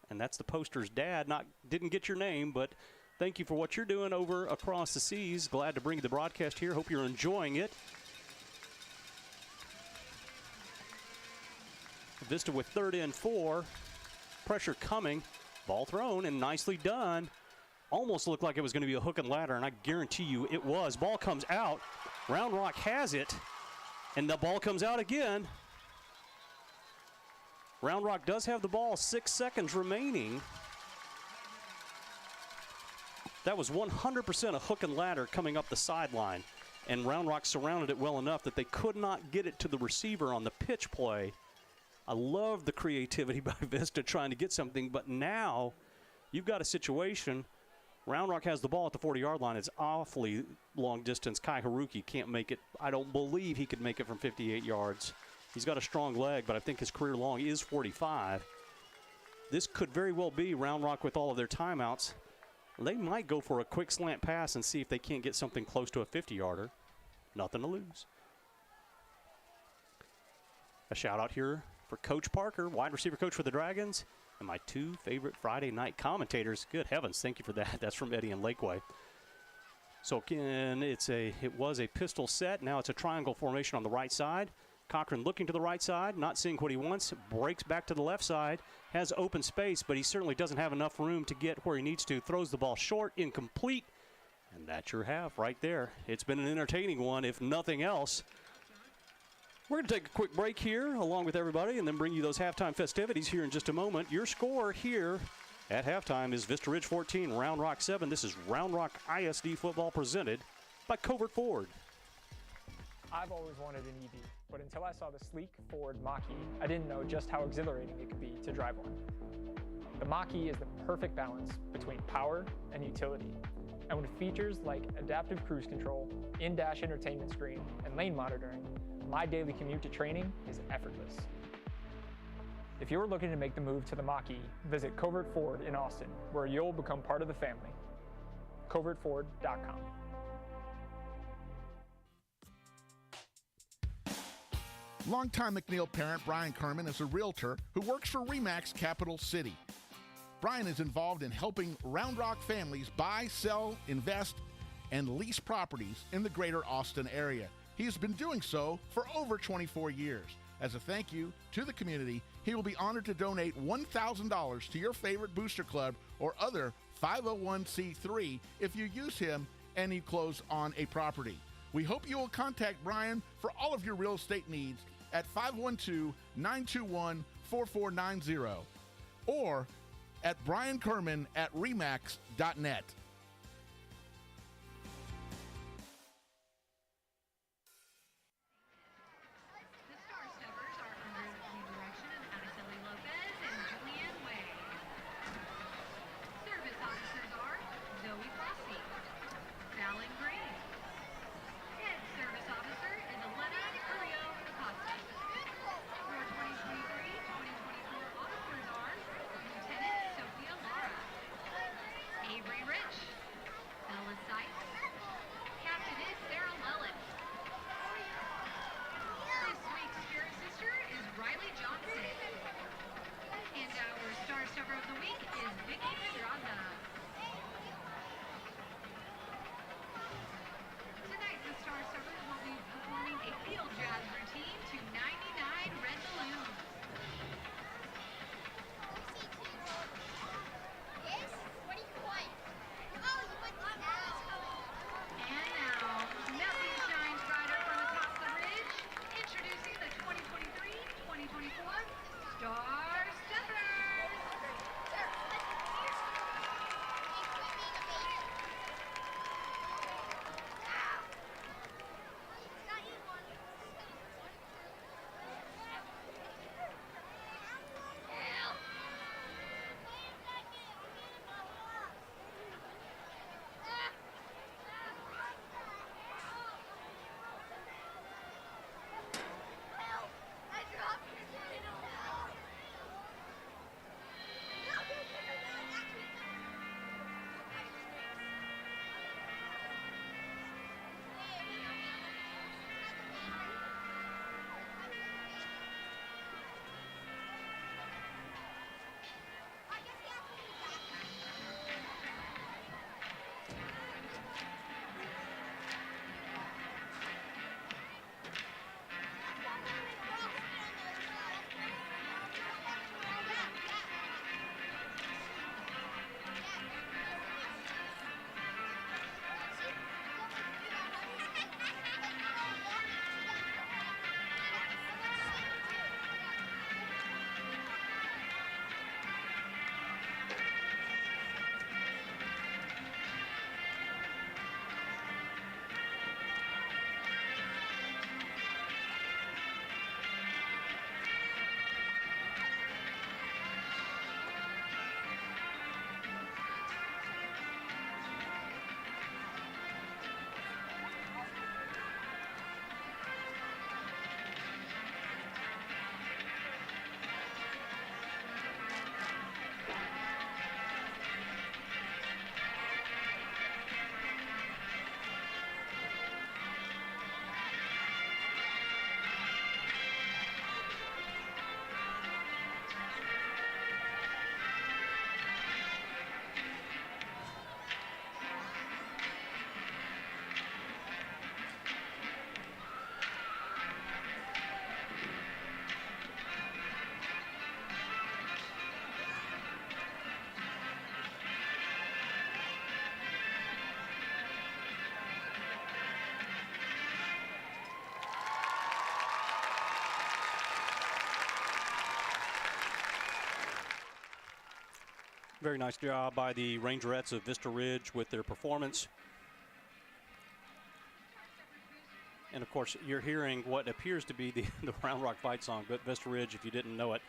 And that's the poster's dad. Didn't get your name, but thank you for what you're doing over across the seas. Glad to bring you the broadcast here. Hope you're enjoying it. Vista with 3rd and 4. Pressure coming. Ball thrown and nicely done. Almost looked like it was going to be a hook and ladder, and I guarantee you it was. Ball comes out. Round Rock has it, and the ball comes out again. Round Rock does have the ball. 6 seconds remaining. That was 100% a hook and ladder coming up the sideline, and Round Rock surrounded it well enough that they could not get it to the receiver on the pitch play. I love the creativity by Vista trying to get something, but now you've got a situation. Round Rock has the ball at the 40-yard line. It's awfully long distance. Kai Haruki can't make it. I don't believe he could make it from 58 yards. He's got a strong leg, but I think his career long is 45. This could very well be Round Rock with all of their timeouts. They might go for a quick slant pass and see if they can't get something close to a 50-yarder. Nothing to lose. A shout out here for Coach Parker, wide receiver coach for the Dragons. and my two favorite Friday night commentators. Good heavens, thank you for that. That's from Eddie and Lakeway. So again, it was a pistol set. Now it's a triangle formation on the right side. Cochran looking to the right side, not seeing what he wants, breaks back to the left side, has open space, but he certainly doesn't have enough room to get where he needs to. Throws the ball short, incomplete, and that's your half right there. It's been an entertaining one, if nothing else. We're going to take a quick break here along with everybody and then bring you those halftime festivities here in just a moment. Your score here at halftime is Vista Ridge 14, Round Rock 7. This is Round Rock ISD football presented by Covert Ford. I've always wanted an EV, but until I saw the sleek Ford Mach-E, I didn't know just how exhilarating it could be to drive one. The Mach-E is the perfect balance between power and utility. And with features like adaptive cruise control, in-dash entertainment screen, and lane monitoring, my daily commute to training is effortless. If you're looking to make the move to the Mach-E, visit Covert Ford in Austin, where you'll become part of the family. CovertFord.com. Longtime McNeil parent Brian Kerman is a realtor who works for RE/MAX Capital City. Brian is involved in helping Round Rock families buy, sell, invest, and lease properties in the greater Austin area. He has been doing so for over 24 years. As a thank you to the community, he will be honored to donate $1,000 to your favorite booster club or other 501c3 if you use him and you close on a property. We hope you will contact Brian for all of your real estate needs at 512-921-4490 or at briankerman@remax.net. Rich. Very nice job by the Rangerettes of Vista Ridge with their performance. And, of course, you're hearing what appears to be the Round Rock fight song, but Vista Ridge, if you didn't know it,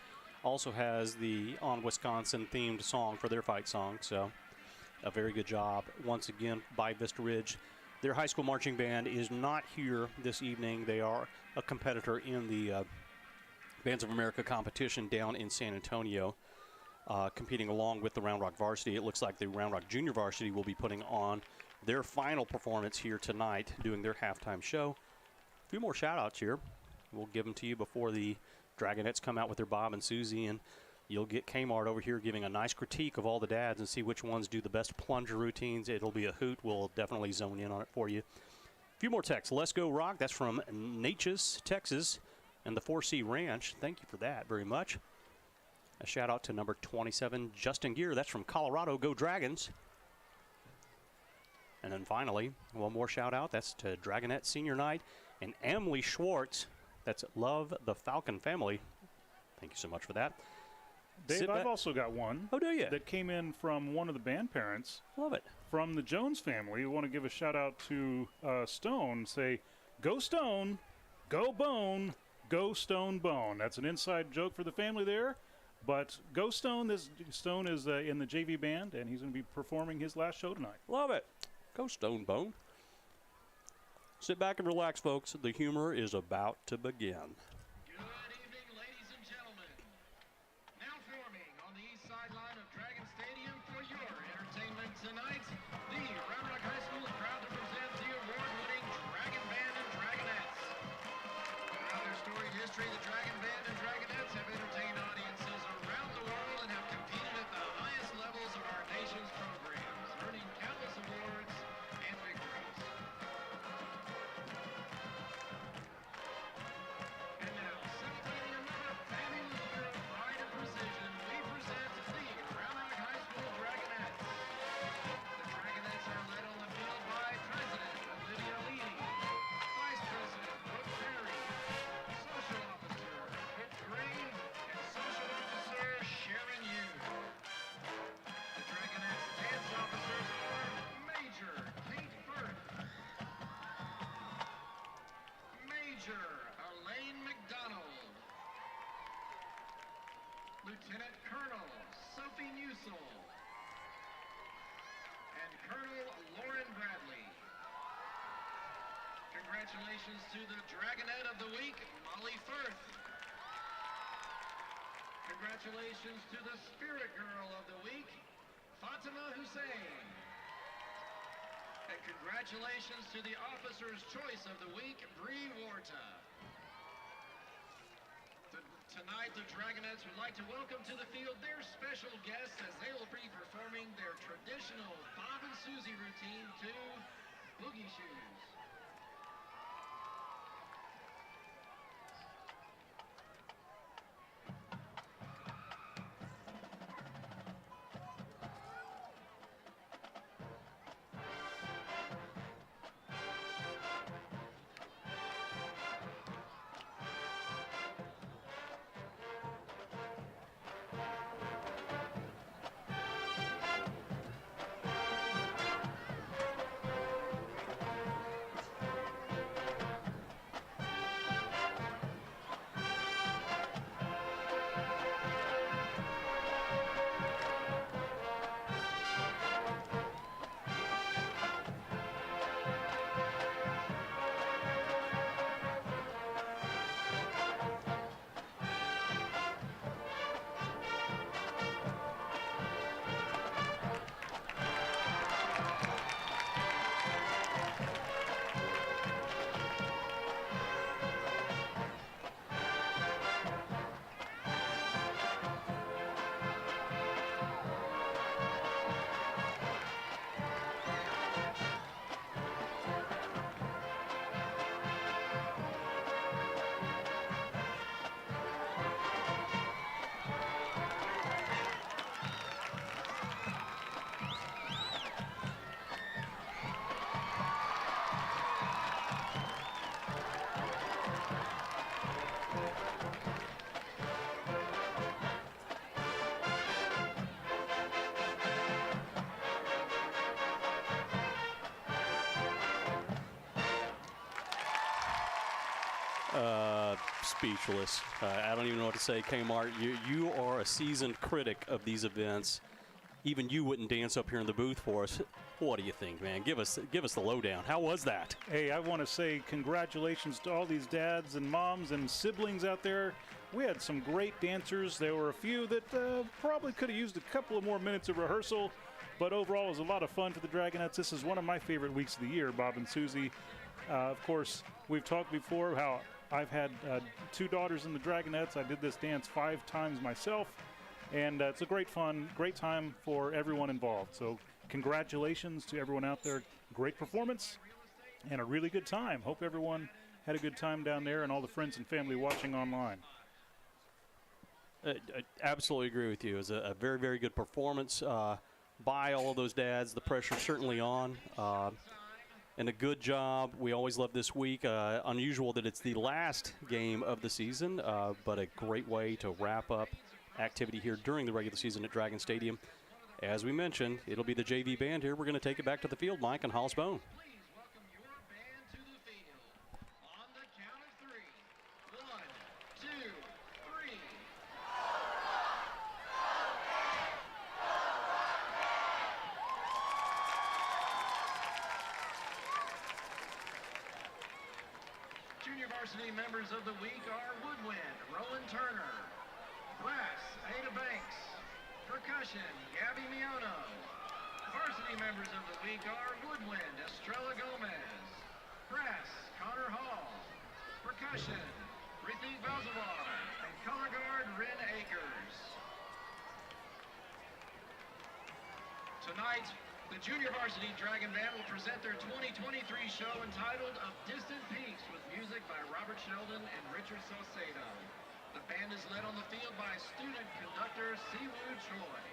also has the On Wisconsin-themed song for their fight song. So a very good job, once again, by Vista Ridge. Their high school marching band is not here this evening. They are a competitor in the Bands of America competition down in San Antonio, competing along with the Round Rock varsity. It looks like the Round Rock junior varsity will be putting on their final performance here tonight, doing their halftime show. A few more shout-outs here. We'll give them to you before the Dragonettes come out with their Bob and Susie, and you'll get Kmart over here giving a nice critique of all the dads and see which ones do the best plunger routines. It'll be a hoot. We'll definitely zone in on it for you. A few more texts. Let's Go Rock. That's from Natchez, Texas, and the 4C Ranch. Thank you for that very much. A shout-out to number 27, Justin Gear. That's from Colorado. Go Dragons. And then finally, one more shout-out. That's to Dragonette Senior Night and Emily Schwartz. That's Love the Falcon Family. Thank you so much for that. Dave, I've also got one. Oh, do you? That came in from one of the band parents. Love it. From the Jones family. We want to give a shout-out to Stone. Say, go Stone, go Bone, go Stone Bone. That's an inside joke for the family there. But go Stone. This Stone is in the JV band, and he's going to be performing his last show tonight. Love it. Go Stone Bone. Sit back and relax, folks. The humor is about to begin. Good evening, ladies and gentlemen. Now forming on the east sideline of Dragon Stadium for your entertainment tonight, the Round Rock High School is proud to present the award-winning Dragon Band and Dragonettes. Throughout their storied history, the Dragon Band and Dragonettes have entertained audiences around the world and have competed at the highest levels of our nation's programs, earning countless awards and victories. And now, celebrating another fabulous year of pride and precision, we present the Round Rock High School Dragonettes. The Dragonettes are led on the field by President Olivia Leedy, Vice President Brooke Perry, Social Officer Hope Green, and Social Officer Sharon Yu. The Dragonettes dance officers are Major Kate Firth, Major Elaine McDonald, Lieutenant Colonel Sophie Newsel, and Colonel Lauren Bradley. Congratulations to the Dragonette of the Week, Molly Firth. Congratulations to the Spirit Girl of the Week, Fatima Hussein. And congratulations to the Officer's Choice of the Week, Bree Warta. Tonight, the Dragonettes would like to welcome to the field their special guests as they will be performing their traditional Bob and Susie routine to Boogie Shoes. Speechless. I don't even know what to say, Kmart. You are a seasoned critic of these events. Even you wouldn't dance up here in the booth for us. What do you think, man? Give us the lowdown. How was that? Hey, I want to say congratulations to all these dads and moms and siblings out there. We had some great dancers. There were a few that probably could have used a couple of more minutes of rehearsal, but overall it was a lot of fun for the Dragonettes. This is one of my favorite weeks of the year, Bob and Susie. Of course, we've talked before how I've had 2 daughters in the Dragonettes. I did this dance 5 times myself, and it's a great time for everyone involved. So congratulations to everyone out there. Great performance and a really good time. Hope everyone had a good time down there and all the friends and family watching online. I absolutely agree with you. It was a very, very good performance by all of those dads. The pressure's certainly on. And a good job. We always love this week. Unusual that it's the last game of the season, but a great way to wrap up activity here during the regular season at Dragon Stadium. As we mentioned, it'll be the JV band here. We're going to take it back to the field, Mike, and Hollis Bone. Varsity members of the week are Woodwind, Roland Turner. Brass, Ada Banks. Percussion, Gabby Miono. Varsity members of the week are Woodwind, Estrella Gomez. Brass, Connor Hall. Percussion, Rithi Balzavar. And color guard, Rin Akers. Tonight, the Junior Varsity Dragon Band will present their 2023 show entitled Of Distant Peaks with music by Robert Sheldon and Richard Saucedo. The band is led on the field by student conductor Siwoo Choi.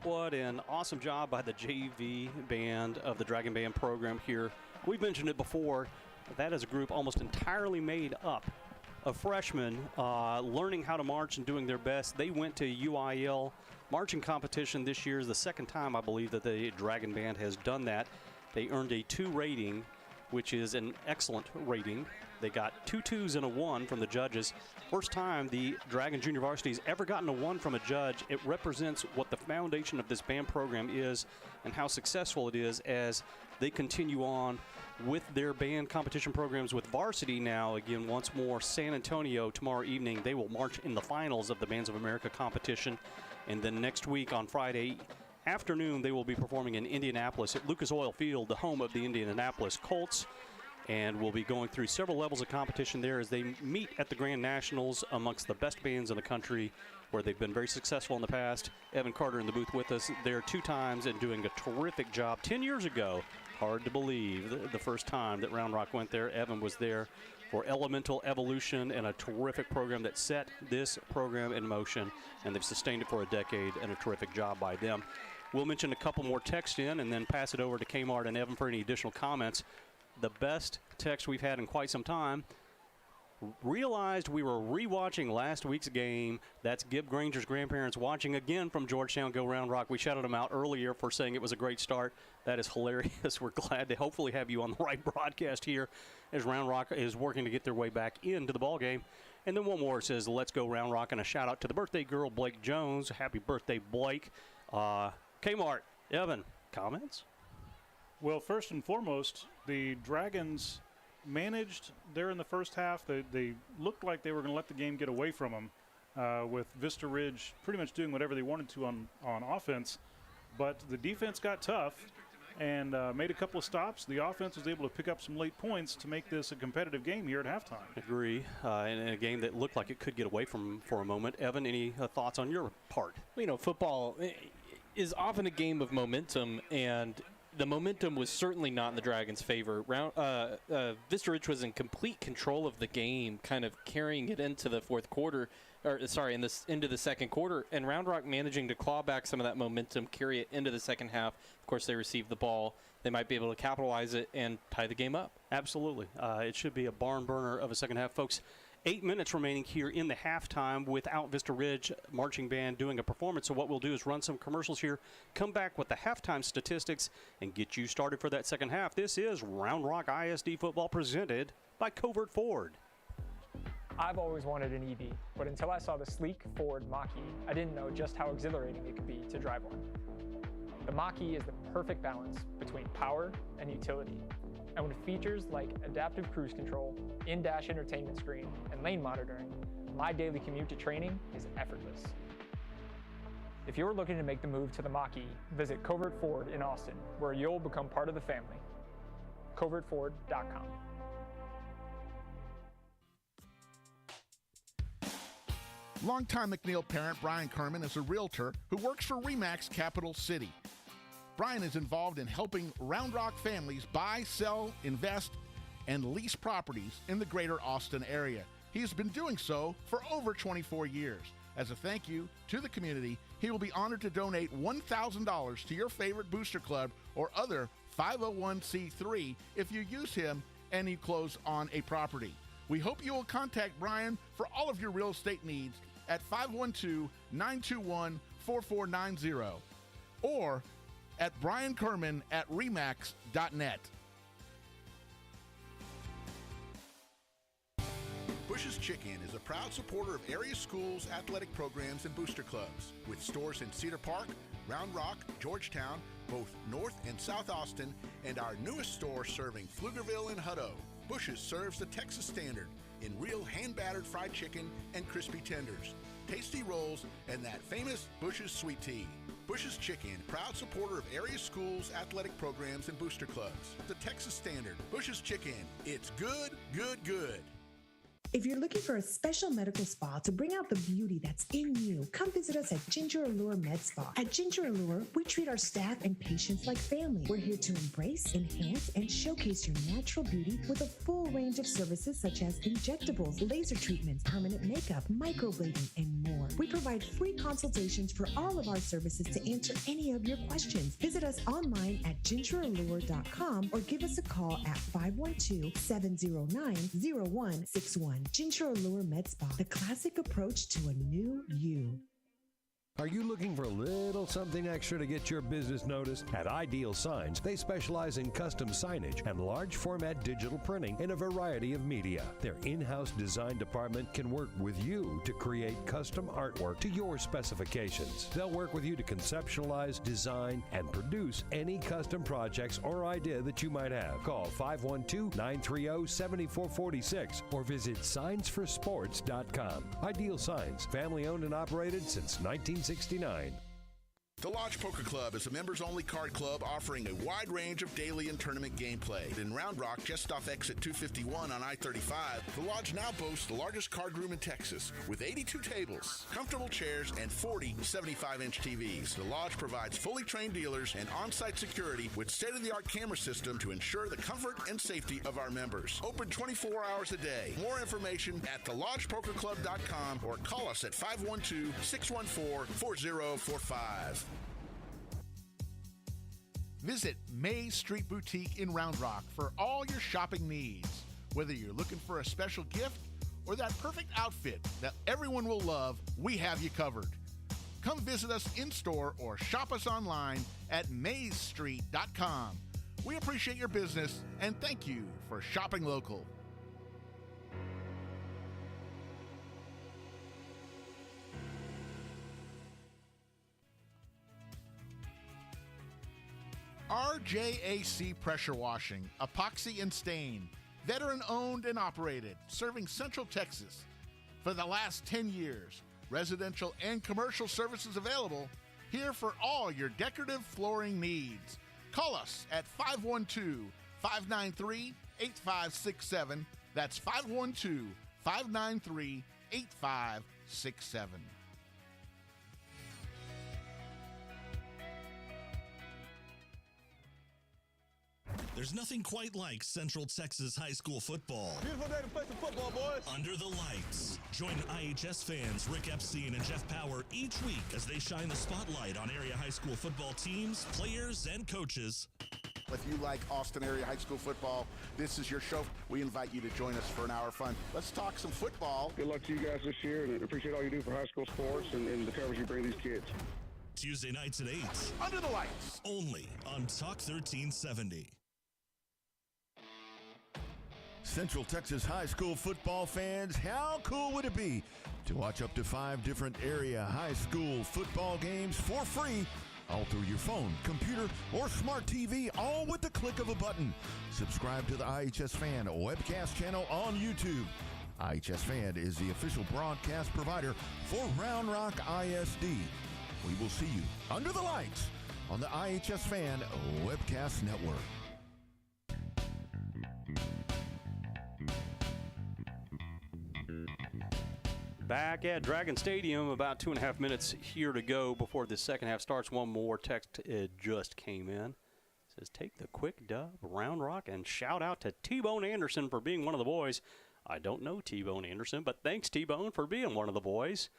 what an awesome job by the JV band of the Dragon Band program here. We've mentioned it before. That is a group almost entirely made up of freshmen learning how to march and doing their best. They went to UIL marching competition this year. Is the second time, I believe, that the Dragon Band has done that. They earned a 2 rating, which is an excellent rating. They got 2 2s and a 1 from the judges. First time the Dragon Junior Varsity has ever gotten a 1 from a judge. It represents what the foundation of this band program is and how successful it is as they continue on with their band competition programs with varsity now. Again, once more, San Antonio tomorrow evening. They will march in the finals of the Bands of America competition. And then next week on Friday afternoon, they will be performing in Indianapolis at Lucas Oil Field, the home of the Indianapolis Colts. And we'll be going through several levels of competition there as they meet at the Grand Nationals amongst the best bands in the country, where they've been very successful in the past. Evan Carter in the booth with us there 2 times and doing a terrific job. 10 years ago, hard to believe, the first time that Round Rock went there. Evan was there for Elemental Evolution and a terrific program that set this program in motion, and they've sustained it for a decade, and a terrific job by them. We'll mention a couple more texts in and then pass it over to Kmart and Evan for any additional comments. The best text we've had in quite some time. Realized we were rewatching last week's game. That's Gib Granger's grandparents watching again from Georgetown Go Round Rock. We shouted them out earlier for saying it was a great start. That is hilarious. We're glad to hopefully have you on the right broadcast here as Round Rock is working to get their way back into the ball game. And then one more says, let's go Round Rock, and a shout out to the birthday girl, Blake Jones. Happy birthday, Blake. Kmart, Evan, comments? Well, first and foremost, the Dragons managed there in the first half. They looked like they were going to let the game get away from them, with Vista Ridge pretty much doing whatever they wanted to on offense. But the defense got tough and made a couple of stops. The offense was able to pick up some late points to make this a competitive game here at halftime. Agree. In a game that looked like it could get away from for a moment. Evan, any thoughts on your part? You know, football is often a game of momentum, and the momentum was certainly not in the Dragons' favor. Vista Ridge was in complete control of the game, kind of carrying it into the fourth quarter, into the second quarter, and Round Rock managing to claw back some of that momentum, carry it into the second half. Of course, they received the ball. They might be able to capitalize it and tie the game up. Absolutely. It should be a barn burner of a second half, folks. 8 minutes remaining here in the halftime without Vista Ridge Marching Band doing a performance. So what we'll do is run some commercials here, come back with the halftime statistics, and get you started for that second half. This is Round Rock ISD football presented by Covert Ford. I've always wanted an EV, but until I saw the sleek Ford Mach-E, I didn't know just how exhilarating it could be to drive one. The Mach-E is the perfect balance between power and utility. And with features like adaptive cruise control, in-dash entertainment screen, and lane monitoring, my daily commute to training is effortless. If you're looking to make the move to the Mach-E, visit Covert Ford in Austin, where you'll become part of the family. CovertFord.com. Longtime McNeil parent Brian Kerman is a realtor who works for RE/MAX Capital City. Brian is involved in helping Round Rock families buy, sell, invest, and lease properties in the greater Austin area. He has been doing so for over 24 years. As a thank you to the community, he will be honored to donate $1,000 to your favorite booster club or other 501c3 if you use him and you close on a property. We hope you will contact Brian for all of your real estate needs at 512-921-4490 or at briankerman@remax.net. Bush's Chicken is a proud supporter of area schools, athletic programs, and booster clubs. With stores in Cedar Park, Round Rock, Georgetown, both North and South Austin, and our newest store serving Pflugerville and Hutto, Bush's serves the Texas standard in real hand-battered fried chicken and crispy tenders, tasty rolls, and that famous Bush's sweet tea. Bush's Chicken, proud supporter of area schools, athletic programs, and booster clubs. The Texas standard. Bush's Chicken. It's good, good, good. If you're looking for a special medical spa to bring out the beauty that's in you, come visit us at Ginger Allure Med Spa. At Ginger Allure, we treat our staff and patients like family. We're here to embrace, enhance, and showcase your natural beauty with a full range of services such as injectables, laser treatments, permanent makeup, microblading, and more. We provide free consultations for all of our services to answer any of your questions. Visit us online at gingerallure.com or give us a call at 512-709-0161. Ginger Allure Med Spa, the classic approach to a new you. Are you looking for a little something extra to get your business noticed? At Ideal Signs, they specialize in custom signage and large format digital printing in a variety of media. Their in-house design department can work with you to create custom artwork to your specifications. They'll work with you to conceptualize, design, and produce any custom projects or idea that you might have. Call 512-930-7446 or visit signsforsports.com. Ideal Signs, family owned and operated since 1969. The Lodge Poker Club is a members-only card club offering a wide range of daily and tournament gameplay. In Round Rock, just off exit 251 on I-35, the Lodge now boasts the largest card room in Texas with 82 tables, comfortable chairs, and 40 75-inch TVs. The Lodge provides fully trained dealers and on-site security with state-of-the-art camera system to ensure the comfort and safety of our members. Open 24 hours a day. More information at thelodgepokerclub.com or call us at 512-614-4045. Visit Maze Street Boutique in Round Rock for all your shopping needs. Whether you're looking for a special gift or that perfect outfit that everyone will love, we have you covered. Come visit us in-store or shop us online at mazestreet.com. We appreciate your business and thank you for shopping local. RJAC Pressure Washing, Epoxy and Stain, veteran owned and operated, serving Central Texas. For the last 10 years, residential and commercial services available, here for all your decorative flooring needs. Call us at 512-593-8567. That's 512-593-8567. There's nothing quite like Central Texas high school football. Beautiful day to play some football, boys. Under the lights. Join IHS fans Rick Epstein and Jeff Power each week as they shine the spotlight on area high school football teams, players, and coaches. If you like Austin area high school football, this is your show. We invite you to join us for an hour of fun. Let's talk some football. Good luck to you guys this year, and appreciate all you do for high school sports and the coverage you bring these kids. Tuesday nights at 8. Under the lights. Only on Talk 1370. Central Texas high school football fans, how cool would it be to watch up to 5 different area high school football games for free, all through your phone, computer, or smart TV, all with the click of a button? Subscribe to the iHSFAN Webcast channel on YouTube. iHSFAN is the official broadcast provider for Round Rock ISD. We will see you under the lights on the iHSFAN Webcast Network. Back at Dragon Stadium, about 2.5 minutes here to go before the second half starts. One more text just came in. It says, take the quick dub, Round Rock, and shout out to T-Bone Anderson for being one of the boys. I don't know T-Bone Anderson, but thanks, T-Bone, for being one of the boys.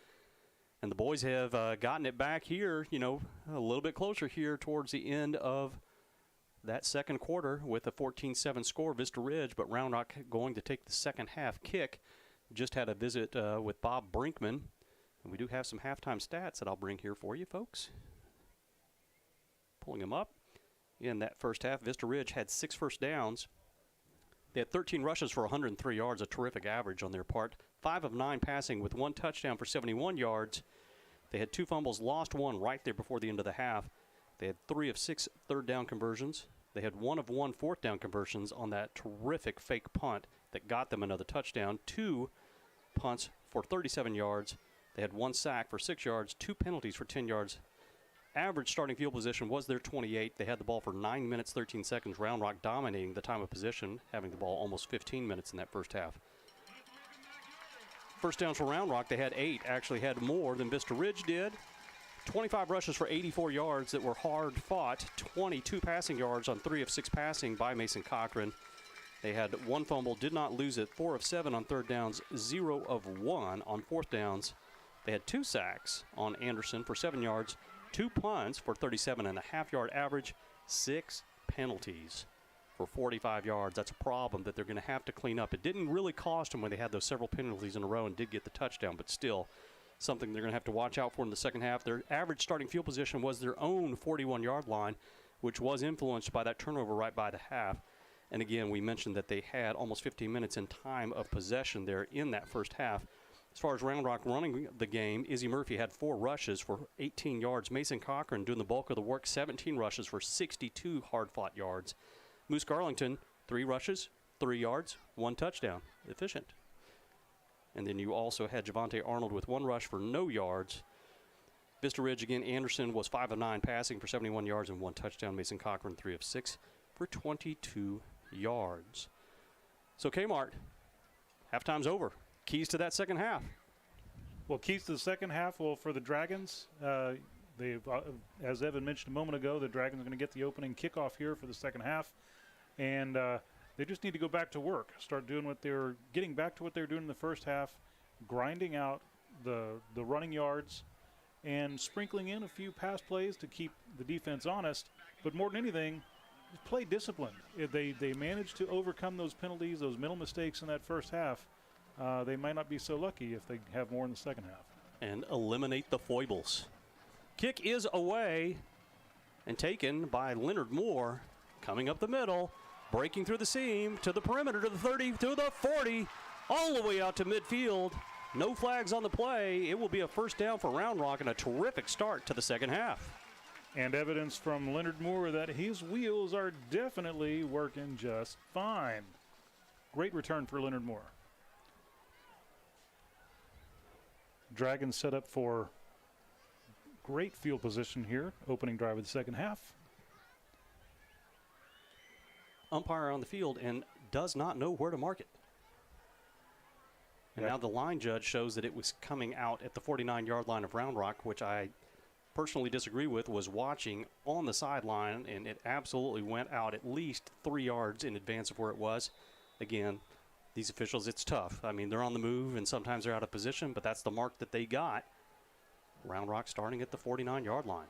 And the boys have gotten it back here, you know, a little bit closer here towards the end of that second quarter with a 14-7 score, Vista Ridge, but Round Rock going to take the second half kick. Just had a visit with Bob Brinkman, and we do have some halftime stats that I'll bring here for you, folks. Pulling them up. In that first half, Vista Ridge had 6 first downs. They had 13 rushes for 103 yards, a terrific average on their part. 5 of 9 passing with 1 touchdown for 71 yards. They had 2 fumbles, lost 1 right there before the end of the half. They had 3 of 6 third down conversions. They had 1 of 1 fourth down conversions on that terrific fake punt that got them another touchdown. 2 punts for 37 yards. They had 1 sack for 6 yards, 2 penalties for 10 yards. Average starting field position was their 28. They had the ball for 9 minutes, 13 seconds. Round Rock dominating the time of possession, having the ball almost 15 minutes in that first half. first downs for Round Rock. They had 8, actually had more than Vista Ridge did. 25 rushes for 84 yards that were hard fought. 22 passing yards on 3 of 6 passing by Mason Cochran. They had 1 fumble, did not lose it. 4 of 7 on 3rd downs, 0 of 1 on 4th downs. They had 2 sacks on Anderson for 7 yards, 2 punts for 37.5-yard average, 6 penalties for 45 yards. That's a problem that they're going to have to clean up. It didn't really cost them when they had those several penalties in a row and did get the touchdown, but still something they're going to have to watch out for in the second half. Their average starting field position was their own 41-yard line, which was influenced by that turnover right by the half. And again, we mentioned that they had almost 15 minutes in time of possession there in that first half. As far as Round Rock running the game, Izzy Murphy had 4 rushes for 18 yards. Mason Cochran doing the bulk of the work, 17 rushes for 62 hard-fought yards. Moose Garlington, 3 rushes, 3 yards, 1 touchdown. Efficient. And then you also had Javante Arnold with 1 rush for no yards. Vista Ridge, again, Anderson was 5 of 9 passing for 71 yards and 1 touchdown. Mason Cochran, 3 of 6 for 22 yards. So Kmart, halftime's over. Keys to that second half. Well, keys to the second half, well, for the Dragons, they've, as Evan mentioned a moment ago, the Dragons are going to get the opening kickoff here for the second half. And they just need to go back to work, start doing what they're getting back to what they were doing in the first half, grinding out the running yards and sprinkling in a few pass plays to keep the defense honest. But more than anything, play disciplined. If they managed to overcome those penalties, those mental mistakes in that first half, they might not be so lucky if they have more in the second half. And eliminate the foibles. Kick is away and taken by Leonard Moore, coming up the middle, breaking through the seam to the perimeter, to the 30, to the 40, all the way out to midfield. No flags on the play. It will be a first down for Round Rock and a terrific start to the second half. And evidence from Leonard Moore that his wheels are definitely working just fine. Great return for Leonard Moore. Dragons set up for great field position here, opening drive of the second half. Umpire on the field and does not know where to mark it. And now the line judge shows that it was coming out at the 49-yard line of Round Rock, which I personally disagree with, was watching on the sideline, and it absolutely went out at least 3 yards in advance of where it was. Again, these officials, it's tough. I mean, they're on the move, and sometimes they're out of position, but that's the mark that they got. Round Rock starting at the 49-yard line.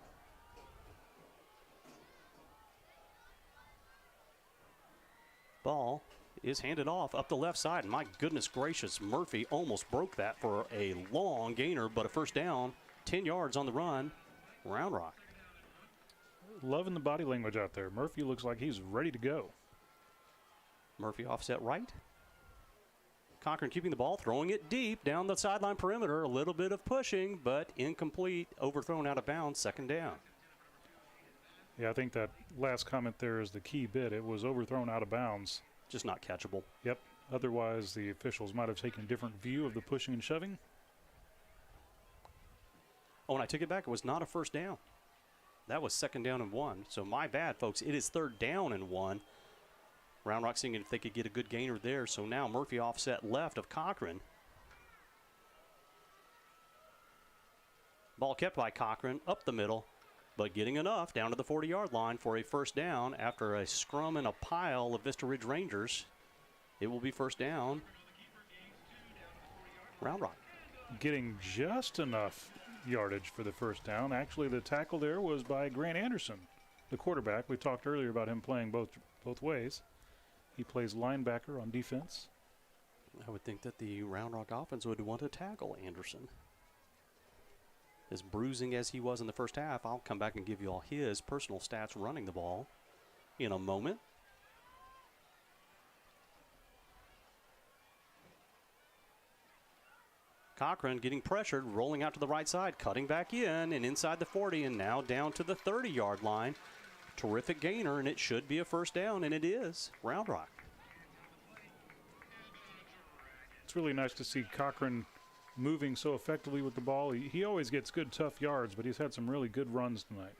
Ball is handed off up the left side. And my goodness gracious, Murphy almost broke that for a long gainer, but a first down, 10 yards on the run. Round Rock. Loving the body language out there. Murphy looks like he's ready to go. Murphy offset right. Cochran keeping the ball, throwing it deep down the sideline perimeter. A little bit of pushing, but incomplete, overthrown out of bounds, second down. Yeah, I think that last comment there is the key bit. It was overthrown out of bounds. Just not catchable. Yep. Otherwise, the officials might have taken a different view of the pushing and shoving. Oh, and I took it back. It was not a first down. That was second down and 1. So my bad, folks. It is third down and 1. Round Rock seeing if they could get a good gainer there. So now Murphy offset left of Cochran. Ball kept by Cochran up the middle, but getting enough down to the 40-yard line for a first down after a scrum and a pile of Vista Ridge Rangers. It will be first down. Round Rock. Getting just enough yardage for the first down. Actually, the tackle there was by Grant Anderson, the quarterback. We talked earlier about him playing both ways. He plays linebacker on defense. I would think that the Round Rock offense would want to tackle Anderson. As bruising as he was in the first half, I'll come back and give you all his personal stats running the ball in a moment. Cochran getting pressured, rolling out to the right side, cutting back in and inside the 40, and now down to the 30-yard line. Terrific gainer, and it should be a first down, and it is. Round Rock. It's really nice to see Cochran moving so effectively with the ball. He always gets good, tough yards, but he's had some really good runs tonight.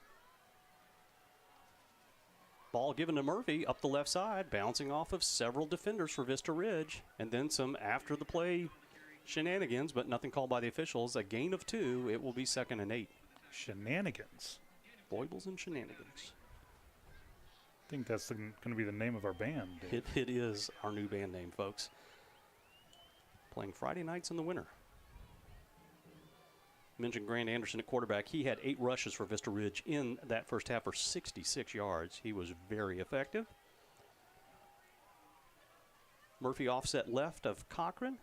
Ball given to Murphy up the left side, bouncing off of several defenders for Vista Ridge, and then some after the play shenanigans, but nothing called by the officials. A gain of 2. It will be 2nd and 8. Shenanigans. Foibles and shenanigans. I think that's going to be the name of our band. It is our new band name, folks. Playing Friday nights in the winter. Mentioned Grant Anderson at quarterback. He had 8 rushes for Vista Ridge in that first half for 66 yards. He was very effective. Murphy offset left of Cochran.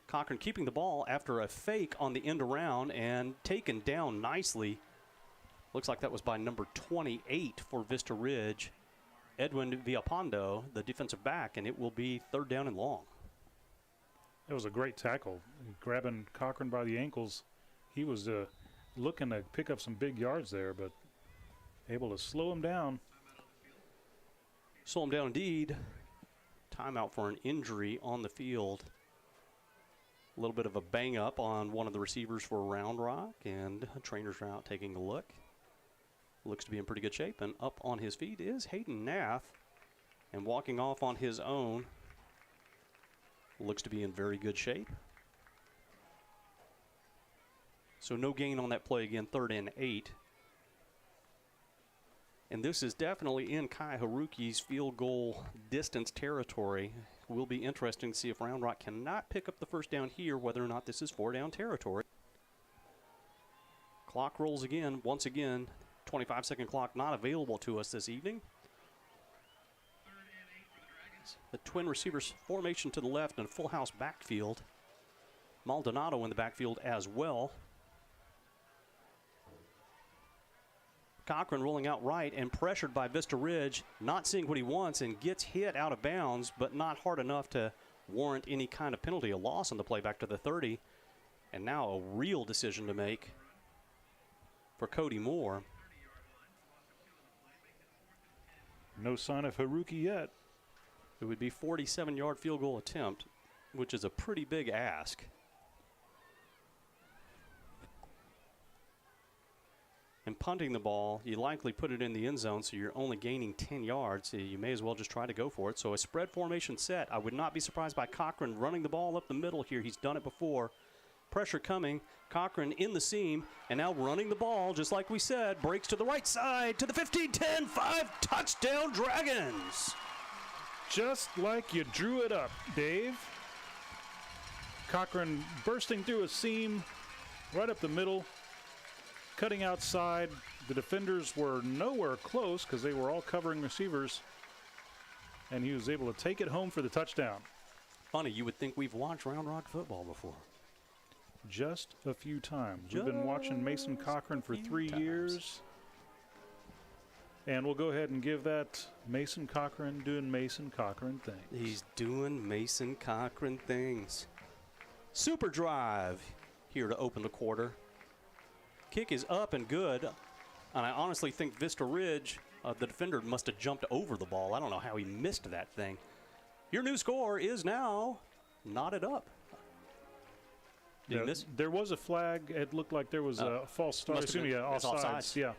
Cochran keeping the ball after a fake on the end around and taken down nicely. Looks like that was by number 28 for Vista Ridge, Edwin Villapando, the defensive back, and it will be 3rd down and long. It was a great tackle. Grabbing Cochran by the ankles. He was looking to pick up some big yards there, but able to slow him down. Slow him down indeed. Timeout for an injury on the field. A little bit of a bang up on one of the receivers for Round Rock, and trainers are out taking a look. Looks to be in pretty good shape, and up on his feet is Hayden Nath, and walking off on his own. Looks to be in very good shape. So no gain on that play again, 3rd and 8. And this is definitely in Kai Haruki's field goal distance territory. Will be interesting to see if Round Rock cannot pick up the first down here, whether or not this is 4-down territory. Clock rolls again, once again, 25-second clock not available to us this evening. The twin receivers formation to the left and full house backfield. Maldonado in the backfield as well. Cochran rolling out right and pressured by Vista Ridge, not seeing what he wants and gets hit out of bounds, but not hard enough to warrant any kind of penalty. A loss on the play back to the 30. And now a real decision to make for Cody Moore. No sign of Haruki yet. It would be 47-yard field goal attempt, which is a pretty big ask. And punting the ball, you likely put it in the end zone, so you're only gaining 10 yards. So you may as well just try to go for it. So a spread formation set. I would not be surprised by Cochran running the ball up the middle here. He's done it before. Pressure coming. Cochran in the seam, and now running the ball, just like we said. Breaks to the right side, to the 15, 10, 5, touchdown Dragons. Just like you drew it up, Dave. Cochran bursting through a seam right up the middle, cutting outside. The defenders were nowhere close because they were all covering receivers, and he was able to take it home for the touchdown. Funny, you would think we've watched Round Rock football before. Just a few times. We've been watching Mason Cochran for 3 years. And we'll go ahead and give that Mason Cochran doing Mason Cochran things. He's doing Mason Cochran things. Super drive here to open the quarter. Kick is up and good. And I honestly think Vista Ridge, the defender, must have jumped over the ball. I don't know how he missed that thing. Your new score is now knotted up. Yeah, there was a flag. It looked like there was a false start. Excuse me, offsides. Yeah.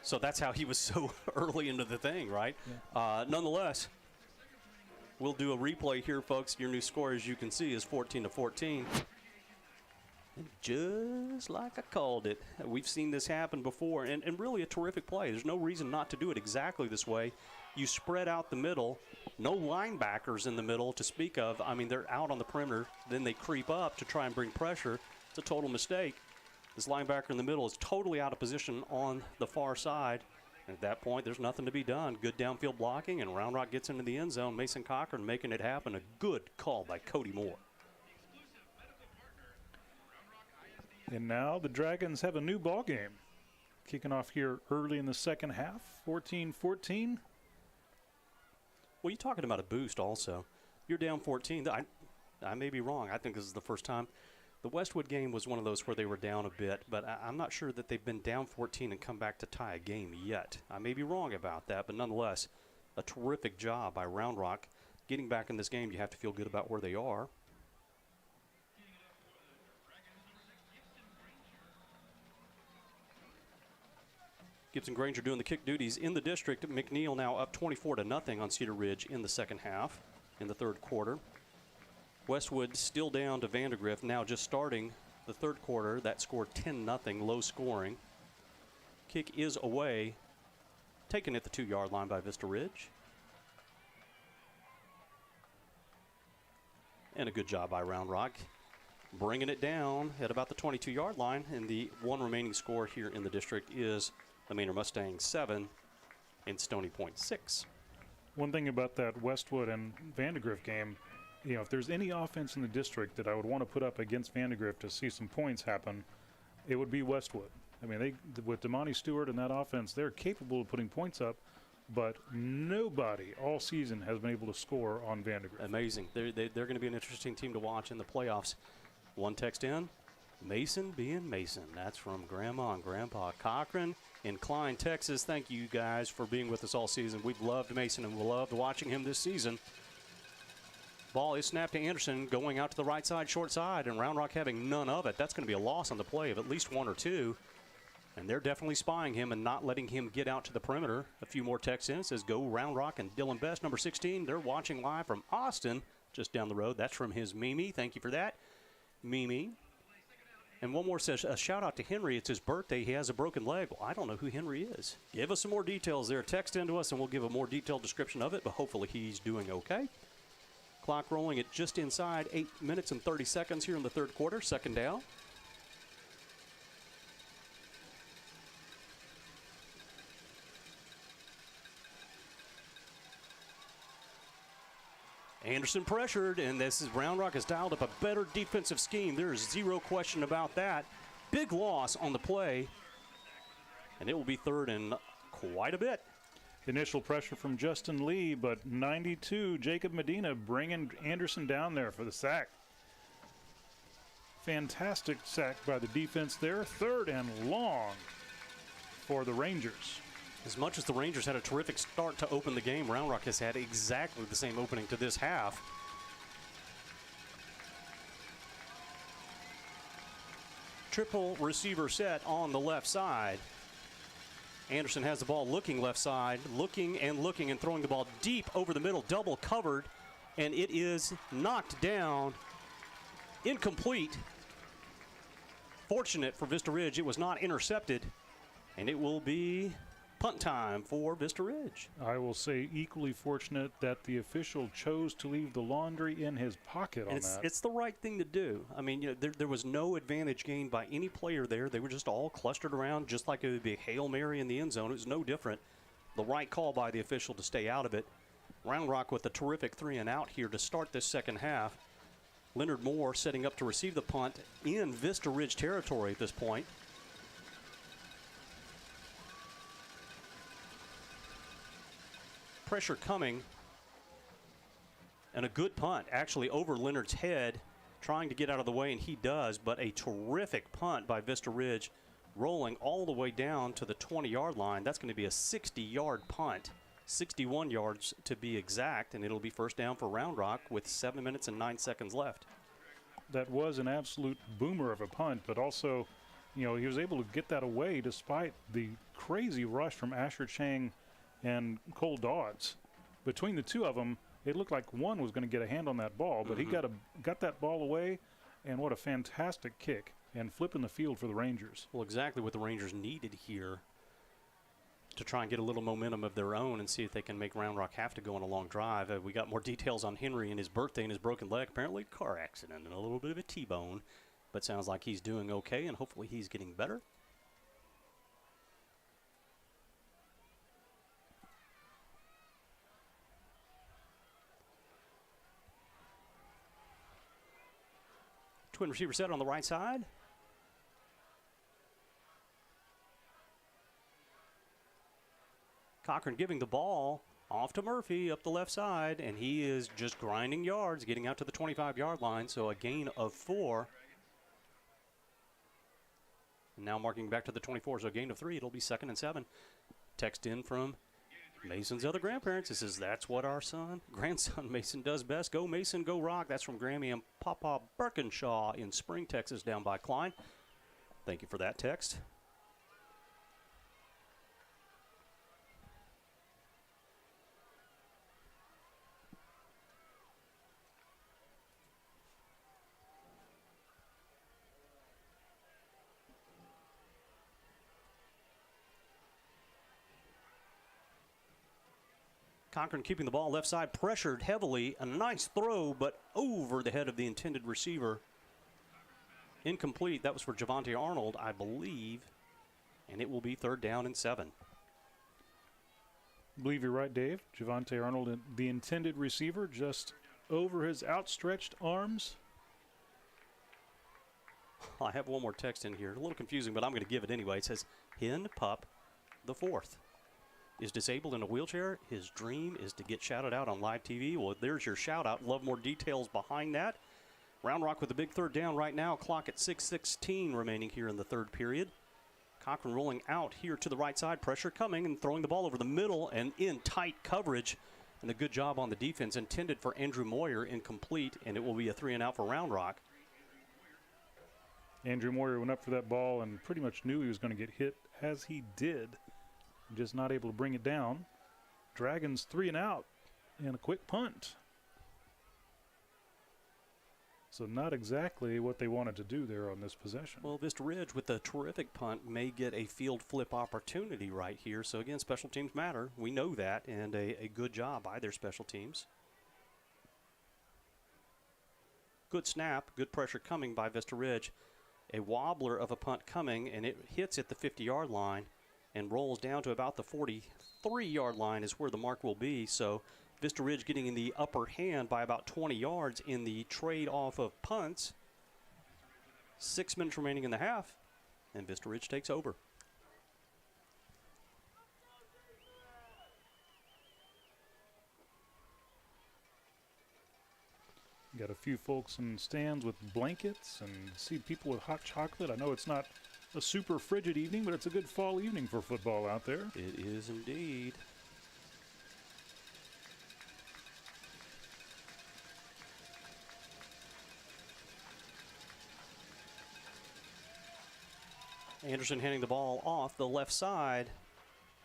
So that's how he was so early into the thing, right? Yeah. Nonetheless, we'll do a replay here, folks. Your new score, as you can see, is 14-14. And just like I called it, we've seen this happen before, and really a terrific play. There's no reason not to do it exactly this way. You spread out the middle, no linebackers in the middle to speak of. I mean, they're out on the perimeter, then they creep up to try and bring pressure. It's a total mistake. This linebacker in the middle is totally out of position on the far side. And at that point, there's nothing to be done. Good downfield blocking, and Round Rock gets into the end zone. Mason Cochran making it happen. A good call by Cody Moore. And now the Dragons have a new ball game. Kicking off here early in the second half, 14-14. Well, you're talking about a boost also. You're down 14. I may be wrong. I think this is the first time. The Westwood game was one of those where they were down a bit, but I'm not sure that they've been down 14 and come back to tie a game yet. I may be wrong about that, but nonetheless, a terrific job by Round Rock. Getting back in this game, you have to feel good about where they are. Gibson Granger doing the kick duties in the district. McNeil now up 24-0 on Cedar Ridge in the second half, in the third quarter. Westwood still down to Vandergrift, now just starting the third quarter. That scored 10-0, low scoring. Kick is away, taken at the 2-yard line by Vista Ridge. And a good job by Round Rock, bringing it down at about the 22-yard line. And the one remaining score here in the district is the Manor Mustangs 7 and Stony Point 6. One thing about that Westwood and Vandergrift game, you know, if there's any offense in the district that I would want to put up against Vandergrift to see some points happen, it would be Westwood. I mean, with Damani Stewart and that offense, they're capable of putting points up, but nobody all season has been able to score on Vandergrift. Amazing. They're going to be an interesting team to watch in the playoffs. One text in, Mason being Mason. That's from Grandma and Grandpa Cochran in Klein, Texas. Thank you guys for being with us all season. We've loved Mason and we loved watching him this season. Ball is snapped to Anderson, going out to the right side, short side, and Round Rock having none of it. That's going to be a loss on the play of at least one or two. And they're definitely spying him and not letting him get out to the perimeter. A few more texts in. It says, go Round Rock and Dylan Best, number 16. They're watching live from Austin, just down the road. That's from his Mimi. Thank you for that, Mimi. And one more says, a shout out to Henry. It's his birthday. He has a broken leg. Well, I don't know who Henry is. Give us some more details there. Text into us and we'll give a more detailed description of it, but hopefully he's doing okay. Clock rolling at just inside 8 minutes and 30 seconds here in the third quarter. Second down. Anderson pressured, and this is Round Rock has dialed up a better defensive scheme. There is zero question about that. Big loss on the play, and it will be third and quite a bit. Initial pressure from Justin Lee, but 92, Jacob Medina bringing Anderson down there for the sack. Fantastic sack by the defense there. Third and long for the Rangers. As much as the Rangers had a terrific start to open the game, Round Rock has had exactly the same opening to this half. Triple receiver set on the left side. Anderson has the ball looking left side, looking and throwing the ball deep over the middle, double covered, and it is knocked down, incomplete. Fortunate for Vista Ridge, it was not intercepted, and it will be punt time for Vista Ridge. I will say equally fortunate that the official chose to leave the laundry in his pocket on that. It's the right thing to do. I mean, you know, there was no advantage gained by any player there. They were just all clustered around, just like it would be a Hail Mary in the end zone. It was no different. The right call by the official to stay out of it. Round Rock with a terrific 3 and out here to start this second half. Leonard Moore setting up to receive the punt in Vista Ridge territory at this point. Pressure coming, and a good punt actually over Leonard's head, trying to get out of the way, and he does, but a terrific punt by Vista Ridge, rolling all the way down to the 20-yard line. That's going to be a 60-yard punt, 61 yards to be exact, and it'll be first down for Round Rock with 7 minutes and 9 seconds left. That was an absolute boomer of a punt, but also, you know, he was able to get that away despite the crazy rush from Asher Chang and Cole Dodds. Between the two of them, it looked like one was going to get a hand on that ball, but he got that ball away, and what a fantastic kick and flipping the field for the Rangers. Well, exactly what the Rangers needed here to try and get a little momentum of their own and see if they can make Round Rock have to go on a long drive. We got more details on Henry and his birthday and his broken leg. Apparently car accident and a little bit of a T-bone, but sounds like he's doing okay, and hopefully he's getting better. Twin receiver set on the right side. Cochran giving the ball off to Murphy up the left side, and he is just grinding yards, getting out to the 25-yard line, so a gain of 4. And now marking back to the 24, so a gain of 3. It'll be 2nd and 7. Text in from Mason's other grandparents. It says, that's what our grandson Mason does best. Go Mason, go Rock. That's from Grammy and Papa Birkinshaw in Spring, Texas, down by Klein. Thank you for that text. Cochran keeping the ball left side, pressured heavily. A nice throw, but over the head of the intended receiver. Incomplete. That was for Javante Arnold, I believe. And it will be 3rd down and 7. I believe you're right, Dave. Javante Arnold, the intended receiver, just over his outstretched arms. I have one more text in here. A little confusing, but I'm going to give it anyway. It says, Hen Pup the 4th is disabled in a wheelchair. His dream is to get shouted out on live TV. Well, there's your shout out. Love more details behind that. Round Rock with a big 3rd down right now. Clock at 6:16 remaining here in the 3rd period. Cochran rolling out here to the right side. Pressure coming and throwing the ball over the middle and in tight coverage. And a good job on the defense intended for Andrew Moyer, incomplete, and it will be a 3-and-out for Round Rock. Andrew Moyer went up for that ball and pretty much knew he was going to get hit, as he did. Just not able to bring it down. Dragons 3-and-out and a quick punt. So not exactly what they wanted to do there on this possession. Well, Vista Ridge with a terrific punt may get a field flip opportunity right here. So again, special teams matter. We know that, and a good job by their special teams. Good snap, good pressure coming by Vista Ridge. A wobbler of a punt coming, and it hits at the 50-yard line and rolls down to about the 43-yard line is where the mark will be. So Vista Ridge getting in the upper hand by about 20 yards in the trade-off of punts. 6 minutes remaining in the half, and Vista Ridge takes over. Got a few folks in stands with blankets and see people with hot chocolate. I know it's not a super frigid evening, but it's a good fall evening for football out there. It is indeed. Anderson handing the ball off the left side.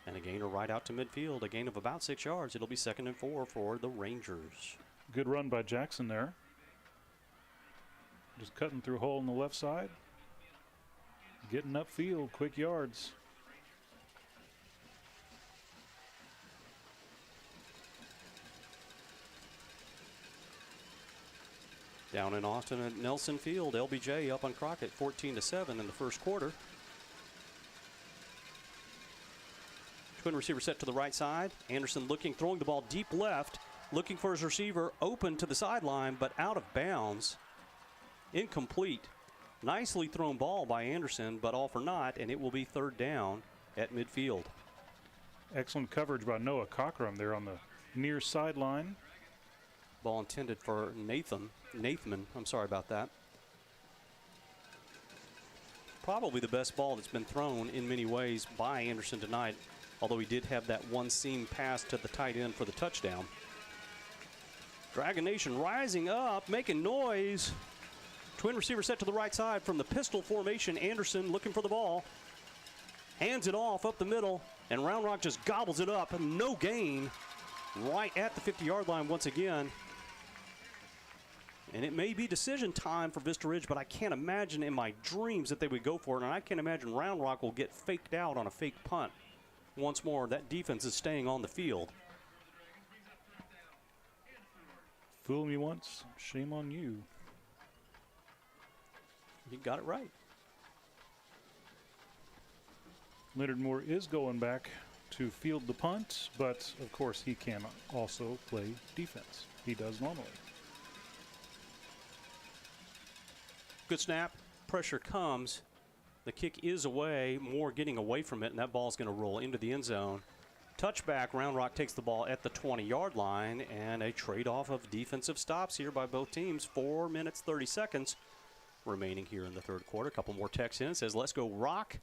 And a gainer right out to midfield. A gain of about 6 yards. It'll be 2nd and 4 for the Rangers. Good run by Jackson there. Just cutting through a hole on the left side. Getting upfield, quick yards. Down in Austin at Nelson Field, LBJ up on Crockett 14-7 in the first quarter. Twin receiver set to the right side. Anderson looking, throwing the ball deep left, looking for his receiver, open to the sideline, but out of bounds. Incomplete. Nicely thrown ball by Anderson, but all for naught, and it will be 3rd down at midfield. Excellent coverage by Noah Cochran there on the near sideline. Ball intended for Nathman. I'm sorry about that. Probably the best ball that's been thrown in many ways by Anderson tonight, although he did have that one seam pass to the tight end for the touchdown. Dragon Nation rising up, making noise. Twin receiver set to the right side from the pistol formation. Anderson looking for the ball. Hands it off up the middle, and Round Rock just gobbles it up. No gain right at the 50-yard line once again. And it may be decision time for Vista Ridge, but I can't imagine in my dreams that they would go for it. And I can't imagine Round Rock will get faked out on a fake punt. Once more, that defense is staying on the field. Fool me once, shame on you. You got it right. Leonard Moore is going back to field the punt, but of course he can also play defense. He does normally. Good snap. Pressure comes. The kick is away. Moore getting away from it, and that ball's going to roll into the end zone. Touchback. Round Rock takes the ball at the 20-yard line, and a trade-off of defensive stops here by both teams. 4 minutes, 30 seconds remaining here in the 3rd quarter. A couple more texts in. It says, let's go Rock.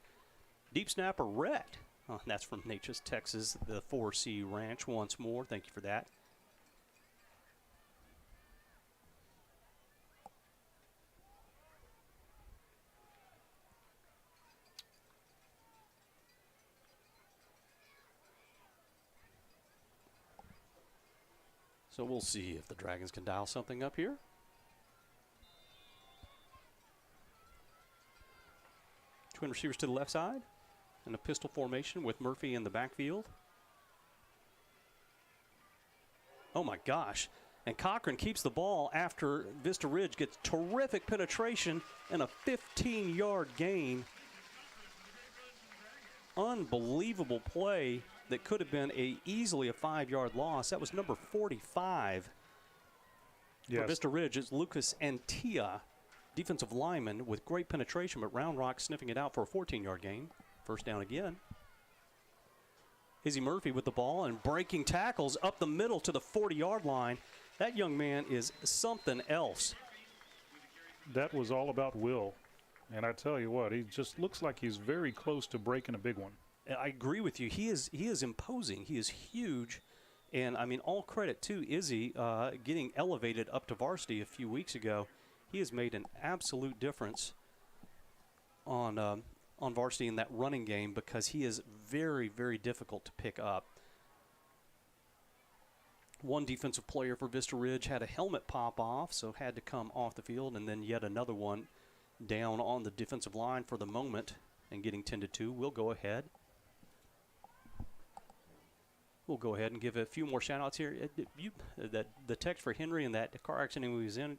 Deep snapper Rhett. Oh, that's from Natchez, Texas, the 4C Ranch once more. Thank you for that. So we'll see if the Dragons can dial something up here. Twin receivers to the left side in a pistol formation with Murphy in the backfield. Oh, my gosh. And Cochran keeps the ball after Vista Ridge gets terrific penetration and a 15-yard gain. Unbelievable play that could have been easily a 5-yard loss. That was number 45 for Vista Ridge. It's Lucas Antia, defensive lineman with great penetration, but Round Rock sniffing it out for a 14-yard gain. First down again. Izzy Murphy with the ball and breaking tackles up the middle to the 40-yard line. That young man is something else. That was all about will. And I tell you what, he just looks like he's very close to breaking a big one. I agree with you. He is imposing. He is huge. And, I mean, all credit to Izzy getting elevated up to varsity a few weeks ago. He has made an absolute difference on varsity in that running game because he is very, very difficult to pick up. One defensive player for Vista Ridge had a helmet pop off, so had to come off the field, and then yet another one down on the defensive line for the moment and getting tended to. We'll go ahead and give a few more shout-outs here. The text for Henry and that car accident he was in,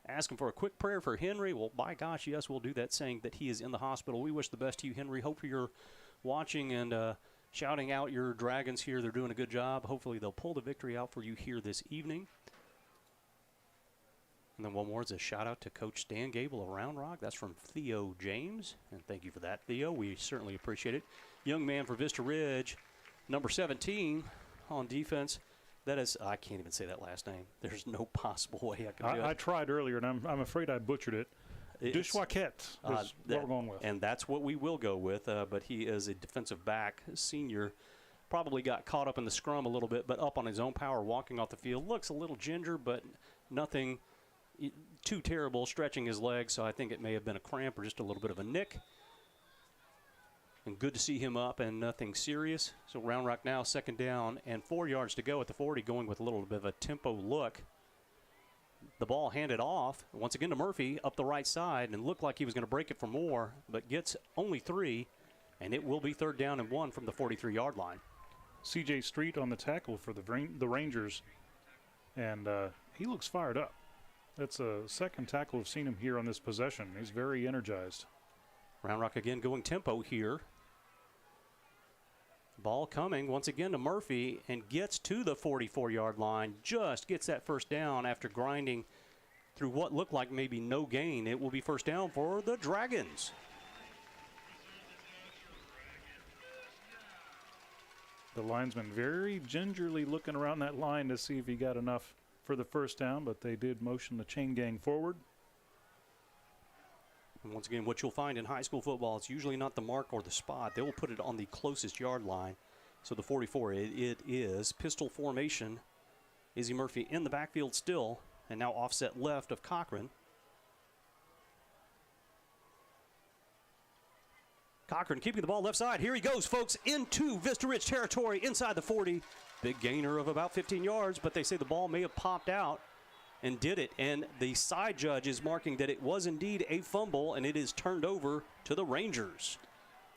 asking for a quick prayer for Henry. Well, by gosh, yes, we'll do that, saying that he is in the hospital. We wish the best to you, Henry. Hope you're watching and shouting out your Dragons here. They're doing a good job. Hopefully they'll pull the victory out for you here this evening. And then one more is a shout-out to Coach Dan Gable of Round Rock. That's from Theo James. And thank you for that, Theo. We certainly appreciate it. Young man for Vista Ridge, number 17 on defense. That is, I can't even say that last name. There's no possible way I can do it. I tried earlier, and I'm afraid I butchered it. Dushwaket is what we're going with. And that's what we will go with, but he is a defensive back, senior. Probably got caught up in the scrum a little bit, but up on his own power, walking off the field. Looks a little ginger, but nothing too terrible, stretching his legs, so I think it may have been a cramp or just a little bit of a nick. And good to see him up and nothing serious. So Round Rock now second down and 4 yards to go at the 40, going with a little bit of a tempo look. The ball handed off once again to Murphy up the right side and looked like he was going to break it for more, but gets only 3, and it will be third down and 1 from the 43-yard line. C.J. Street on the tackle for the Rangers, and he looks fired up. That's a second tackle we've seen him here on this possession. He's very energized. Round Rock again going tempo here. Ball coming once again to Murphy and gets to the 44-yard line. Just gets that first down after grinding through what looked like maybe no gain. It will be first down for the Dragons. The linesman very gingerly looking around that line to see if he got enough for the first down, but they did motion the chain gang forward. And once again, what you'll find in high school football, it's usually not the mark or the spot. They will put it on the closest yard line. So the 44, it is pistol formation. Izzy Murphy in the backfield still, and now offset left of Cochran. Cochran keeping the ball left side. Here he goes, folks, into Vista Ridge territory inside the 40. Big gainer of about 15 yards, but they say the ball may have popped out and did it. And the side judge is marking that it was indeed a fumble, and it is turned over to the Rangers.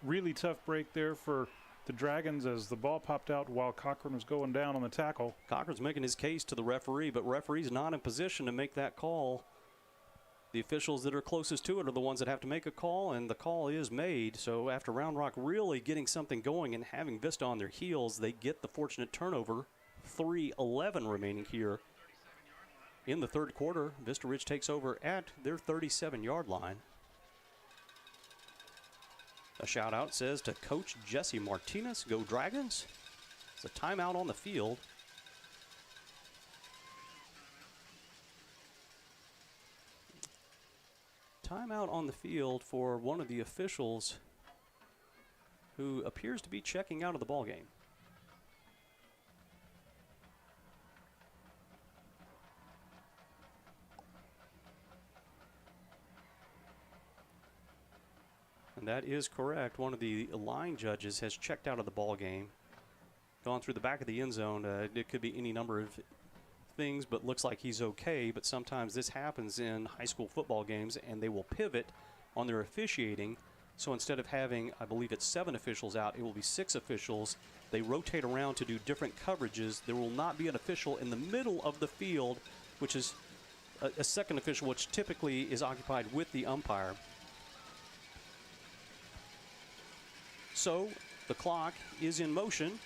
Really tough break there for the Dragons as the ball popped out while Cochran was going down on the tackle. Cochran's making his case to the referee, but referee's not in position to make that call. The officials that are closest to it are the ones that have to make a call, and the call is made. So after Round Rock really getting something going and having Vista on their heels, they get the fortunate turnover. 3:11 remaining here in the third quarter. Vista Ridge takes over at their 37-yard line. A shout out says to Coach Jesse Martinez, go Dragons. It's a timeout on the field. Timeout on the field for one of the officials who appears to be checking out of the ballgame. And that is correct. One of the line judges has checked out of the ball game, gone through the back of the end zone. It could be any number of things, but looks like he's okay. But sometimes this happens in high school football games, and they will pivot on their officiating. So instead of having, I believe it's 7 officials out, it will be 6 officials they rotate around to do different coverages. There will not be an official in the middle of the field, which is a second official, which typically is occupied with the umpire. So the clock is in motion,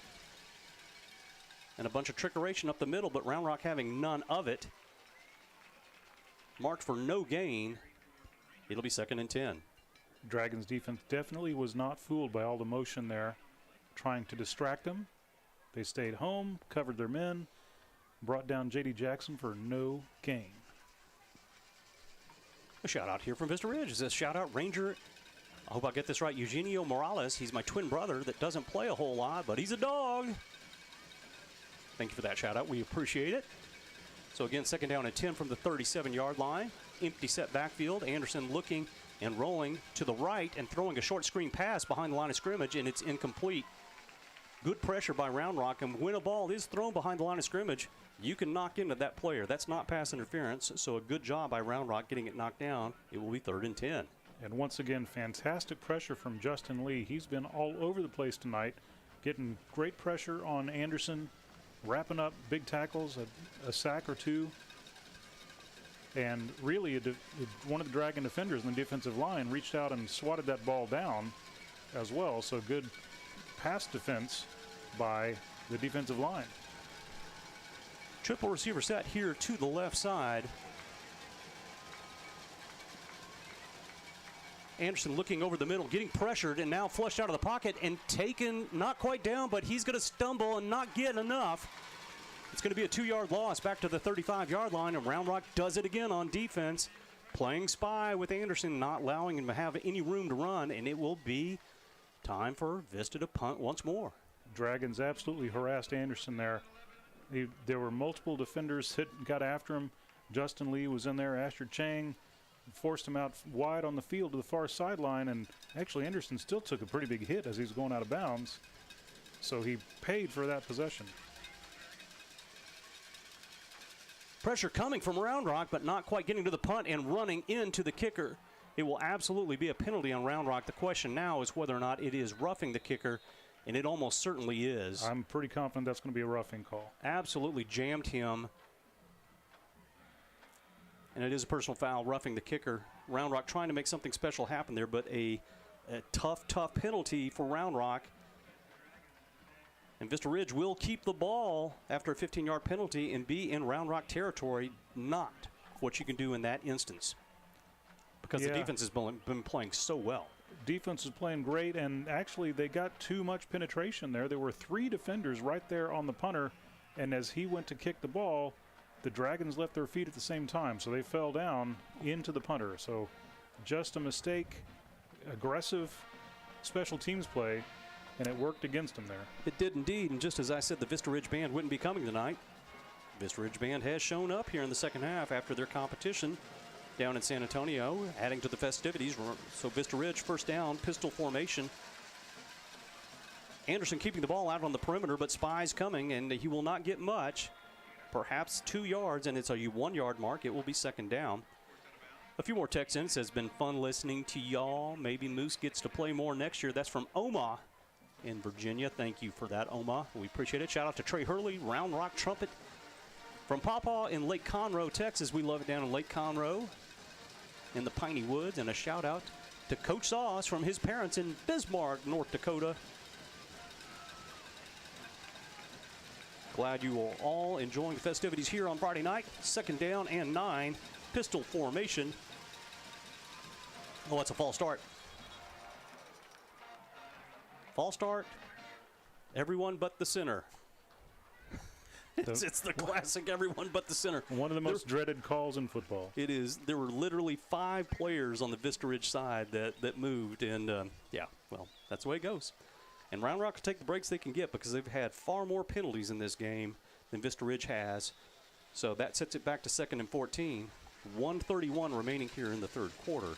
and a bunch of trickeration up the middle, but Round Rock having none of it. Marked for no gain. It'll be 2nd and 10. Dragons defense definitely was not fooled by all the motion there, trying to distract them. They stayed home, covered their men, brought down J.D. Jackson for no gain. A shout out here from Vista Ridge. It says, shout out Ranger, I hope I get this right, Eugenio Morales. He's my twin brother that doesn't play a whole lot, but he's a dog. Thank you for that shout out. We appreciate it. So again, 2nd down and 10 from the 37-yard line. Empty set backfield. Anderson looking and rolling to the right and throwing a short screen pass behind the line of scrimmage, and it's incomplete. Good pressure by Round Rock, and when a ball is thrown behind the line of scrimmage, you can knock into that player. That's not pass interference, so a good job by Round Rock getting it knocked down. It will be 3rd and 10. And once again, fantastic pressure from Justin Lee. He's been all over the place tonight, getting great pressure on Anderson, wrapping up big tackles, a sack or two. And really, one of the Dragon defenders in the defensive line reached out and swatted that ball down as well. So good pass defense by the defensive line. Triple receiver set here to the left side. Anderson looking over the middle, getting pressured, and now flushed out of the pocket and taken, not quite down, but he's going to stumble and not get enough. It's going to be a 2-yard loss back to the 35-yard line, and Round Rock does it again on defense, playing spy with Anderson, not allowing him to have any room to run, and it will be time for Vista to punt once more. Dragons absolutely harassed Anderson there. There were multiple defenders that got after him. Justin Lee was in there, Asher Chang forced him out wide on the field to the far sideline, and actually Anderson still took a pretty big hit as he was going out of bounds. So he paid for that possession. Pressure coming from Round Rock, but not quite getting to the punt and running into the kicker. It will absolutely be a penalty on Round Rock. The question now is whether or not it is roughing the kicker, and it almost certainly is. I'm pretty confident that's going to be a roughing call. Absolutely jammed him. And it is a personal foul, roughing the kicker. Round Rock trying to make something special happen there, but a tough penalty for Round Rock. And Vista Ridge will keep the ball after a 15-yard penalty and be in Round Rock territory, not what you can do in that instance. Because the defense has been playing so well. Defense is playing great, and actually they got too much penetration there. There were 3 defenders right there on the punter, and as he went to kick the ball, the Dragons left their feet at the same time, so they fell down into the punter. So just a mistake, aggressive special teams play, and it worked against them there. It did indeed, and just as I said, the Vista Ridge Band wouldn't be coming tonight. Vista Ridge Band has shown up here in the second half after their competition down in San Antonio, adding to the festivities. So Vista Ridge, first down, pistol formation. Anderson keeping the ball out on the perimeter, but Spy's coming, and he will not get much. Perhaps 2 yards, and it's a 1-yard mark. It will be 2nd down. A few more texts in. It says, been fun listening to y'all. Maybe Moose gets to play more next year. That's from Oma in Virginia. Thank you for that, Oma. We appreciate it. Shout out to Trey Hurley, Round Rock Trumpet. From Pawpaw in Lake Conroe, Texas. We love it down in Lake Conroe in the Piney Woods. And a shout out to Coach Sauce from his parents in Bismarck, North Dakota. Glad you are all enjoying the festivities here on Friday night. 2nd down and 9. Pistol formation. Oh, that's a false start. False start. Everyone but the center. It's the classic everyone but the center. One of the most dreaded calls in football. It is. There were literally 5 players on the Vista Ridge side that moved. And, yeah, well, that's the way it goes. And Round Rock will take the breaks they can get because they've had far more penalties in this game than Vista Ridge has. So that sets it back to 2nd and 14. 1:31 remaining here in the 3rd quarter.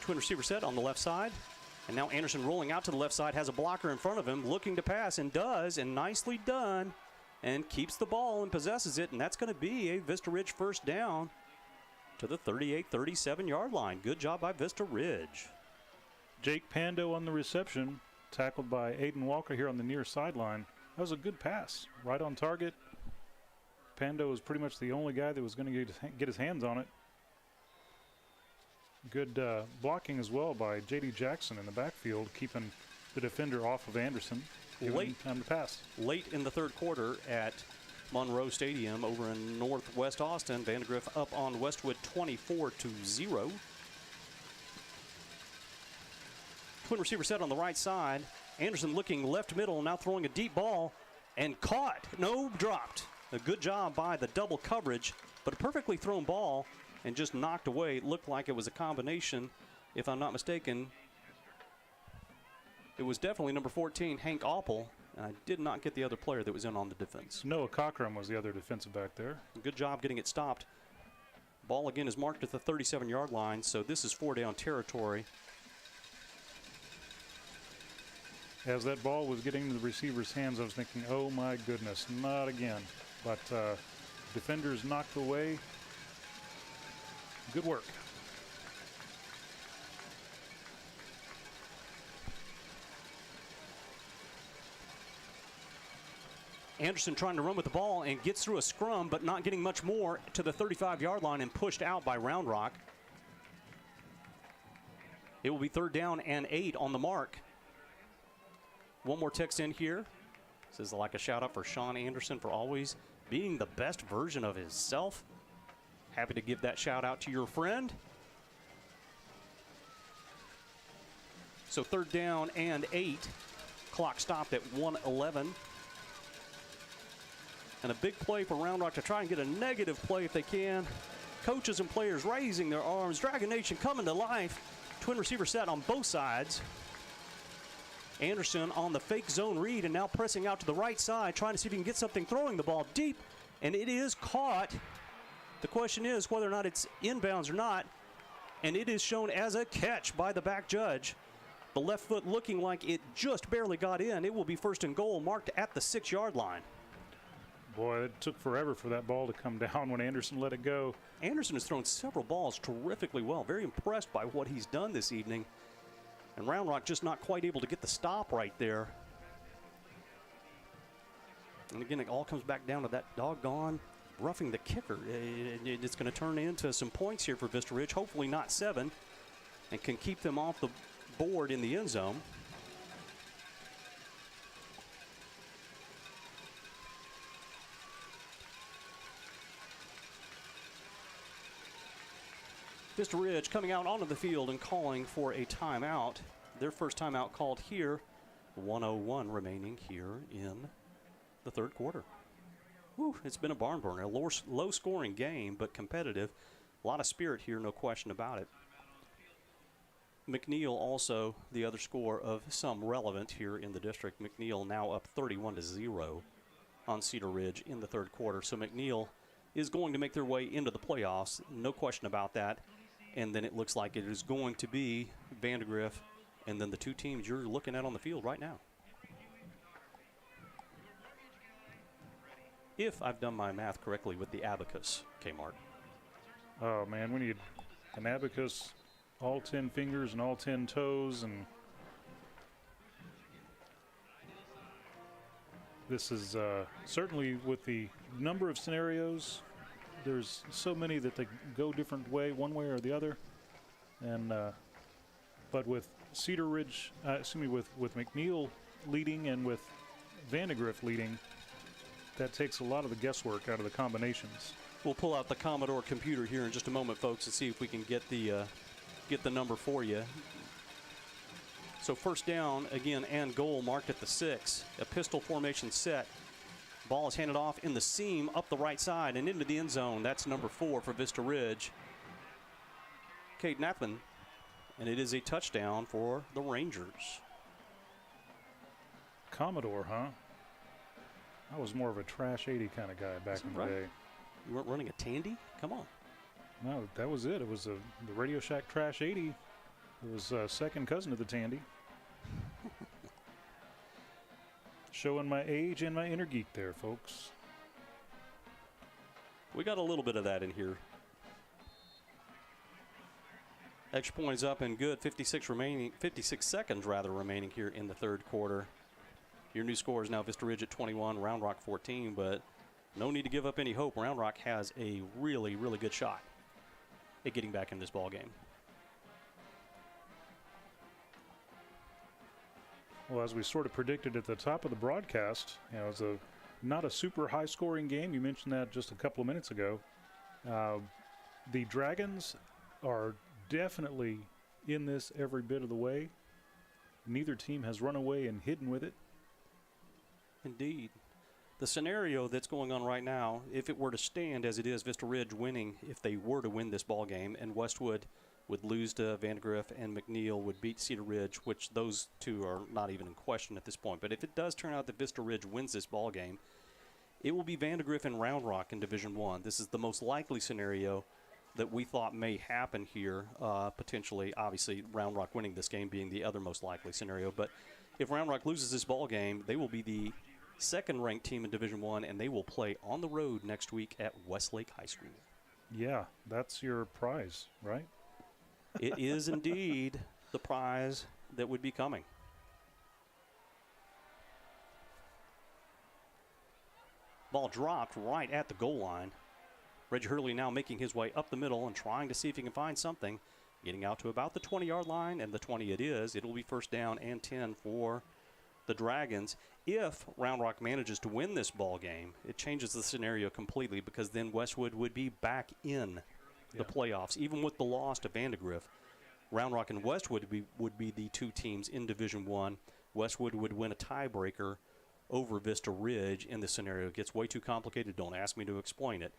Twin receiver set on the left side. And now Anderson rolling out to the left side, has a blocker in front of him, looking to pass, and does, and nicely done. and keeps the ball and possesses it, and that's going to be a Vista Ridge first down to the 38-37-yard line. Good job by Vista Ridge. Jake Pando on the reception, tackled by Aiden Walker here on the near sideline. That was a good pass, right on target. Pando was pretty much the only guy that was going to get his hands on it. Good blocking as well by J.D. Jackson in the backfield, keeping the defender off of Anderson. Late time to pass. Late in the third quarter at Monroe Stadium over in northwest Austin, Vandegrift up on Westwood 24-0. Twin receiver set on the right side. Anderson looking left middle, now throwing a deep ball and caught. No, dropped. A good job by the double coverage, but a perfectly thrown ball and just knocked away. It looked like it was a combination, if I'm not mistaken. It was definitely number 14, Hank Oppel, and I did not get the other player that was in on the defense. Noah Cochran was the other defensive back there. Good job getting it stopped. Ball again is marked at the 37-yard line, so this is 4-down territory. As that ball was getting into the receiver's hands, I was thinking, oh my goodness, not again. But defenders knocked away. Good work. Anderson trying to run with the ball and gets through a scrum, but not getting much more to the 35-yard line and pushed out by Round Rock. It will be 3rd down and 8 on the mark. One more text in here. This is like a shout out for Sean Anderson for always being the best version of himself. Happy to give that shout out to your friend. So 3rd down and 8. Clock stopped at 1:11. And a big play for Round Rock to try and get a negative play if they can. Coaches and players raising their arms. Dragon Nation coming to life. Twin receiver set on both sides. Anderson on the fake zone read and now pressing out to the right side, trying to see if he can get something, throwing the ball deep, and it is caught. The question is whether or not it's inbounds or not, and it is shown as a catch by the back judge. The left foot looking like it just barely got in. It will be 1st and goal, marked at the 6-yard line. Boy, it took forever for that ball to come down when Anderson let it go. Anderson has thrown several balls terrifically well. Very impressed by what he's done this evening. And Round Rock just not quite able to get the stop right there. And again, it all comes back down to that doggone roughing the kicker. It's going to turn into some points here for Vista Ridge. Hopefully not 7. And can keep them off the board in the end zone. Vista Ridge coming out onto the field and calling for a timeout. Their first timeout called here. 1:01 remaining here in the third quarter. Whew, it's been a barn burner. A low scoring game, but competitive. A lot of spirit here, no question about it. McNeil also the other score of some relevance here in the district. McNeil now up 31-0 on Cedar Ridge in the third quarter. So McNeil is going to make their way into the playoffs, no question about that. And then it looks like it is going to be Vandegrift and then the two teams you're looking at on the field right now. If I've done my math correctly with the abacus, Kmart. Oh, man, we need an abacus, all 10 fingers and all 10 toes. And this is certainly with the number of scenarios, there's so many that they go different one way or the other. And but with Cedar Ridge, with McNeil leading and with Vandegrift leading, that takes a lot of the guesswork out of the combinations. We'll pull out the Commodore computer here in just a moment, folks, and see if we can get the number for you. So 1st down again and goal marked at the 6. A pistol formation set. Ball is handed off in the seam up the right side and into the end zone. That's number 4 for Vista Ridge. Cade Knappman, and it is a touchdown for the Rangers. Commodore, huh? I was more of a Trash 80 kind of guy back in the day. You weren't running a Tandy? Come on. No, that was it. It was the Radio Shack Trash 80. It was second cousin to the Tandy. showing my age and my inner geek there, folks. We got a little bit of that in here. Extra point is up and good. 56 seconds remaining here in the third quarter. Your new score is now Vista Ridge at 21, Round Rock 14, but no need to give up any hope. Round Rock has a really, really good shot at getting back in this ball game. Well, as we sort of predicted at the top of the broadcast, it's not a super high-scoring game. You mentioned that just a couple of minutes ago. The Dragons are definitely in this every bit of the way. Neither team has run away and hidden with it. Indeed. The scenario that's going on right now, if it were to stand as it is, Vista Ridge winning, if they were to win this ball game, and Westwood would lose to Vandegrift and McNeil would beat Cedar Ridge, which those two are not even in question at this point. But if it does turn out that Vista Ridge wins this ball game, it will be Vandegrift and Round Rock in Division I. This is the most likely scenario that we thought may happen here, potentially. Obviously, Round Rock winning this game being the other most likely scenario. But if Round Rock loses this ball game, they will be the second-ranked team in Division I, and they will play on the road next week at Westlake High School. Yeah, that's your prize, right? It is indeed the prize that would be coming. Ball dropped right at the goal line. Reggie Hurley now making his way up the middle and trying to see if he can find something. Getting out to about the 20-yard line, and the 20 it is. It'll be first down and 10 for the Dragons. If Round Rock manages to win this ball game, it changes the scenario completely, because then Westwood would be back in the playoffs. Even with the loss to Vandegrift, Round Rock and Westwood would be the two teams in Division I. Westwood would win a tiebreaker over Vista Ridge in this scenario. It gets way too complicated. Don't ask me to explain it.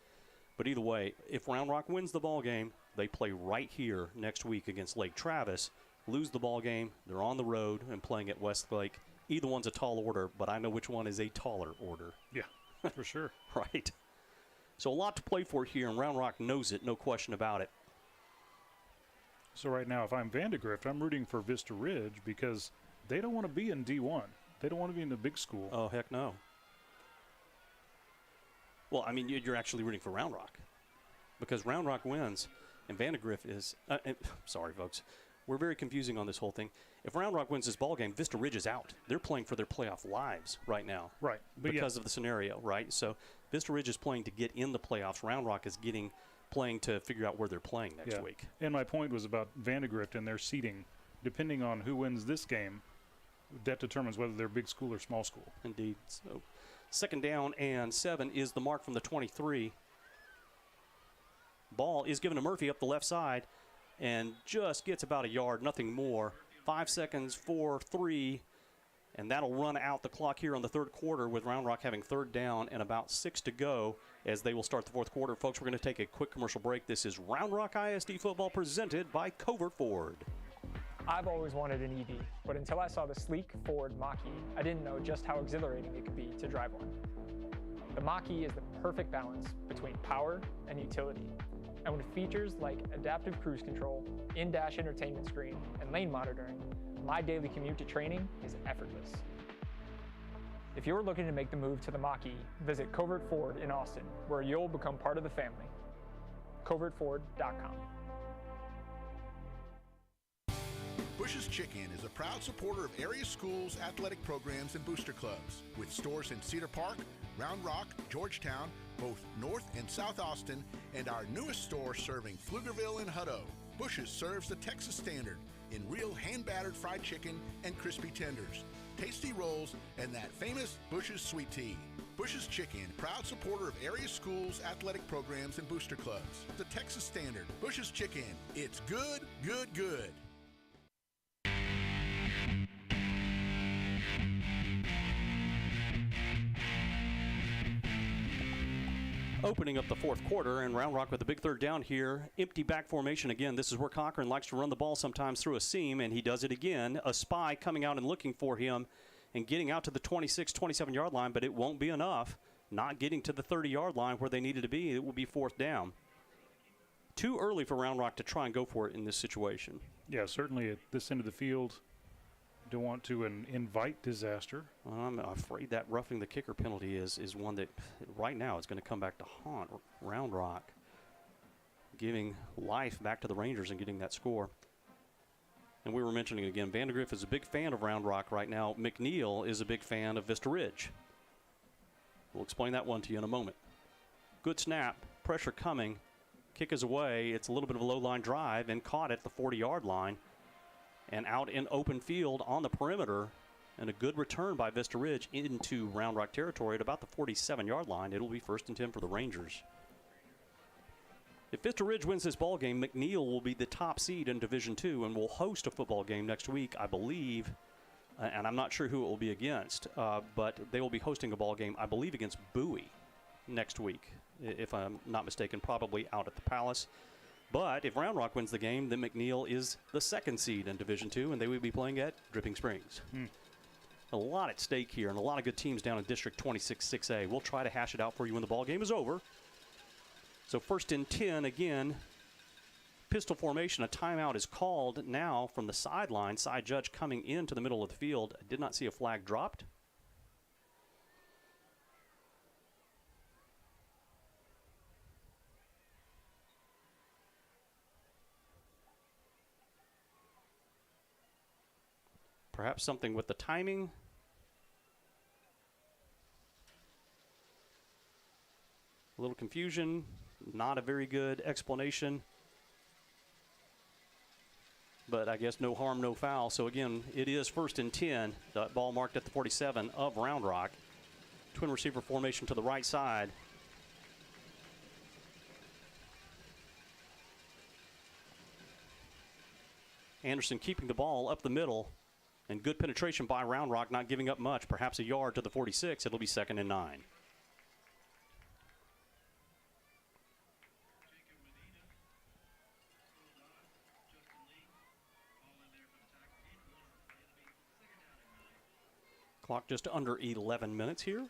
But either way, if Round Rock wins the ball game, they play right here next week against Lake Travis. Lose the ball game, they're on the road and playing at Westlake. Either one's a tall order, but I know which one is a taller order. Yeah, for sure. Right. So a lot to play for here, and Round Rock knows it, no question about it. So right now, if I'm Vandegrift, I'm rooting for Vista Ridge because they don't want to be in D1. They don't want to be in the big school. Oh, heck no. Well, I mean, you're actually rooting for Round Rock because Round Rock wins, and Vandegrift is sorry, folks. We're very confusing on this whole thing. If Round Rock wins this ball game, Vista Ridge is out. They're playing for their playoff lives right now. Right. Because of the scenario, right? So Vista Ridge is playing to get in the playoffs. Round Rock is playing to figure out where they're playing next week. And my point was about Vandegrift and their seeding. Depending on who wins this game, that determines whether they're big school or small school. Indeed. So second down and 7 is the mark from the 23. Ball is given to Murphy up the left side and just gets about a yard, nothing more. 5 seconds, 4, 3, and that'll run out the clock here on the third quarter with Round Rock having third down and about 6 to go as they will start the fourth quarter. Folks, we're going to take a quick commercial break. This is Round Rock ISD football presented by Covert Ford. I've always wanted an EV, but until I saw the sleek Ford Mach-E, I didn't know just how exhilarating it could be to drive one. The Mach-E is the perfect balance between power and utility. And with features like adaptive cruise control, in-dash entertainment screen, and lane monitoring, my daily commute to training is effortless. If you're looking to make the move to the Mach-E, visit Covert Ford in Austin, where you'll become part of the family. CovertFord.com. Bush's Chicken is a proud supporter of area schools, athletic programs, and booster clubs, with stores in Cedar Park, Round Rock, Georgetown, both North and South Austin, and our newest store serving Pflugerville and Hutto. Bush's serves the Texas standard in real hand-battered fried chicken and crispy tenders, tasty rolls, and that famous Bush's sweet tea. Bush's Chicken, proud supporter of area schools, athletic programs, and booster clubs. The Texas standard. Bush's Chicken. It's good, good, good. Opening up the fourth quarter, and Round Rock with a big third down here. Empty back formation again. This is where Cochran likes to run the ball sometimes through a seam, and he does it again. A spy coming out and looking for him and getting out to the 26, 27-yard line, but it won't be enough. Not getting to the 30-yard line where they needed to be. It will be fourth down. Too early for Round Rock to try and go for it in this situation. Yeah, certainly at this end of the field, Don't want to invite disaster. I'm afraid that roughing the kicker penalty is one that right now is going to come back to haunt Round Rock, giving life back to the Rangers and getting that score. And we were mentioning again, Vandegrift is a big fan of Round Rock right now. McNeil is a big fan of Vista Ridge. We'll explain that one to you in a moment. Good snap, pressure coming, kick is away. It's a little bit of a low-line drive and caught at the 40-yard line. And out in open field on the perimeter, and a good return by Vista Ridge into Round Rock territory at about the 47-yard line. It'll be 1st and 10 for the Rangers. If Vista Ridge wins this ball game, McNeil will be the top seed in Division II and will host a football game next week, I believe. And I'm not sure who it will be against, but they will be hosting a ball game, I believe, against Bowie next week, if I'm not mistaken, probably out at the Palace. But if Round Rock wins the game, then McNeil is the 2nd seed in Division II, and they would be playing at Dripping Springs. A lot at stake here, and a lot of good teams down in District 26 6A. We'll try to hash it out for you when the ball game is over. So 1st and 10 again. Pistol formation. A timeout is called now from the sideline. Side judge coming into the middle of the field. I did not see a flag dropped. Perhaps something with the timing. A little confusion. Not a very good explanation. But I guess no harm, no foul. So again, it is 1st and 10. That ball marked at the 47 of Round Rock. Twin receiver formation to the right side. Anderson keeping the ball up the middle. And good penetration by Round Rock, not giving up much. Perhaps a yard to the 46. It'll be 2nd and 9. Clock just under 11 minutes here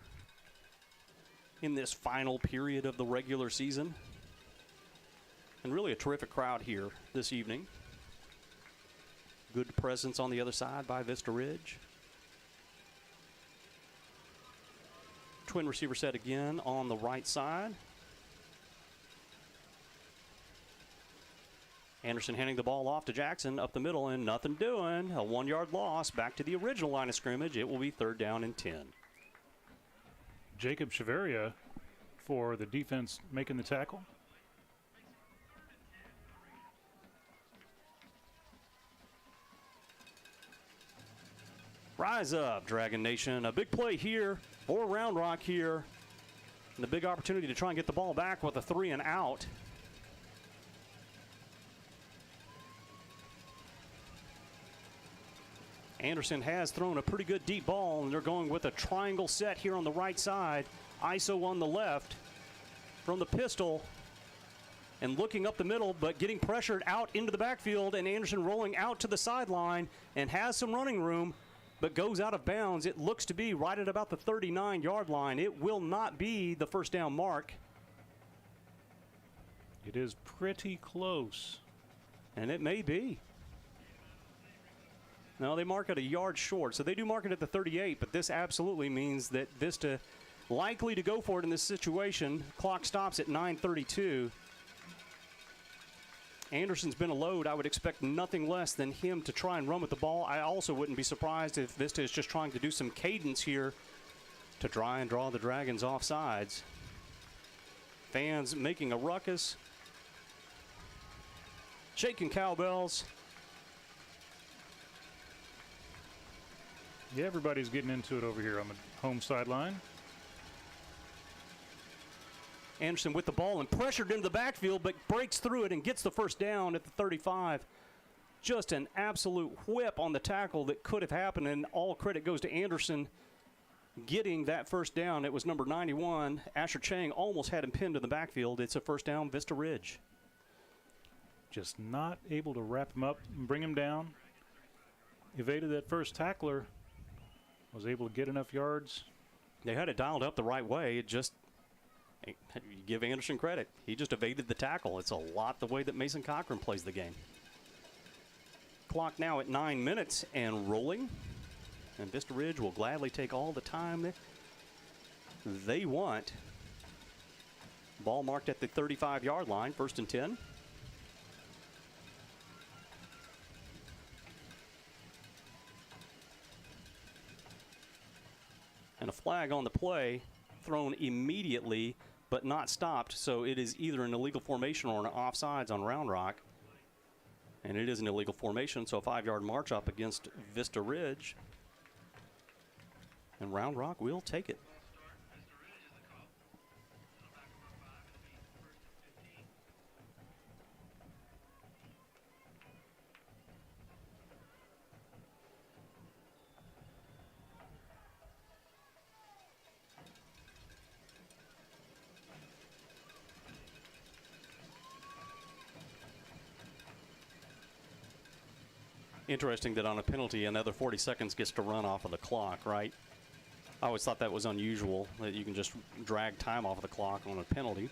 in this final period of the regular season. And really a terrific crowd here this evening. Good presence on the other side by Vista Ridge. Twin receiver set again on the right side. Anderson handing the ball off to Jackson up the middle and nothing doing. A 1-yard loss back to the original line of scrimmage. It will be 3rd down and 10. Jacob Chaveria for the defense making the tackle. Rise up, Dragon Nation. A big play here for Round Rock here. And the big opportunity to try and get the ball back with a 3 and out. Anderson has thrown a pretty good deep ball, and they're going with a triangle set here on the right side. ISO on the left from the pistol. And looking up the middle, but getting pressured out into the backfield, and Anderson rolling out to the sideline and has some running room, but goes out of bounds. It looks to be right at about the 39-yard line. It will not be the 1st down mark. It is pretty close. And it may be. No, they mark it a yard short. So they do mark it at the 38, but this absolutely means that Vista likely to go for it in this situation. Clock stops at 9:32. Anderson's been a load. I would expect nothing less than him to try and run with the ball. I also wouldn't be surprised if Vista is just trying to do some cadence here to try and draw the Dragons off sides. Fans making a ruckus, shaking cowbells. Yeah, everybody's getting into it over here on the home sideline. Anderson with the ball and pressured into the backfield, but breaks through it and gets the 1st down at the 35. Just an absolute whip on the tackle that could have happened, and all credit goes to Anderson getting that 1st down. It was number 91. Asher Chang almost had him pinned in the backfield. It's a 1st down, Vista Ridge. Just not able to wrap him up and bring him down. Evaded that first tackler. Was able to get enough yards. They had it dialed up the right way. It just, you give Anderson credit. He just evaded the tackle. It's a lot the way that Mason Cochran plays the game. Clock now at 9 minutes and rolling. And Vista Ridge will gladly take all the time they want. Ball marked at the 35-yard line, 1st and 10. And a flag on the play thrown immediately, but not stopped. So it is either an illegal formation or an offsides on Round Rock. And it is an illegal formation, so a 5-yard march up against Vista Ridge. And Round Rock will take it. Interesting that on a penalty, another 40 seconds gets to run off of the clock, right? I always thought that was unusual, that you can just drag time off of the clock on a penalty.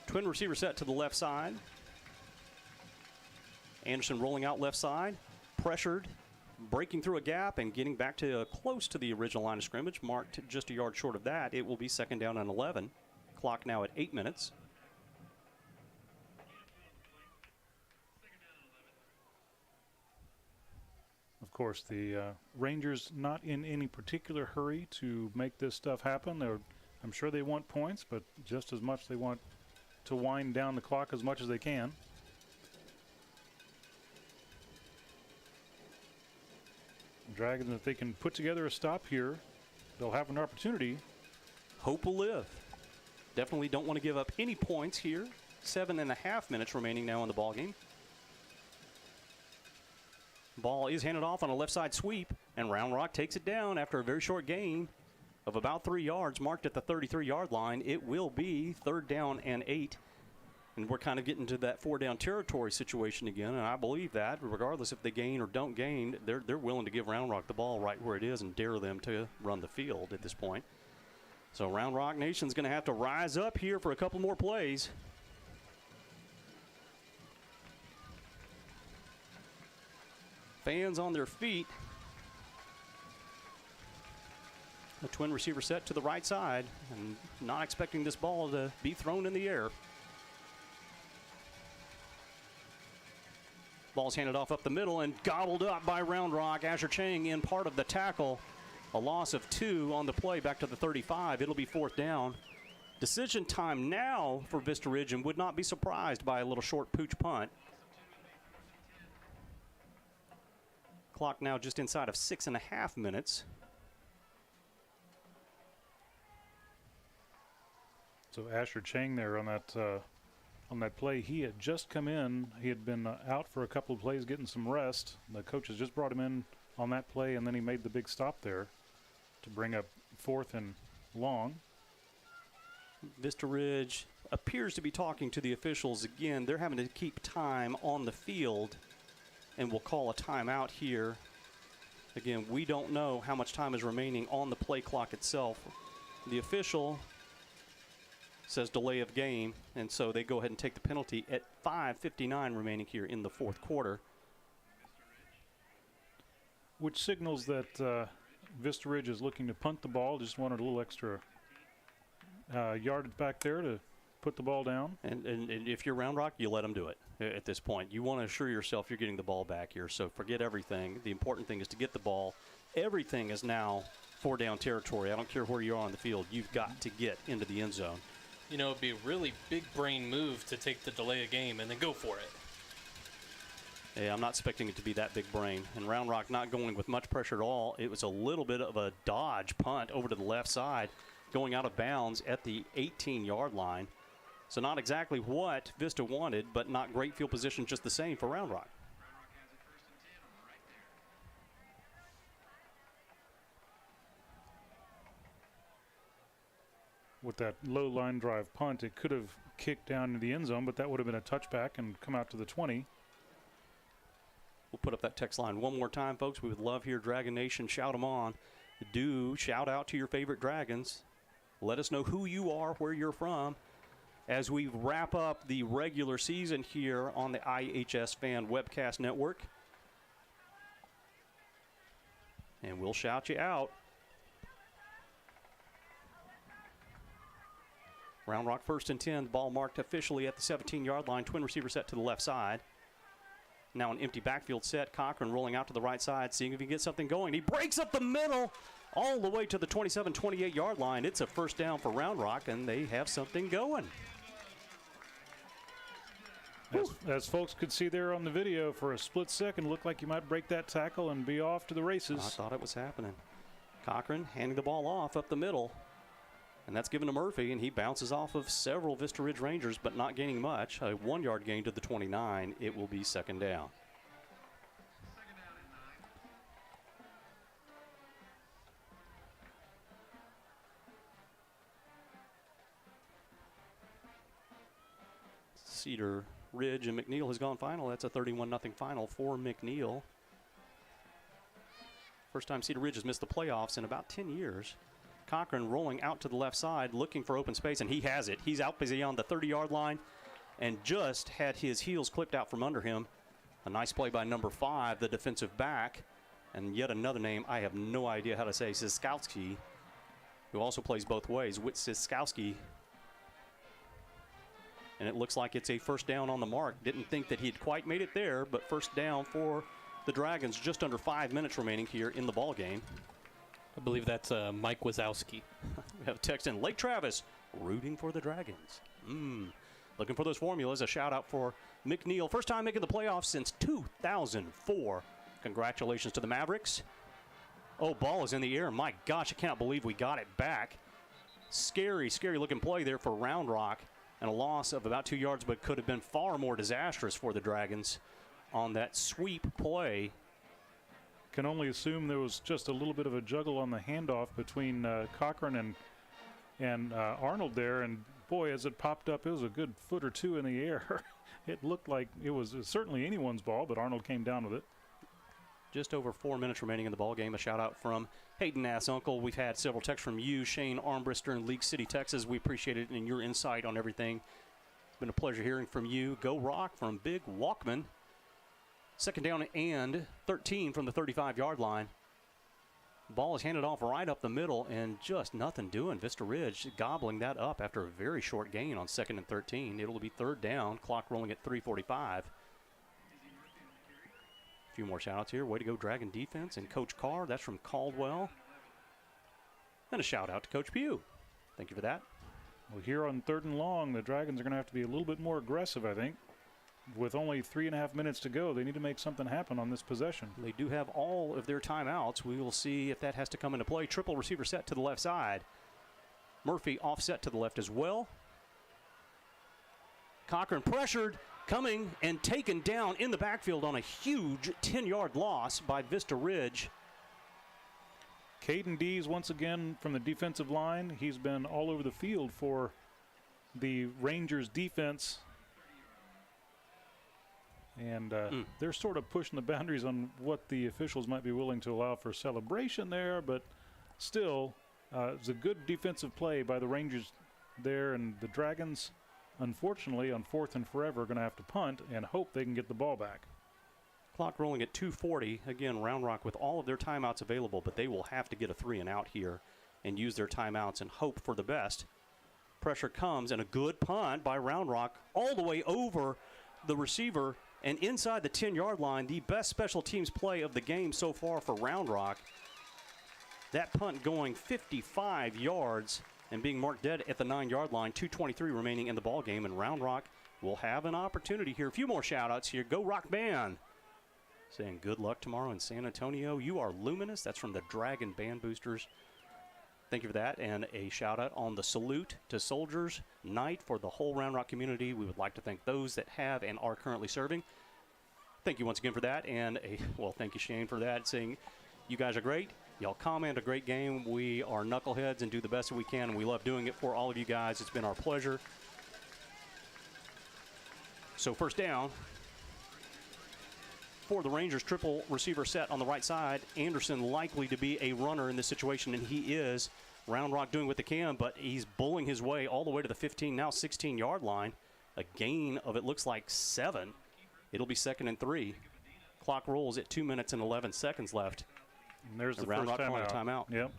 Twin receiver set to the left side. Anderson rolling out left side, pressured, breaking through a gap and getting back to close to the original line of scrimmage, marked just a yard short of that. It will be 2nd down and 11. Clock now at 8 minutes. Of course, the Rangers not in any particular hurry to make this stuff happen. I'm sure they want points, but just as much they want to wind down the clock as much as they can. Dragons, if they can put together a stop here, they'll have an opportunity. Hope will live. Definitely don't want to give up any points here. 7.5 minutes remaining now in the ballgame. Ball is handed off on a left side sweep, and Round Rock takes it down after a very short gain of about 3 yards, marked at the 33-yard line. It will be 3rd down and 8. And we're kind of getting to that 4-down territory situation again, and I believe that regardless if they gain or don't gain, they're willing to give Round Rock the ball right where it is and dare them to run the field at this point. So Round Rock Nation's going to have to rise up here for a couple more plays. Fans on their feet. The twin receiver set to the right side, and not expecting this ball to be thrown in the air. Ball's handed off up the middle and gobbled up by Round Rock. Asher Chang in part of the tackle. A loss of 2 on the play back to the 35. It'll be 4th down. Decision time now for Vista Ridge, and would not be surprised by a little short pooch punt. Clock now just inside of 6.5 minutes. So Asher Chang there on that play, he had just come in. He had been out for a couple of plays getting some rest. The coaches just brought him in on that play, and then he made the big stop there to bring up 4th and long. Vista Ridge appears to be talking to the officials again. They're having to keep time on the field, and we'll call a timeout here. Again, we don't know how much time is remaining on the play clock itself. The official says delay of game, and so they go ahead and take the penalty at 5:59 remaining here in the 4th quarter. Which signals that Vista Ridge is looking to punt the ball. Just wanted a little extra yardage back there to put the ball down. And if you're Round Rock, you let them do it at this point. You want to assure yourself you're getting the ball back here, so forget everything. The important thing is to get the ball. Everything is now 4-down territory. I don't care where you are on the field. You've got to get into the end zone. You know, it'd be a really big brain move to take the delay of game and then go for it. Yeah, I'm not expecting it to be that big brain. And Round Rock not going with much pressure at all. It was a little bit of a dodge punt over to the left side, going out of bounds at the 18-yard line. So not exactly what Vista wanted, but not great field position just the same for Round Rock. With that low line drive punt, it could have kicked down into the end zone, but that would have been a touchback and come out to the 20. We'll put up that text line one more time, folks. We would love to hear Dragon Nation shout them on. Do shout out to your favorite Dragons. Let us know who you are, where you're from, as we wrap up the regular season here on the iHSFAN Webcast Network. and we'll shout you out. Round Rock 1st and 10. Ball marked officially at the 17-yard line. Twin receiver set to the left side. Now an empty backfield set. Cochran rolling out to the right side, seeing if he can get something going. He breaks up the middle all the way to the 27, 28-yard line. It's a first down for Round Rock, and they have something going. As folks could see there on the video, for a split second, looked like you might break that tackle and be off to the races. I thought it was happening. Cochran handing the ball off up the middle, and that's given to Murphy, and he bounces off of several Vista Ridge Rangers, but not gaining much. A 1-yard gain to the 29. It will be second down. Cedar Ridge and McNeil has gone final. That's a 31-0 final for McNeil. First time Cedar Ridge has missed the playoffs in about 10 years. Cochran rolling out to the left side, looking for open space, and he has it. He's out beyond the 30-yard line and just had his heels clipped out from under him. A nice play by number 5, the defensive back, and yet another name I have no idea how to say, Siskowski, who also plays both ways. Whit Siskowski. And it looks like it's a first down on the mark. Didn't think that he'd quite made it there, but first down for the Dragons. Just under 5 minutes remaining here in the ball game. I believe that's Mike Wazowski. We have a text in. Lake Travis rooting for the Dragons. Looking for those formulas. A shout out for McNeil. First time making the playoffs since 2004. Congratulations to the Mavericks. Oh, ball is in the air. My gosh, I can't believe we got it back. Scary, scary looking play there for Round Rock. And a loss of about 2 yards, but could have been far more disastrous for the Dragons on that sweep play. Can only assume there was just a little bit of a juggle on the handoff between Cochran and Arnold there. And boy, as it popped up, it was a good foot or two in the air. It looked like it was certainly anyone's ball, but Arnold came down with it. Just over 4 minutes remaining in the ball game. A shout out from Hayden Ass Uncle. We've had several texts from you, Shane Armbrister in League City, Texas. We appreciate it and your insight on everything. It's been a pleasure hearing from you. Go Rock from Big Walkman. Second down and 13 from the 35-yard line. Ball is handed off right up the middle and just nothing doing. Vista Ridge gobbling that up after a very short gain on 2nd and 13. It'll be third down. Clock rolling at 3:45. A few more shout-outs here. Way to go, Dragon defense and Coach Carr. That's from Caldwell. And a shout-out to Coach Pugh. Thank you for that. Well, here on 3rd and long, the Dragons are going to have to be a little bit more aggressive, I think. With only 3.5 minutes to go, they need to make something happen on this possession. They do have all of their timeouts. We will see if that has to come into play. Triple receiver set to the left side. Murphy offset to the left as well. Cochran pressured, coming and taken down in the backfield on a huge 10-yard loss by Vista Ridge. Caden Dees once again from the defensive line. He's been all over the field for the Rangers defense. And they're sort of pushing the boundaries on what the officials might be willing to allow for celebration there, but still, it's a good defensive play by the Rangers there, and the Dragons, unfortunately, on 4th and forever, are going to have to punt and hope they can get the ball back. Clock rolling at 2:40. Again, Round Rock with all of their timeouts available, but they will have to get a 3-and-out here and use their timeouts and hope for the best. Pressure comes, and a good punt by Round Rock all the way over the receiver and inside the 10-yard line. The best special teams play of the game so far for Round Rock. That punt going 55 yards and being marked dead at the 9-yard line. 2:23 remaining in the ball game, and Round Rock will have an opportunity here. A few more shout-outs here. Go Rock Band. Saying good luck tomorrow in San Antonio. You are luminous. That's from the Dragon Band Boosters. Thank you for that. And a shout-out on the Salute to Soldiers night for the whole Round Rock community. We would like to thank those that have and are currently serving. Thank you once again for that. And, thank you, Shane, for that, saying you guys are great. Y'all comment a great game. We are knuckleheads and do the best that we can, and we love doing it for all of you guys. It's been our pleasure. So first down for the Rangers. Triple receiver set on the right side. Anderson likely to be a runner in this situation, and he is. Round Rock doing what they can, but he's bullying his way all the way to the 15, now 16-yard line. A gain of, it looks like, 7. It'll be 2nd and 3. Clock rolls at 2 minutes and 11 seconds left And there's the Round first Rock calling a timeout. Yep.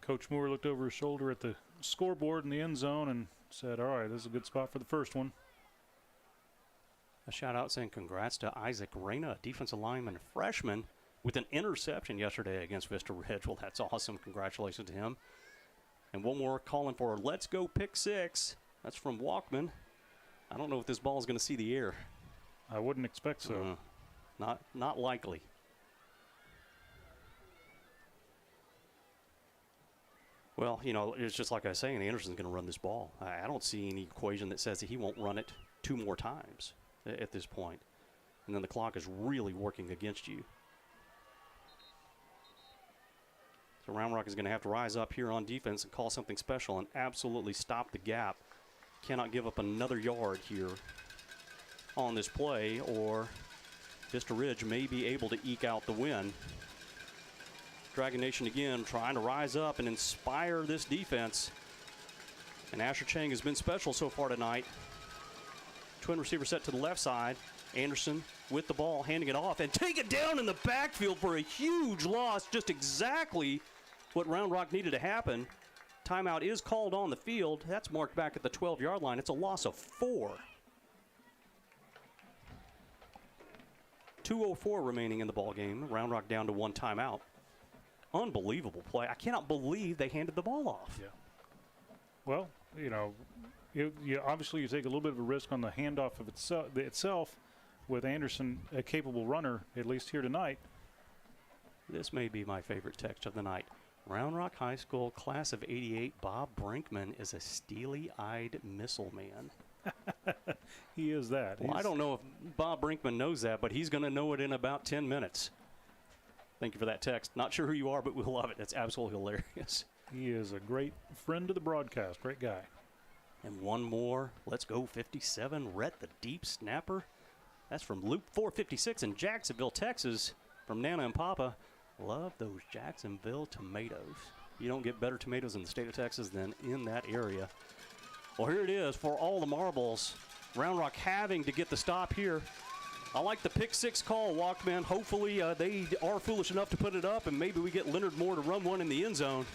Coach Moore looked over his shoulder at the scoreboard in the end zone and said, all right, this is a good spot for the first one. A shout out saying congrats to Isaac Reyna, defensive lineman, freshman, with an interception yesterday against Vista Ridge. Well, that's awesome. Congratulations to him. And one more calling for let's go pick 6. That's from Walkman. I don't know if this ball is going to see the air. I wouldn't expect so. Not likely. Well, you know, it's just like I was saying, Anderson's going to run this ball. I don't see any equation that says that he won't run it 2 more times at this point. And then the clock is really working against you. So Round Rock is going to have to rise up here on defense and call something special and absolutely stop the gap. Cannot give up another yard here on this play, or Vista Ridge may be able to eke out the win. Dragon Nation again trying to rise up and inspire this defense. And Asher Chang has been special so far tonight. Twin receiver set to the left side. Anderson with the ball, handing it off, and take it down in the backfield for a huge loss. Just exactly what Round Rock needed to happen. Timeout is called on the field. That's marked back at the 12-yard line. It's a loss of 4. 2:04 remaining in the ball game. Round Rock down to 1 timeout. Unbelievable play. I cannot believe they handed the ball off. Yeah. Well, you know, obviously you take a little bit of a risk on the handoff of itself with Anderson, a capable runner, at least here tonight. This may be my favorite text of the night. Round Rock High School class of '88, Bob Brinkman is a steely-eyed missile man. He is that. Well, I don't know if Bob Brinkman knows that, but he's going to know it in about 10 minutes. Thank you for that text. Not sure who you are, but we love it. That's absolutely hilarious. He is a great friend of the broadcast. Great guy. And one more. Let's go 57. Rhett, the deep snapper. That's from Loop 456 in Jacksonville, Texas, from Nana and Papa. Love those Jacksonville tomatoes. You don't get better tomatoes in the state of Texas than in that area. Well, here it is for all the marbles. Round Rock having to get the stop here. I like the pick 6 call, Walkman. Hopefully they are foolish enough to put it up, and maybe we get Leonard Moore to run one in the end zone.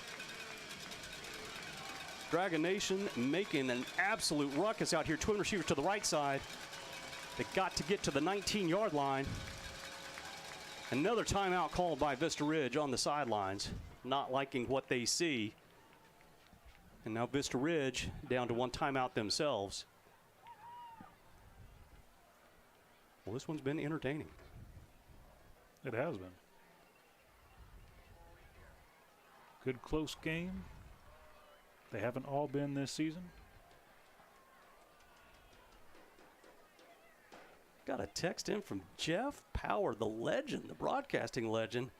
Dragon Nation making an absolute ruckus out here. Twin receiver to the right side. They got to get to the 19-yard line. Another timeout called by Vista Ridge on the sidelines, not liking what they see. And now Vista Ridge down to 1 timeout themselves. Well, this one's been entertaining. It has been. Good close game. They haven't all been this season. Got a text in from Jeff Power, the legend, the broadcasting legend.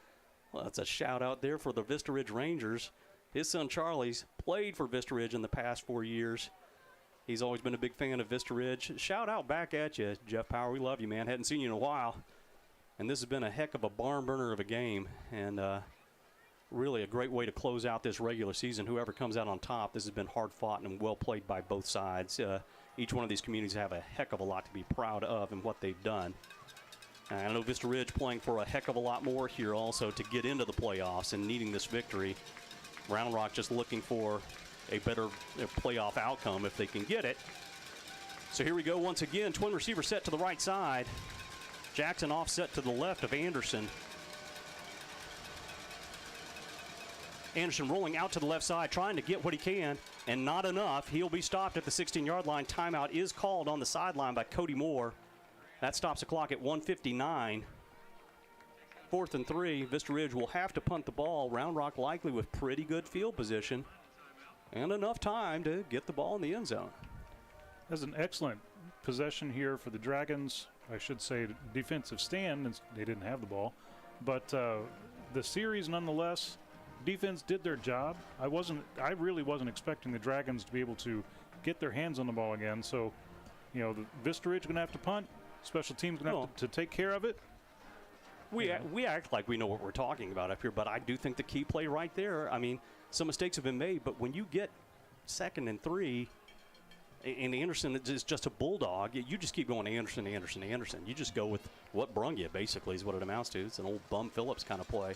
Well, that's a shout out there for the Vista Ridge Rangers. His son Charlie's played for Vista Ridge in the past 4 years. He's always been a big fan of Vista Ridge. Shout out back at you, Jeff Power. We love you, man. Hadn't seen you in a while. And this has been a heck of a barn burner of a game. And really a great way to close out this regular season. Whoever comes out on top, this has been hard fought and well played by both sides. Each one of these communities have a heck of a lot to be proud of in what they've done. And I know Vista Ridge playing for a heck of a lot more here also to get into the playoffs and needing this victory. Round Rock just looking for a better playoff outcome if they can get it. So here we go once again. Twin receiver set to the right side. Jackson offset to the left of Anderson. Anderson rolling out to the left side, trying to get what he can, and not enough. He'll be stopped at the 16-yard line. Timeout is called on the sideline by Cody Moore. That stops the clock at 1:59. 4th and 3. Vista Ridge will have to punt the ball. Round Rock likely with pretty good field position and enough time to get the ball in the end zone. That's an excellent possession here for the Dragons. I should say defensive stand, and they didn't have the ball. But the series, nonetheless, defense did their job. I really wasn't expecting the Dragons to be able to get their hands on the ball again. So, you know, the Vista Ridge going to have to punt. Special teams going to have to take care of it. We act like we know what we're talking about up here, but I do think the key play right there, I mean, some mistakes have been made, but when you get 2nd and 3 And Anderson is just a bulldog. You just keep going Anderson. You just go with what brung you, basically, is what it amounts to. It's an old Bum Phillips kind of play.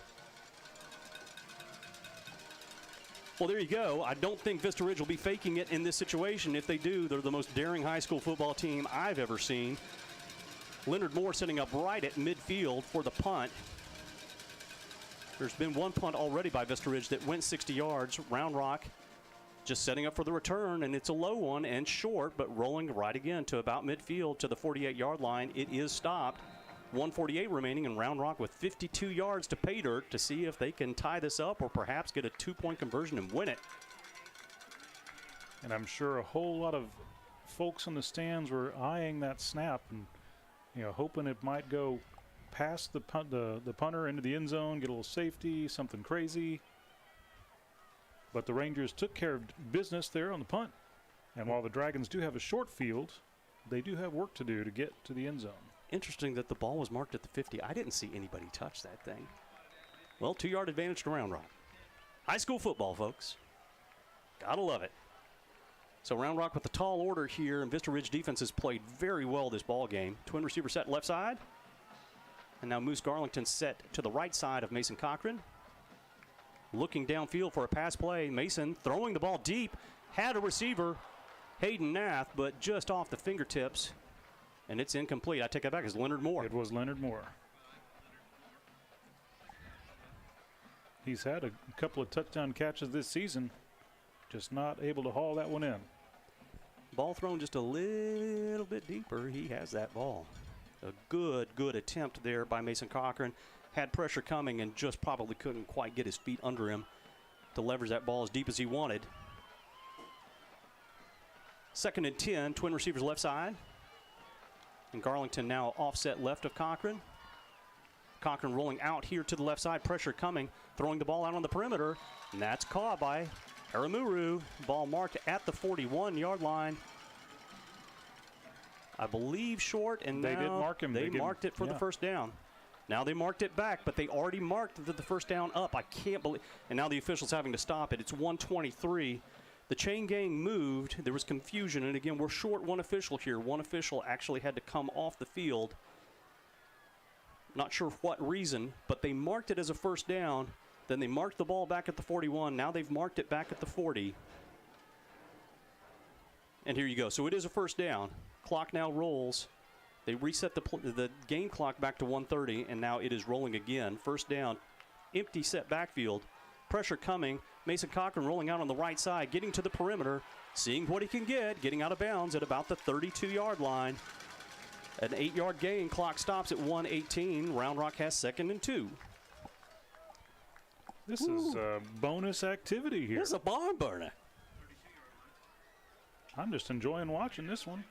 Well, there you go. I don't think Vista Ridge will be faking it in this situation. If they do, they're the most daring high school football team I've ever seen. Leonard Moore setting up right at midfield for the punt. There's been one punt already by Vista Ridge that went 60 yards. Round Rock just setting up for the return, and it's a low one and short, but rolling right again to about midfield to the 48-yard line. It is stopped. 1:48 remaining, and Round Rock with 52 yards to pay dirt to see if they can tie this up or perhaps get a 2-point conversion and win it. And I'm sure a whole lot of folks in the stands were eyeing that snap and, hoping it might go past the punter into the end zone, get a little safety, something crazy. But the Rangers took care of business there on the punt. And while the Dragons do have a short field, they do have work to do to get to the end zone. Interesting that the ball was marked at the 50. I didn't see anybody touch that thing. Well, 2-yard advantage to Round Rock. High school football, folks. Gotta love it. So Round Rock with the tall order here, and Vista Ridge defense has played very well this ball game. Twin receiver set left side. And now Moose Garlington set to the right side of Mason Cochran. Looking downfield for a pass play. Mason throwing the ball deep. Had a receiver, Hayden Nath, but just off the fingertips. And it's incomplete. I take that back. It's Leonard Moore. It was Leonard Moore. He's had a couple of touchdown catches this season. Just not able to haul that one in. Ball thrown just a little bit deeper. He has that ball. A good attempt there by Mason Cochran. Had pressure coming and just probably couldn't quite get his feet under him to leverage that ball as deep as he wanted. 2nd and 10, twin receivers left side. And Garlington now offset left of Cochran. Cochran rolling out here to the left side, pressure coming, throwing the ball out on the perimeter, and that's caught by Aramuru. Ball marked at the 41-yard line. I believe short, and they did mark him. They marked it for the first down. Now they marked it back, but they already marked the first down up. I can't believe, and now the official's having to stop it. It's 1:23. The chain gang moved. There was confusion, and again, we're short one official here. One official actually had to come off the field. Not sure for what reason, but they marked it as a first down. Then they marked the ball back at the 41. Now they've marked it back at the 40. And here you go. So it is a first down. Clock now rolls. They reset the game clock back to 1:30, and now it is rolling again. First down, empty set backfield. Pressure coming. Mason Cochran rolling out on the right side, getting to the perimeter, seeing what he can get, getting out of bounds at about the 32-yard line. An 8-yard gain. Clock stops at 1:18. Round Rock has 2nd and 2. This is bonus activity here. This is a barn burner. I'm just enjoying watching this one.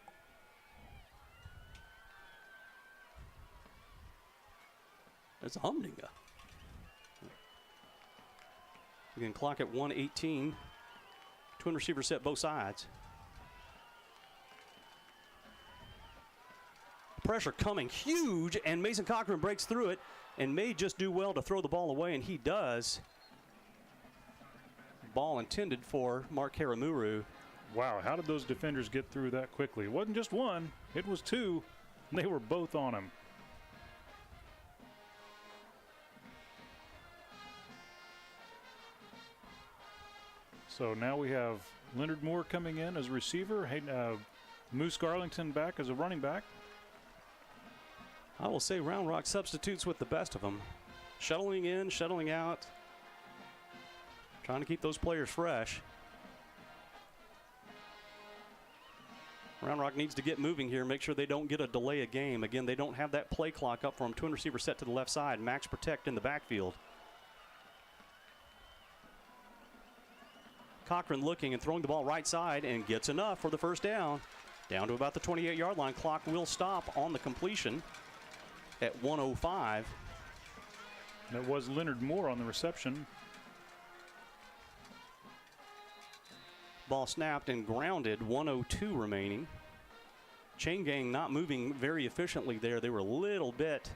It's a humdinger. Again, clock at 1:18. Twin receiver set both sides. Pressure coming huge, and Mason Cochran breaks through it and may just do well to throw the ball away, and he does. Ball intended for Mark Haramuru. Wow, how did those defenders get through that quickly? It wasn't just one, it was two, and they were both on him. So now we have Leonard Moore coming in as a receiver, Moose Garlington back as a running back. I will say Round Rock substitutes with the best of them. Shuttling in, shuttling out. Trying to keep those players fresh. Round Rock needs to get moving here, make sure they don't get a delay of game. Again, they don't have that play clock up for them. Twin receiver set to the left side. Max protect in the backfield. Cochran looking and throwing the ball right side and gets enough for the first down. Down to about the 28-yard line. Clock will stop on the completion at 1:05. That was Leonard Moore on the reception. Ball snapped and grounded, 1:02 remaining. Chain gang not moving very efficiently there. They were a little bit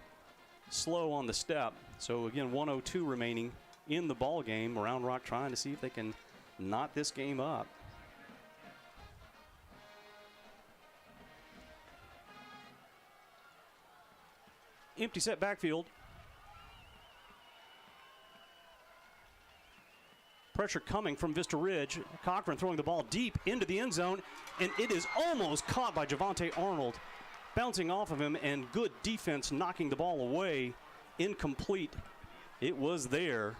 slow on the step. So again, 1:02 remaining in the ball game. Round Rock trying to see if they can knot this game up. empty set backfield. Pressure coming from Vista Ridge. Cochran throwing the ball deep into the end zone, and it is almost caught by Javante Arnold. Bouncing off of him, and good defense knocking the ball away. Incomplete. It was there.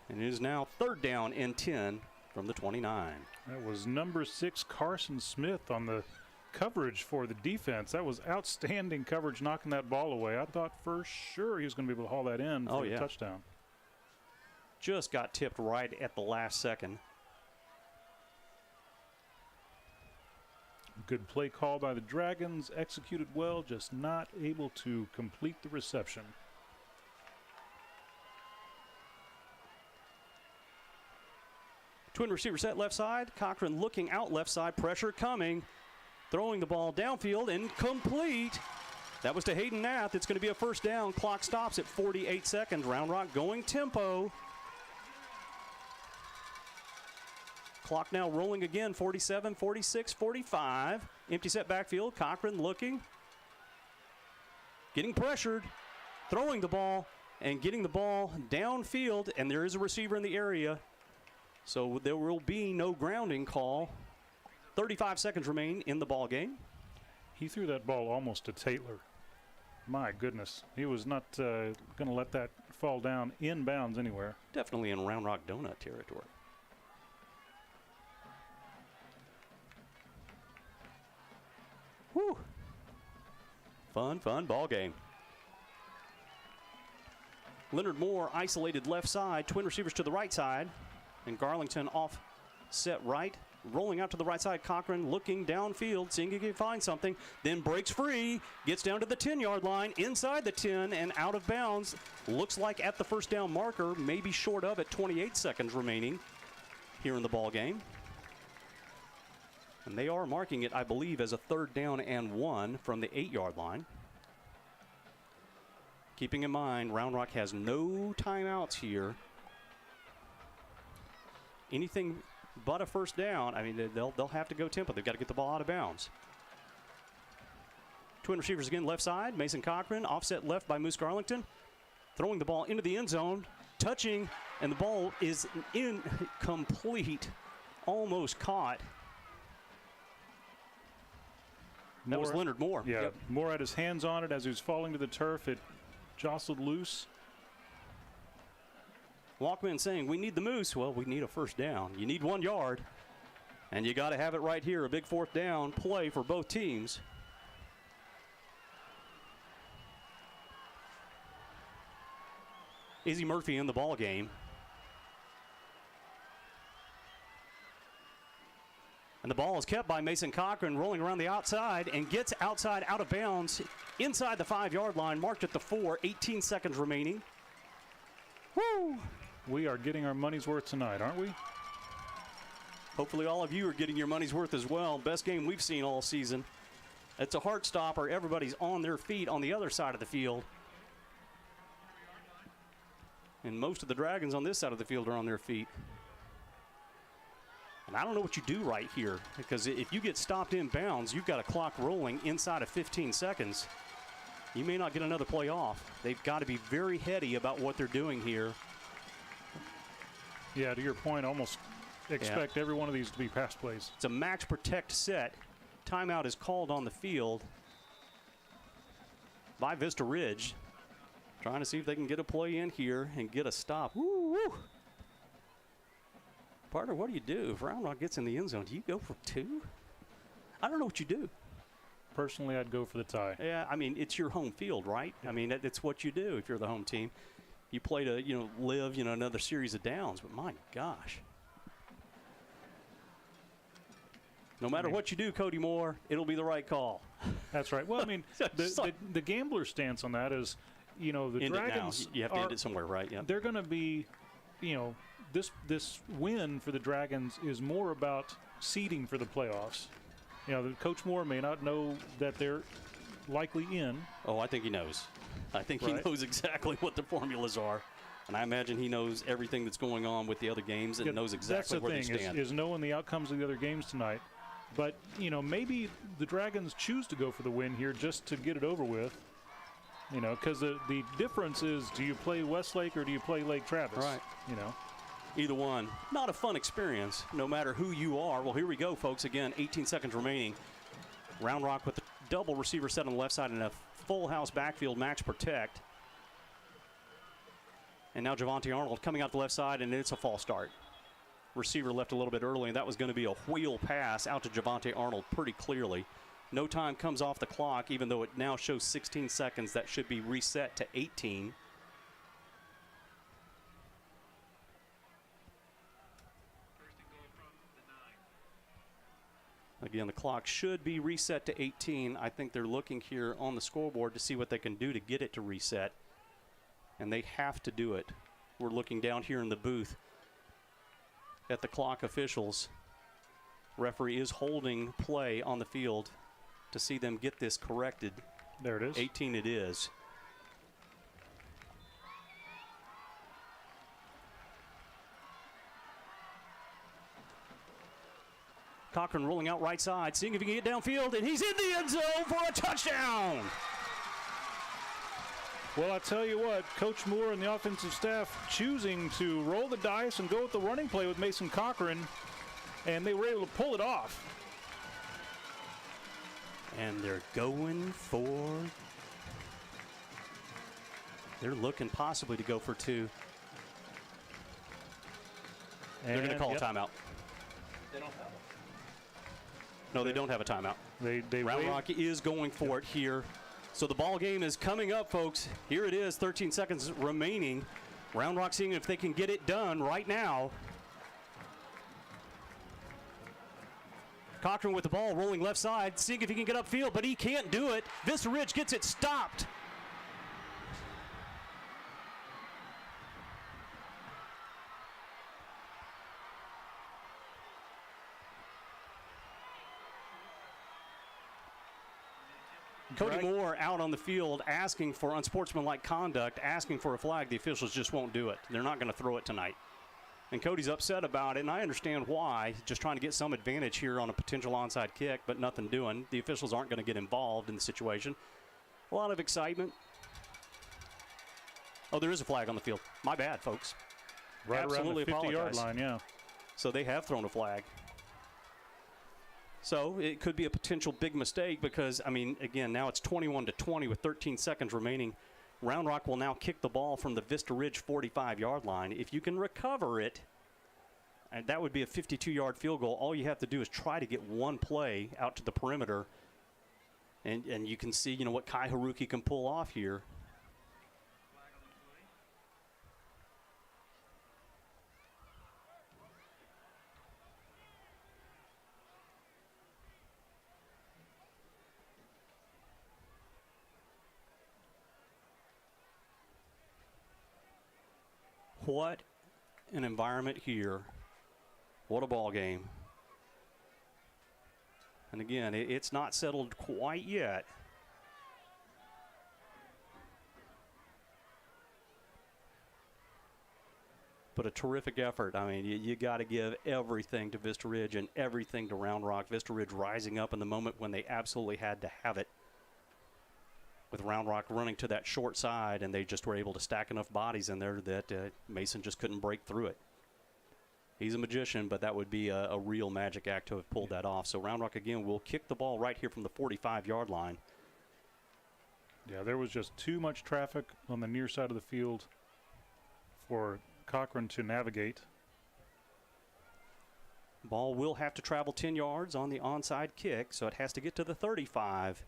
And it is now 3rd down and 10 from the 29. That was number 6, Carson Smith, on the coverage for the defense. That was outstanding coverage, knocking that ball away. I thought for sure he was going to be able to haul that in for the touchdown. Just got tipped right at the last second. Good play call by the Dragons, executed well, just not able to complete the reception. Twin receiver set left side. Cochran looking out left side. Pressure coming. Throwing the ball downfield, incomplete. That was to Hayden Nath. It's going to be a 1st down. Clock stops at 48 seconds. Round Rock going tempo. Clock now rolling again. 47, 46, 45. Empty set backfield. Cochran looking. Getting pressured. Throwing the ball and getting the ball downfield. And there is a receiver in the area. So there will be no grounding call. 35 seconds remain in the ball game. He threw that ball almost to Taylor. My goodness. He was not going to let that fall down inbounds anywhere. Definitely in Round Rock Donut territory. Whew. Fun ball game. Leonard Moore isolated left side. Twin receivers to the right side. And Garlington off set right. Rolling out to the right side. Cochran looking downfield, seeing if he can find something. Then breaks free. Gets down to the 10-yard line. Inside the 10 and out of bounds. Looks like at the 1st down marker. Maybe short of at 28 seconds remaining here in the ball game. And they are marking it, I believe, as a 3rd down and 1 from the 8-yard line. Keeping in mind, Round Rock has no timeouts here. Anything but a 1st down, I mean, they'll have to go tempo. They've got to get the ball out of bounds. Twin receivers again, left side. Mason Cochran, offset left by Moose Garlington. Throwing the ball into the end zone, touching, and the ball is incomplete. Almost caught. That was Leonard Moore. Yeah, Moore had his hands on it as he was falling to the turf. It jostled loose. Walkman saying, we need the Moose. Well, we need a 1st down. You need 1 yard, and you got to have it right here. A big 4th down play for both teams. Izzy Murphy in the ball game. And the ball is kept by Mason Cochran, rolling around the outside and gets outside out of bounds inside the 5-yard line, marked at the 4, 18 seconds remaining. Woo! We are getting our money's worth tonight, aren't we? Hopefully all of you are getting your money's worth as well. Best game we've seen all season. It's a heart stopper. Everybody's on their feet on the other side of the field. And most of the Dragons on this side of the field are on their feet. And I don't know what you do right here, because if you get stopped in bounds, you've got a clock rolling inside of 15 seconds. You may not get another play off. They've got to be very heady about what they're doing here. Yeah, to your point, almost expect every one of these to be pass plays. It's a max protect set. Timeout is called on the field by Vista Ridge. Trying to see if they can get a play in here and get a stop. Woo, woo. Partner, what do you do? If Round Rock gets in the end zone, do you go for 2? I don't know what you do. Personally, I'd go for the tie. Yeah, I mean, it's your home field, right? I mean, it's what you do if you're the home team. You play to, live, another series of downs, but my gosh. No matter what you do, Cody Moore, it'll be the right call. That's right. Well, I mean, the gambler stance on that is, the Dragons. You have to end it somewhere, right? Yeah. They're going to be, this win for the Dragons is more about seeding for the playoffs. Coach Moore may not know that they're likely in. Oh, I think he knows. I think he knows exactly what the formulas are. And I imagine he knows everything that's going on with the other games and knows exactly where they stand. That's the thing, is knowing the outcomes of the other games tonight. But, you know, maybe the Dragons choose to go for the win here just to get it over with. You know, because the difference is, do you play Westlake or do you play Lake Travis? Right. You know. Either one. Not a fun experience, no matter who you are. Well, here we go, folks. Again, 18 seconds remaining. Round Rock with the double receiver set on the left side and a full house backfield max protect. And now Javante Arnold coming out the left side, and it's a false start. Receiver left a little bit early, and that was going to be a wheel pass out to Javante Arnold pretty clearly. No time comes off the clock, even though it now shows 16 seconds. That should be reset to 18. Again, the clock should be reset to 18. I think they're looking here on the scoreboard to see what they can do to get it to reset. And they have to do it. We're looking down here in the booth at the clock officials. Referee is holding play on the field to see them get this corrected. There it is. 18 it is. Cochran rolling out right side, seeing if he can get downfield, and he's in the end zone for a touchdown. Well, I tell you what, Coach Moore and the offensive staff choosing to roll the dice and go with the running play with Mason Cochran, and they were able to pull it off. And they're going for, they're looking possibly to go for two. They're going to call a timeout. They don't have it. No, they don't have a timeout. They Round Rock is going for it here. So the ball game is coming up, folks. Here it is, 13 seconds remaining. Round Rock seeing if they can get it done right now. Cochran with the ball, rolling left side, seeing if he can get upfield, but he can't do it. Vista Ridge gets it stopped. Cody Moore out on the field asking for unsportsmanlike conduct, asking for a flag. The officials just won't do it. They're not going to throw it tonight. And Cody's upset about it, and I understand why. Just trying to get some advantage here on a potential onside kick, but nothing doing. The officials aren't going to get involved in the situation. A lot of excitement. Oh, there is a flag on the field. My bad, folks. Right Absolutely around the 50-yard apologize. line, yeah. So they have thrown a flag. So it could be a potential big mistake because, I mean, again, now it's 21-20 with 13 seconds remaining. Round Rock will now kick the ball from the Vista Ridge 45-yard line. If you can recover it, and that would be a 52-yard field goal. All you have to do is try to get one play out to the perimeter, and you can see, you know, what Kai Haruki can pull off here. What an environment here. What a ball game. And again, it's not settled quite yet. But a terrific effort. I mean, you got to give everything to Vista Ridge and everything to Round Rock. Vista Ridge rising up in the moment when they absolutely had to have it, with Round Rock running to that short side, and they just were able to stack enough bodies in there that Mason just couldn't break through it. He's a magician, but that would be a real magic act to have pulled that off. So Round Rock, again, will kick the ball right here from the 45-yard line. Yeah, there was just too much traffic on the near side of the field for Cochran to navigate. Ball will have to travel 10 yards on the onside kick, so it has to get to the 35.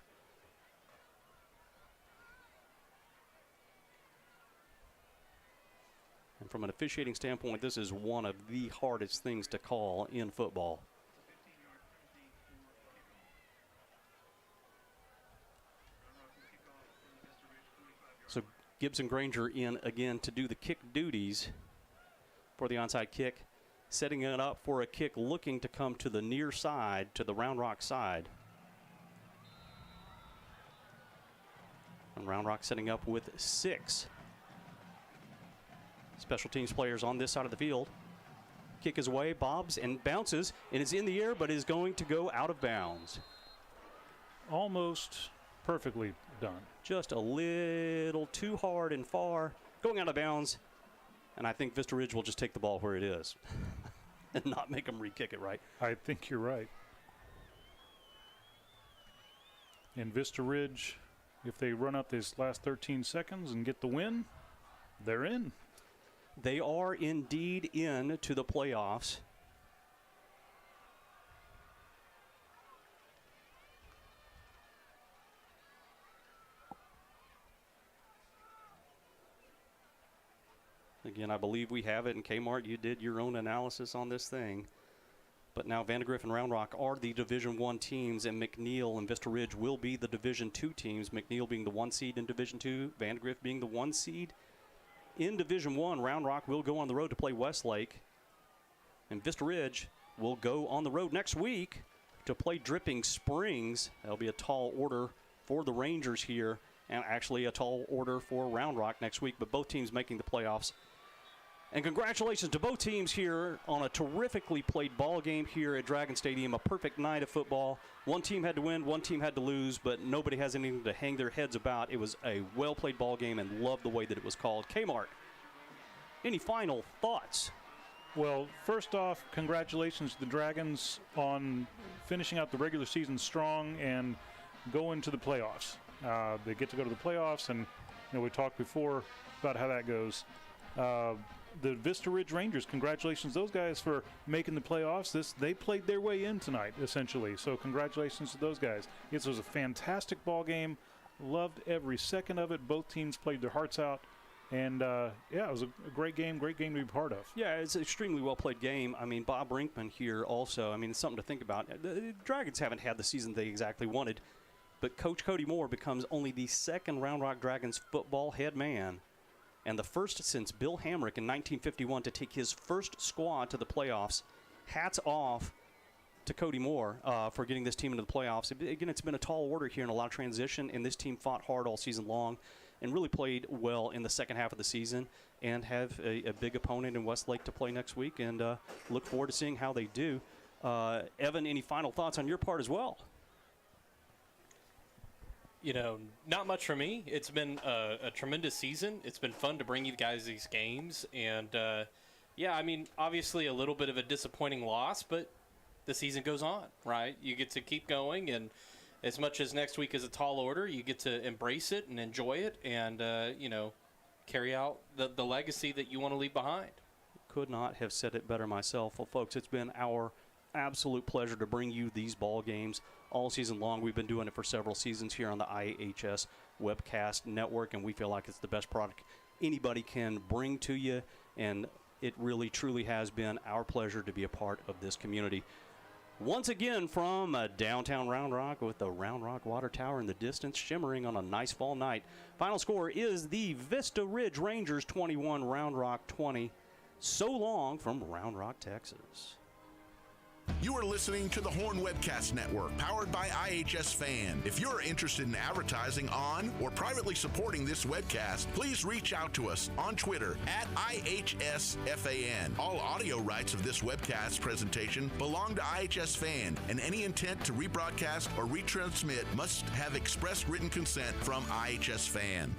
And from an officiating standpoint, this is one of the hardest things to call in football. So Gibson Granger in again to do the kick duties for the onside kick, setting it up for a kick looking to come to the near side, to the Round Rock side. And Round Rock setting up with 6 special teams players on this side of the field. kick is away, bobs and bounces, and is in the air, but is going to go out of bounds. Almost perfectly done. Just a little too hard and far, going out of bounds, and I think Vista Ridge will just take the ball where it is and not make them re-kick it, right? I think you're right. And Vista Ridge, if they run up this last 13 seconds and get the win, they're in. They are indeed in to the playoffs. Again, I believe we have it. And Kmart, you did your own analysis on this thing. But now Vandergrift and Round Rock are the Division I teams, and McNeil and Vista Ridge will be the Division II teams. McNeil being the 1 seed in Division II, Vandergrift being the 1 seed in Division I. Round Rock will go on the road to play Westlake. And Vista Ridge will go on the road next week to play Dripping Springs. That'll be a tall order for the Rangers here, and actually a tall order for Round Rock next week. But both teams making the playoffs. And congratulations to both teams here on a terrifically played ball game here at Dragon Stadium. A perfect night of football. One team had to win, one team had to lose, but nobody has anything to hang their heads about. It was a well-played ball game, and loved the way that it was called. Kmart, any final thoughts? Well, first off, congratulations to the Dragons on finishing out the regular season strong and going to the playoffs. They get to go to the playoffs, and we talked before about how that goes. The Vista Ridge Rangers, congratulations those guys for making the playoffs. They played their way in tonight, essentially. So congratulations to those guys. This was a fantastic ball game. Loved every second of it. Both teams played their hearts out. And, it was a great game to be part of. Yeah, it's an extremely well-played game. I mean, Bob Brinkman here also, it's something to think about. The Dragons haven't had the season they exactly wanted, but Coach Cody Moore becomes only the second Round Rock Dragons football head man, and the first since Bill Hamrick in 1951 to take his first squad to the playoffs. Hats off to Cody Moore for getting this team into the playoffs. Again, it's been a tall order here and a lot of transition, and this team fought hard all season long and really played well in the second half of the season, and have a big opponent in Westlake to play next week, and look forward to seeing how they do. Evan, any final thoughts on your part as well? Not much for me. It's been a tremendous season. It's been fun to bring you guys these games. And, obviously a little bit of a disappointing loss, but the season goes on, right? You get to keep going, and as much as next week is a tall order, you get to embrace it and enjoy it and, carry out the legacy that you want to leave behind. Could not have said it better myself. Well, folks, it's been our absolute pleasure to bring you these ball games all season long. We've been doing it for several seasons here on the iHS Webcast Network, and we feel like it's the best product anybody can bring to you, and it really truly has been our pleasure to be a part of this community. Once again from downtown Round Rock, with the Round Rock Water Tower in the distance shimmering on a nice fall night. Final score is the Vista Ridge Rangers 21, Round Rock 20. So long from Round Rock, Texas. You are listening to the Horn Webcast Network, powered by iHSFAN. If you're interested in advertising on or privately supporting this webcast, please reach out to us on Twitter at iHSFAN. All audio rights of this webcast presentation belong to iHSFAN, and any intent to rebroadcast or retransmit must have express written consent from iHSFAN.